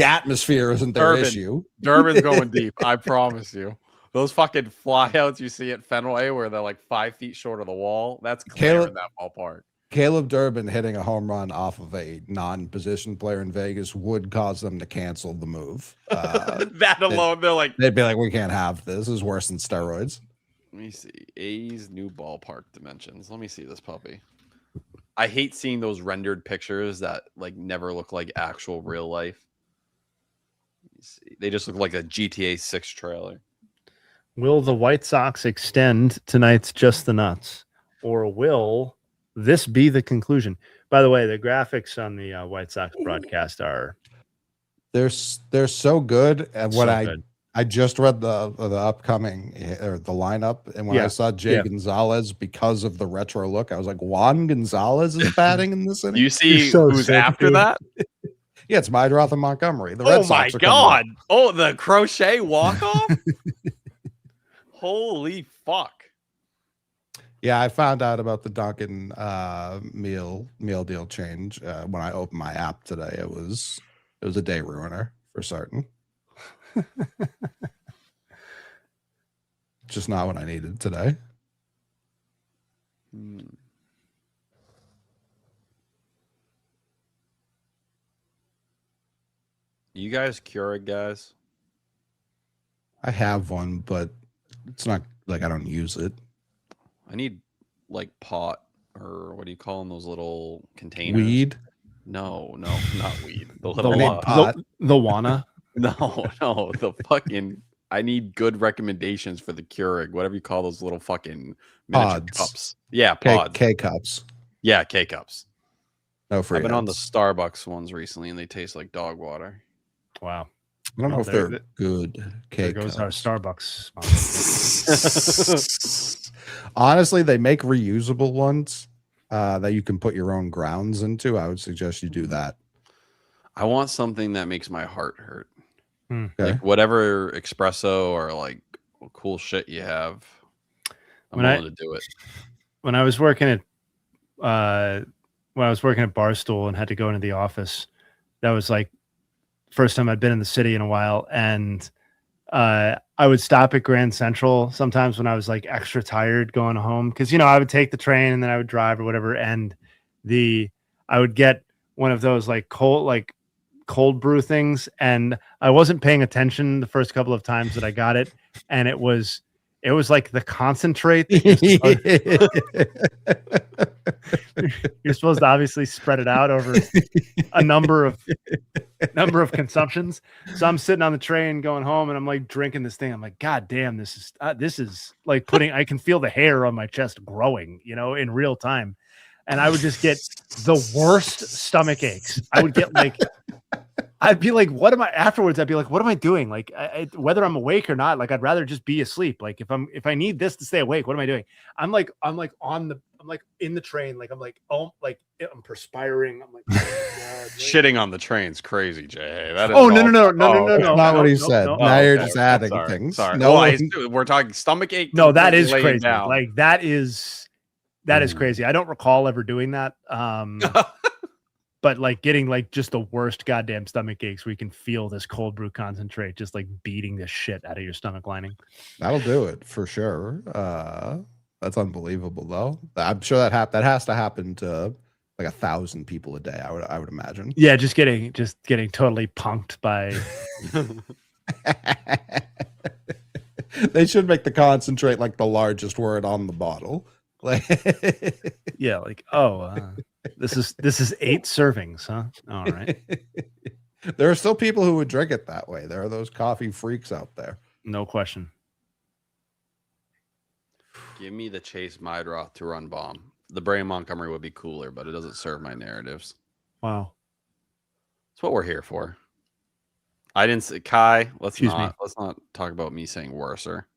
atmosphere isn't their issue.
Durbin's going deep. I promise you. Those fucking flyouts you see at Fenway where they're like 5 feet short of the wall. That's clear in that ballpark.
Caleb Durbin hitting a home run off of a non-position player in Vegas would cause them to cancel the move.
That alone,
they'd be like, we can't have this. This is worse than steroids.
Let me see. A's new ballpark dimensions. Let me see this puppy. I hate seeing those rendered pictures that like never look like actual real life. Let me see. They just look like a GTA 6 trailer.
Will the White Sox extend tonight's Just the Nuts, or will this be the conclusion? By the way, the graphics on the White Sox broadcast are
they're so good. And what I just read the upcoming or the lineup, and when I saw Jay Gonzalez, because of the retro look, I was like, Juan Gonzalez is batting in this inning.
You see who's after that?
Yeah, it's Mydroth and Montgomery. The Red Sox
my God! Oh, the crochet walk off. Holy fuck.
Yeah, I found out about the Dunkin' meal deal change when I opened my app today. It was a day ruiner for certain. Just not what I needed today.
You guys Keurig guys?
I have one, but it's not like I don't use it.
I need like pot, or what do you call them? Those little containers?
Weed?
No, not weed. The little
pot.
The Wana.
No, the fucking. I need good recommendations for the Keurig, whatever you call those little fucking miniature cups. Yeah, pods.
K cups.
Yeah, K cups.
No free.
I've been on the Starbucks ones recently, and they taste like dog water.
Wow.
I don't know if they're good.
There goes our Starbucks.
Honestly, they make reusable ones that you can put your own grounds into. I would suggest you do that.
I want something that makes my heart hurt.
Okay.
Like whatever espresso or like cool shit you have, I'm willing to do it.
When I was working at Barstool and had to go into the office, that was like first time I'd been in the city in a while, and I would stop at Grand Central sometimes when I was like extra tired going home, because I would take the train and then I would drive or whatever, and I would get one of those like cold brew things, and I wasn't paying attention the first couple of times that I got it, and it was like the concentrate that you're supposed to obviously spread it out over a number of consumptions. So I'm sitting on the train going home, and I'm like drinking this thing. I'm like, God damn, this is like I can feel the hair on my chest growing, in real time. And I would just get the worst stomach aches. I would get like, I'd be like, what am I afterwards? I'd be like, what am I doing? Like, whether I'm awake or not, like, I'd rather just be asleep. Like, if I need this to stay awake, what am I doing? I'm like in the train. Like, I'm like, oh, like I'm perspiring. I'm like, oh my God,
Shitting on the train's crazy, Jay. That is
no.
That's not what he said.
No.
Now you're
Okay.
just adding
Sorry.
things.
Sorry.
No,
We're talking stomach ache.
No, that is
laying
crazy.
down.
Like, that is crazy. I don't recall ever doing that. But like getting like just the worst goddamn stomach aches where you can feel this cold brew concentrate just like beating the shit out of your stomach lining.
that'll do it for sure. That's unbelievable though. I'm sure that has to happen to like 1,000 people a day. I would imagine.
Yeah, just getting totally punked by.
They should make the concentrate like the largest word on the bottle.
Yeah, like, this is 8 servings, huh? All right.
There are still people who would drink it that way. There are those coffee freaks out there.
No question.
Give me the Chase Mydroth to run bomb. The Bray Montgomery would be cooler, but it doesn't serve my narratives.
Wow.
That's what we're here for. I didn't say Kai. Let's
Excuse
not talk about me saying worser.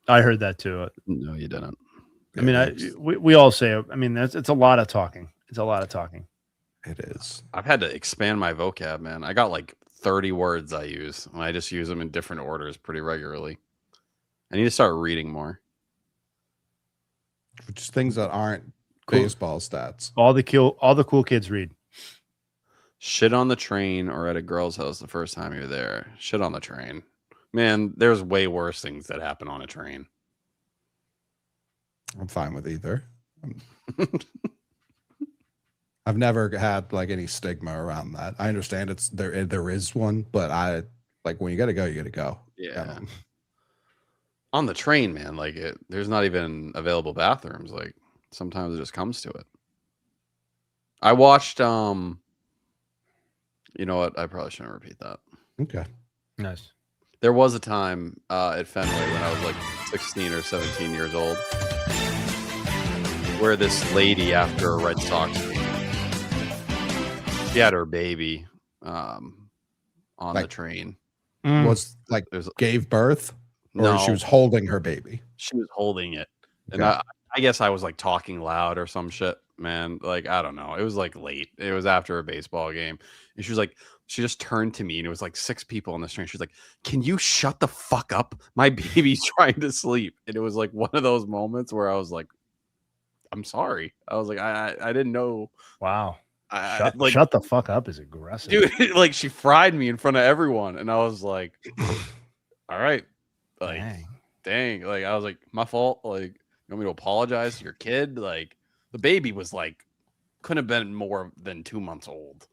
I heard that too.
No, you didn't.
I mean, we all say it. I mean, it's a lot of talking. It's a lot of talking.
It is.
I've had to expand my vocab, man. I got like 30 words I use, and I just use them in different orders pretty regularly. I need to start reading more.
Just things that aren't
Cool.
baseball stats.
All the cool kids read.
Shit on the train or at a girl's house the first time you're there. Shit on the train. Man, there's way worse things that happen on a train.
I'm fine with either. I've never had like any stigma around that. I understand there is one, but I like when you gotta go, you gotta go.
Yeah. On the train, man, like there's not even available bathrooms. Like sometimes it just comes to it. I watched you know what? I probably shouldn't repeat that.
Okay.
Nice.
There was a time at Fenway when I was like 16 or 17 years old where this lady after a Red Sox game, she had her baby on the train.
Was like gave birth, or she was holding her baby?
She was holding it. And
Okay.
I guess I was like talking loud or some shit, man. Like, I don't know. It was like late. It was after a baseball game. And she was like, she just turned to me and it was like 6 people on the train. She was like, can you shut the fuck up? My baby's trying to sleep. And it was like one of those moments where I was like, I'm sorry. I was like, I didn't know.
Wow.
Like,
shut the fuck up is aggressive.
dude, like she fried me in front of everyone. And I was like, all right. Like, dang. Like, I was like, my fault. Like, you want me to apologize to your kid? Like, the baby was like, couldn't have been more than 2 months old.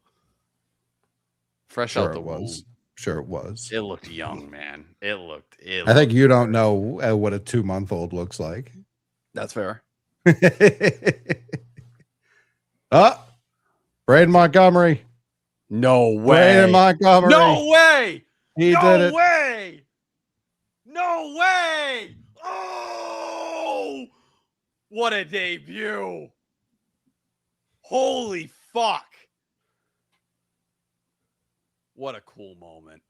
Fresh out the womb.
Sure it was.
It looked young, man. It
I think you don't know what a 2-month-old looks like.
That's fair.
Braden Montgomery.
No way.
Braden Montgomery.
No way.
He did it.
No way. No way. Oh, what a debut. Holy fuck. What a cool moment.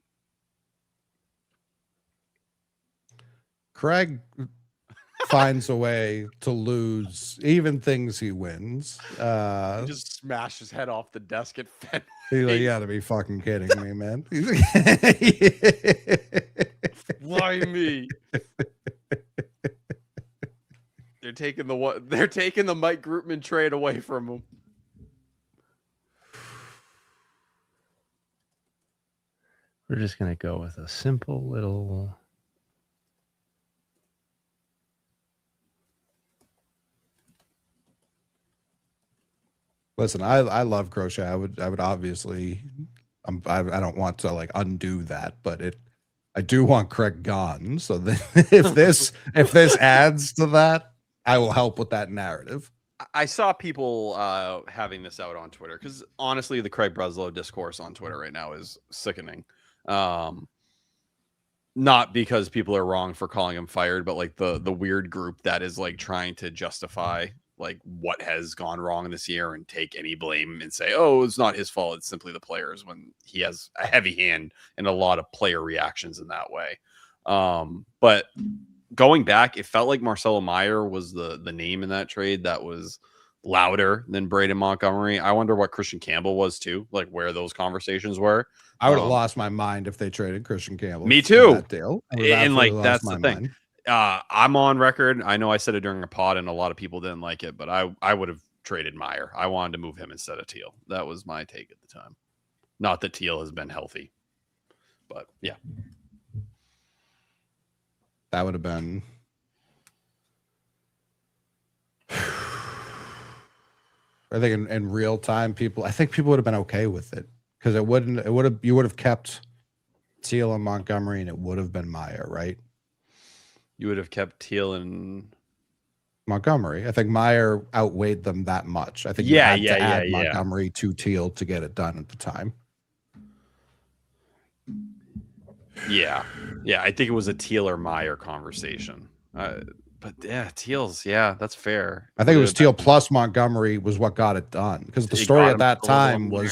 Craig finds a way to lose even things he wins.
He just smashed his head off the desk at Fenway.
He's like, you gotta be fucking kidding me, man.
Why me? They're taking the Mike Grootman trade away from him.
We're just going to go with a simple little...
Listen, I love Crochet. I would obviously, I don't want to like undo that, but I do want Craig gone. So if this adds to that, I will help with that narrative.
I saw people having this out on Twitter because honestly, the Craig Breslow discourse on Twitter right now is sickening. Not because people are wrong for calling him fired, but like the weird group that is like trying to justify like what has gone wrong this year and take any blame and say, oh, it's not his fault. It's simply the players, when he has a heavy hand in a lot of player reactions in that way. But going back, it felt like Marcelo Meyer was the name in that trade that was louder than Braden Montgomery. I wonder what Christian Campbell was too, like where those conversations were.
I would have lost my mind if they traded Christian Campbell.
Me too.
That deal.
And like, that's the thing. Mind. I'm on record. I know I said it during a pod and a lot of people didn't like it, but I would have traded Meyer. I wanted to move him instead of Teal. That was my take at the time. Not that Teal has been healthy, but yeah.
That would have been... I think in real time, people would have been okay with it because you would have kept Teal and Montgomery and it would have been Meyer, right?
You would have kept Teal and
Montgomery. I think Meyer outweighed them that much. I think you had to add Montgomery to Teal to get it done at the time.
Yeah. I think it was a Teal or Meyer conversation. But yeah, Teal's, that's fair.
I think it was Teal plus Montgomery was what got it done because the story at that time was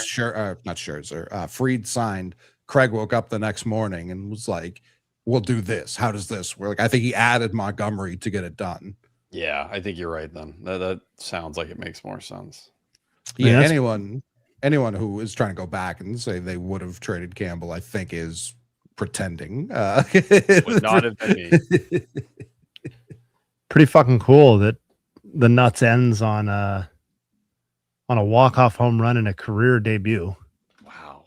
not Scherzer. Fried signed. Craig woke up the next morning and was like, "We'll do this. How does this work?" I think he added Montgomery to get it done.
Yeah, I think you're right. Then that sounds like it makes more sense.
Yeah, anyone who is trying to go back and say they would have traded Campbell, I think, is pretending.
Would not have been me.
Pretty fucking cool that the nuts ends on a walk-off home run in a career debut.
Wow.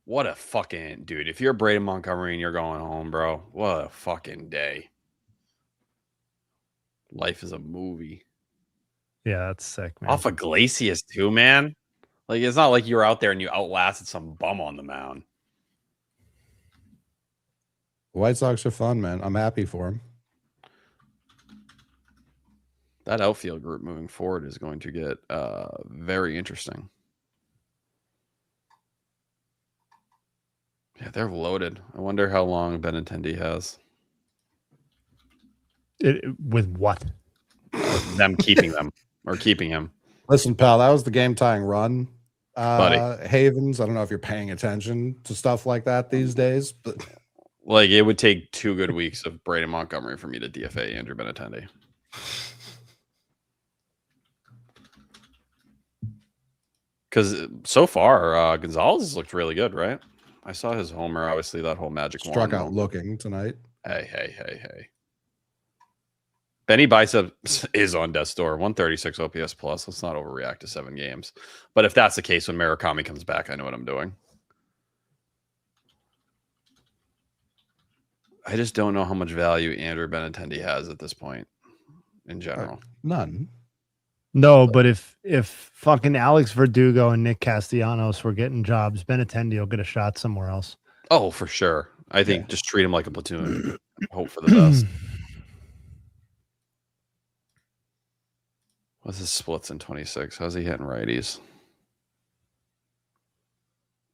What a fucking dude. If you're Braden Montgomery and you're going home, bro, what a fucking day. Life is a movie.
Yeah, that's sick, man.
Off of Iglesias too, man. Like, it's not like you were out there and you outlasted some bum on the mound.
White Sox are fun, man. I'm happy for him.
That outfield group moving forward is going to get very interesting. Yeah, they're loaded. I wonder how long Benintendi has.
With what?
Them keeping them or keeping him.
Listen, pal, that was the game-tying run.
Buddy.
Havens, I don't know if you're paying attention to stuff like that these days, but
like it would take 2 good weeks of Braden Montgomery for me to DFA Andrew Benintendi. Because so far, Gonzalez has looked really good, right? I saw his homer. Obviously, that whole magic
struck out looking tonight.
Hey. Benny Biceps is on death's door. 136 OPS plus. Let's not overreact to 7 games. But if that's the case, when Murakami comes back, I know what I'm doing. I just don't know how much value Andrew Benintendi has at this point in general.
None.
No, but if fucking Alex Verdugo and Nick Castellanos were getting jobs, Benintendi will get a shot somewhere else.
Oh, for sure. I think just treat him like a platoon. Hope for the best. What's his splits in 26? How's he hitting righties?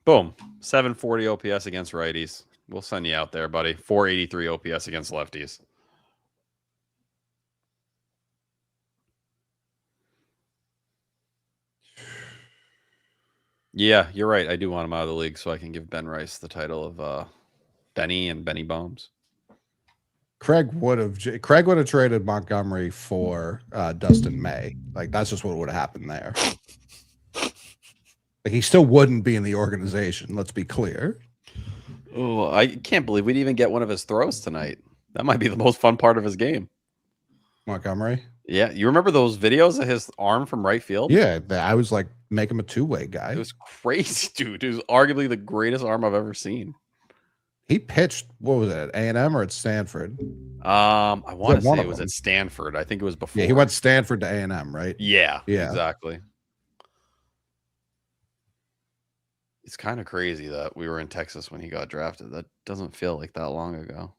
Boom. 740 OPS against righties. We'll send you out there, buddy. 483 OPS against lefties. Yeah, you're right. I do want him out of the league so I can give Ben Rice the title of Benny and Benny Bombs.
Craig would have traded Montgomery for Dustin May. Like that's just what would have happened there. Like he still wouldn't be in the organization. Let's be clear.
Oh, I can't believe we'd even get one of his throws tonight. That might be the most fun part of his game.
Montgomery.
Yeah, you remember those videos of his arm from right field?
Yeah, I was like, make him a two-way guy.
It was crazy, dude. It was arguably the greatest arm I've ever seen.
He pitched, what was it, A&M or at Stanford?
I want to
one
say
of
it was
them.
at Stanford. I think it was before.
Yeah, he went Stanford to A&M, right?
Yeah,
Yeah.
exactly. It's kind of crazy that we were in Texas when he got drafted. That doesn't feel like that long ago.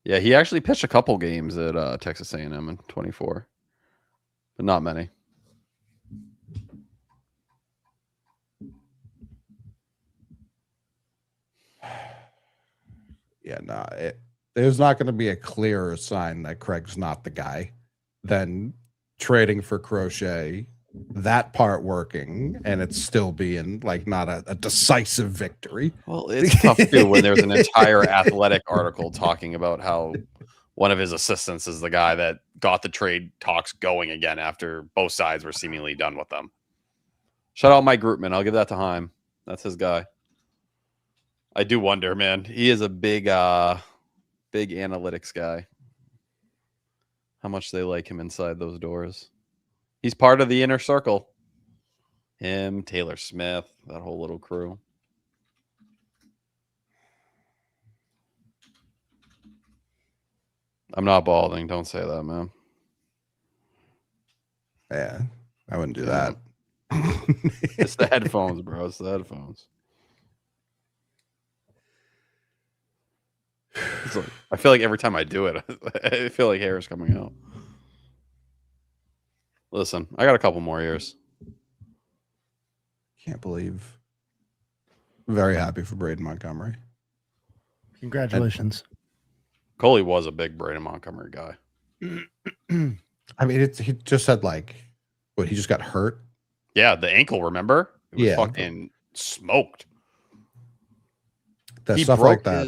Yeah, he actually pitched a couple games at Texas A&M in 24, but not many.
Yeah, no, there's not going to be a clearer sign that Craig's not the guy than trading for Crochet, that part working, and it's still being like not a decisive victory.
Well, it's tough too when there's an entire athletic article talking about how one of his assistants is the guy that got the trade talks going again after both sides were seemingly done with them. Shout out Mike Grootman. I'll give that to Heim. That's his guy. I do wonder, man. He is a big analytics guy. How much they like him inside those doors. He's part of the inner circle. Him, Taylor Smith, that whole little crew. I'm not balding. Don't say that, man.
Yeah, I wouldn't do that.
It's the headphones, bro. It's the headphones. It's like, I feel like every time I do it, I feel like hair is coming out. Listen, I got a couple more years.
Can't believe. Very happy for Braden Montgomery.
Congratulations.
Coley was a big Braden Montgomery guy.
I mean, he just had like, what, he just got hurt?
Yeah, the ankle, remember? It was
Yeah.
fucking smoked.
That
He
stuff
broke
like that.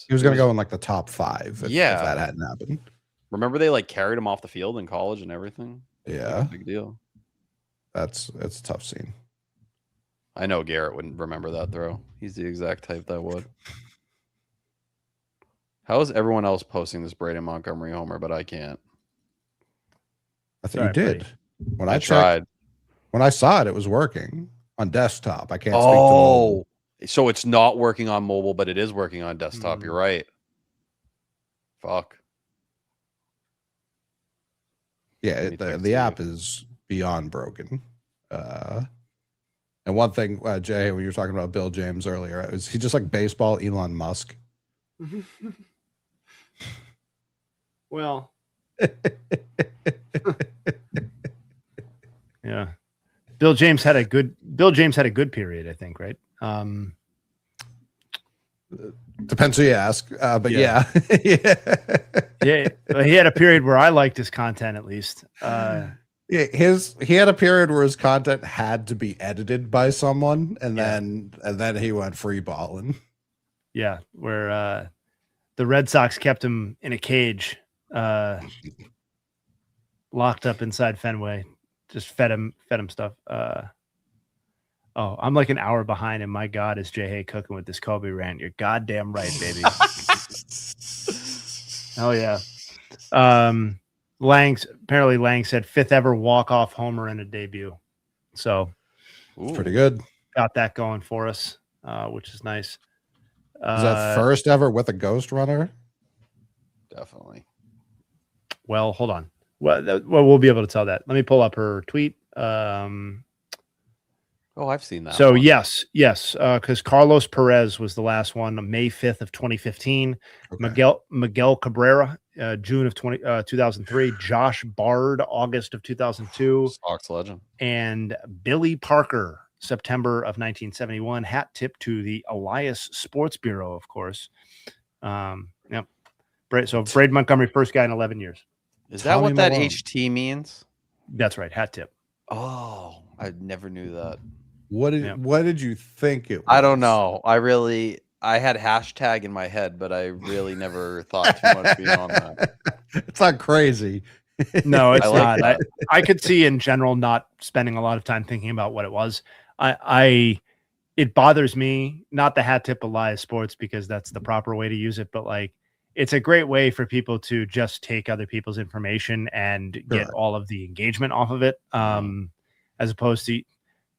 He was going to go in like the top 5 if that hadn't happened.
Remember they like carried him off the field in college and everything?
Yeah.
Big deal.
It's a tough scene.
I know Garrett wouldn't remember that throw. He's the exact type that would. How is everyone else posting this Braden Montgomery homer, but I can't?
I think you did.
Buddy.
When
I
I
tried.
checked, when I saw it, it was working on desktop. I can't speak to
Oh, so it's not working on mobile, but it is working on desktop. You're right. Fuck.
Yeah, the app is beyond broken. And one thing, Jay, when you were talking about Bill James earlier, is he just like baseball Elon Musk?
Well, yeah. Bill James had a good period, I think, right?
Depends who you ask, but yeah.
Yeah, he had a period where I liked his content at least.
Yeah, he had a period where his content had to be edited by someone, and then he went free balling. Yeah,
where the Red Sox kept him in a cage, locked up inside Fenway, just fed him stuff. Oh, I'm like an hour behind, and my God, is Jay Hay cooking with this Kobe rant? You're goddamn right, baby. Oh yeah. Lang said 5th ever walk-off homer in a debut. So
it's pretty good.
Got that going for us, which is nice.
Is that first ever with a ghost runner?
Definitely.
Well, hold on. Well, we'll be able to tell that. Let me pull up her tweet.
Oh, I've seen that.
So yes, because Carlos Perez was the last one, May 5th of 2015. Okay. Miguel Cabrera, June of 2003. Josh Bard, August of 2002.
Sox legend. And
Billy Parker, September of 1971. Hat tip to the Elias Sports Bureau, of course. Yep. So Braden Montgomery, first guy in 11 years.
Is that what that HT means?
That's right. Hat tip.
Oh, I never knew that.
What did you think it was?
I don't know. I had hashtag in my head, but I really never thought too much beyond that.
It's not crazy.
No, it's not. I could see in general not spending a lot of time thinking about what it was. It bothers me, not the hat tip Elias Sports, because that's the proper way to use it, but like it's a great way for people to just take other people's information and get
Sure.
all of the engagement off of it. As opposed to,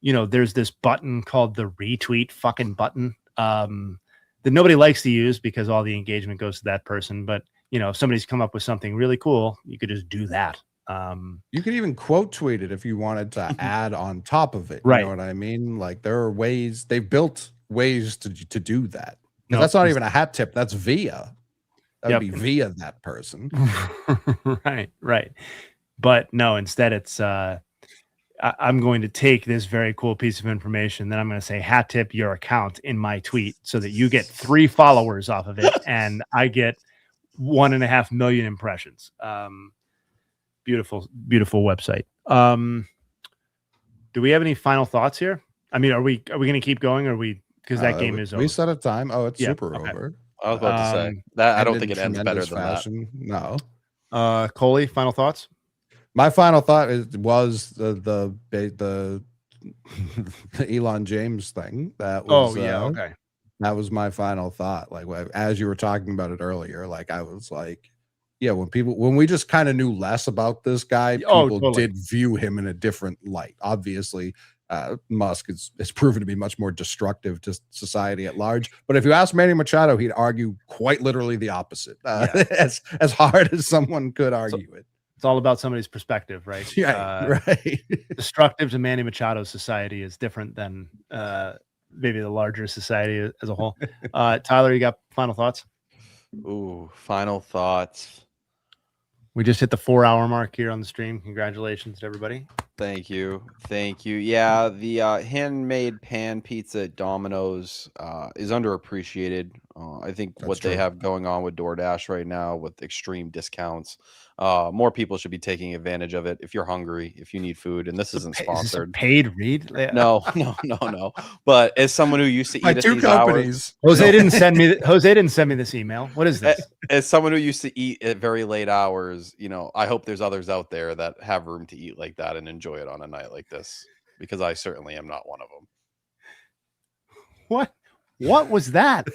there's this button called the retweet fucking button that nobody likes to use because all the engagement goes to that person. But, if somebody's come up with something really cool, you could just do that.
You could even quote tweet it if you wanted to add on top of it.
Right.
You know what I mean? Like there are ways, they've built ways to do that.
No,
That's not even a hat tip. That's via. That would
Yep.
be via that person.
Right. But no, instead it's I'm going to take this very cool piece of information, then I'm going to say hat tip your account in my tweet so that you get 3 followers off of it and I get 1.5 million impressions. Beautiful website. Do we have any final thoughts here? I mean, are we going to keep going, or because that game is over?
We set a time. Oh, it's super
okay.
over.
I was about to say that. I don't think it ends better than
fashion. No.
Coley, final thoughts?
My final thought was the Elon James thing. That was
okay.
That was my final thought. Like as you were talking about it earlier, like I was like, yeah, when we just kind of knew less about this guy, people
totally.
did view him in a different light. Obviously, Musk is proven to be much more destructive to society at large. But if you ask Manny Machado, he'd argue quite literally the opposite. As hard as someone could argue it.
It's all about somebody's perspective, right?
Yeah, right.
Destructive to Manny Machado's society is different than maybe the larger society as a whole. Tyler, you got final thoughts?
Ooh, final thoughts.
We just hit the 4-hour mark here on the stream. Congratulations to everybody.
Thank you. Yeah, the handmade pan pizza at Domino's is underappreciated. I think
That's
what
true.
they have going on with DoorDash right now with extreme discounts, more people should be taking advantage of it. If you're hungry, if you need food, and this isn't sponsored.
Is this a paid read?
No. But as someone who used to eat
By
at
2
these
companies.
hours,
Jose didn't send me this email. What is this?
as someone who used to eat at very late hours, I hope there's others out there that have room to eat like that and enjoy it on a night like this, because I certainly am not one of them.
What was that?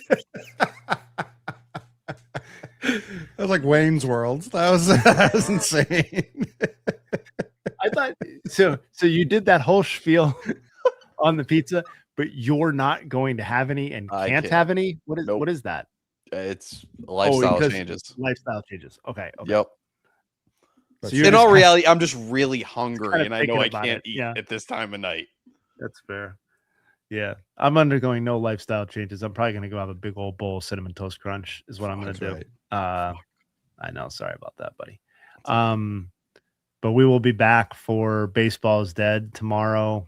That was like Wayne's World. That was insane.
I thought so you did that whole spiel on the pizza, but you're not going to have any and can't have any. What is that?
It's lifestyle
because
changes.
Lifestyle changes. Okay.
Yep.
So
In all reality, I'm just really hungry, and I know I
thinking about
can't
it,
eat
yeah.
at this time of night.
That's fair. Yeah, I'm undergoing no lifestyle changes. I'm probably going to go have a big old bowl of Cinnamon Toast Crunch is what I'm going to do.
Right.
I know. Sorry about that, buddy. But we will be back for Baseball is Dead tomorrow,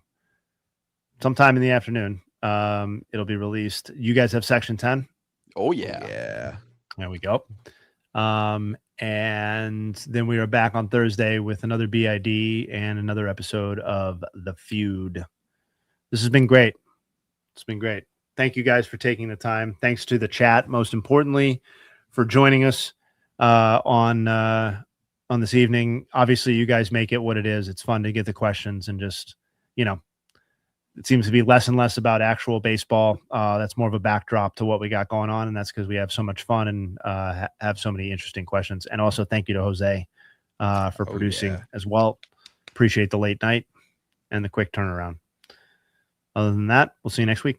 sometime in the afternoon. It'll be released. You guys have Section 10?
Oh, yeah.
Yeah.
There we go. And then we are back on Thursday with another BID and another episode of The Feud. This has been great. It's been great. Thank you guys for taking the time. Thanks to the chat, most importantly, for joining us on this evening. Obviously, you guys make it what it is. It's fun to get the questions and just, it seems to be less and less about actual baseball. That's more of a backdrop to what we got going on, and that's because we have so much fun and have so many interesting questions. And also, thank you to Jose for producing as well. Appreciate the late night and the quick turnaround. Other than that, we'll see you next week.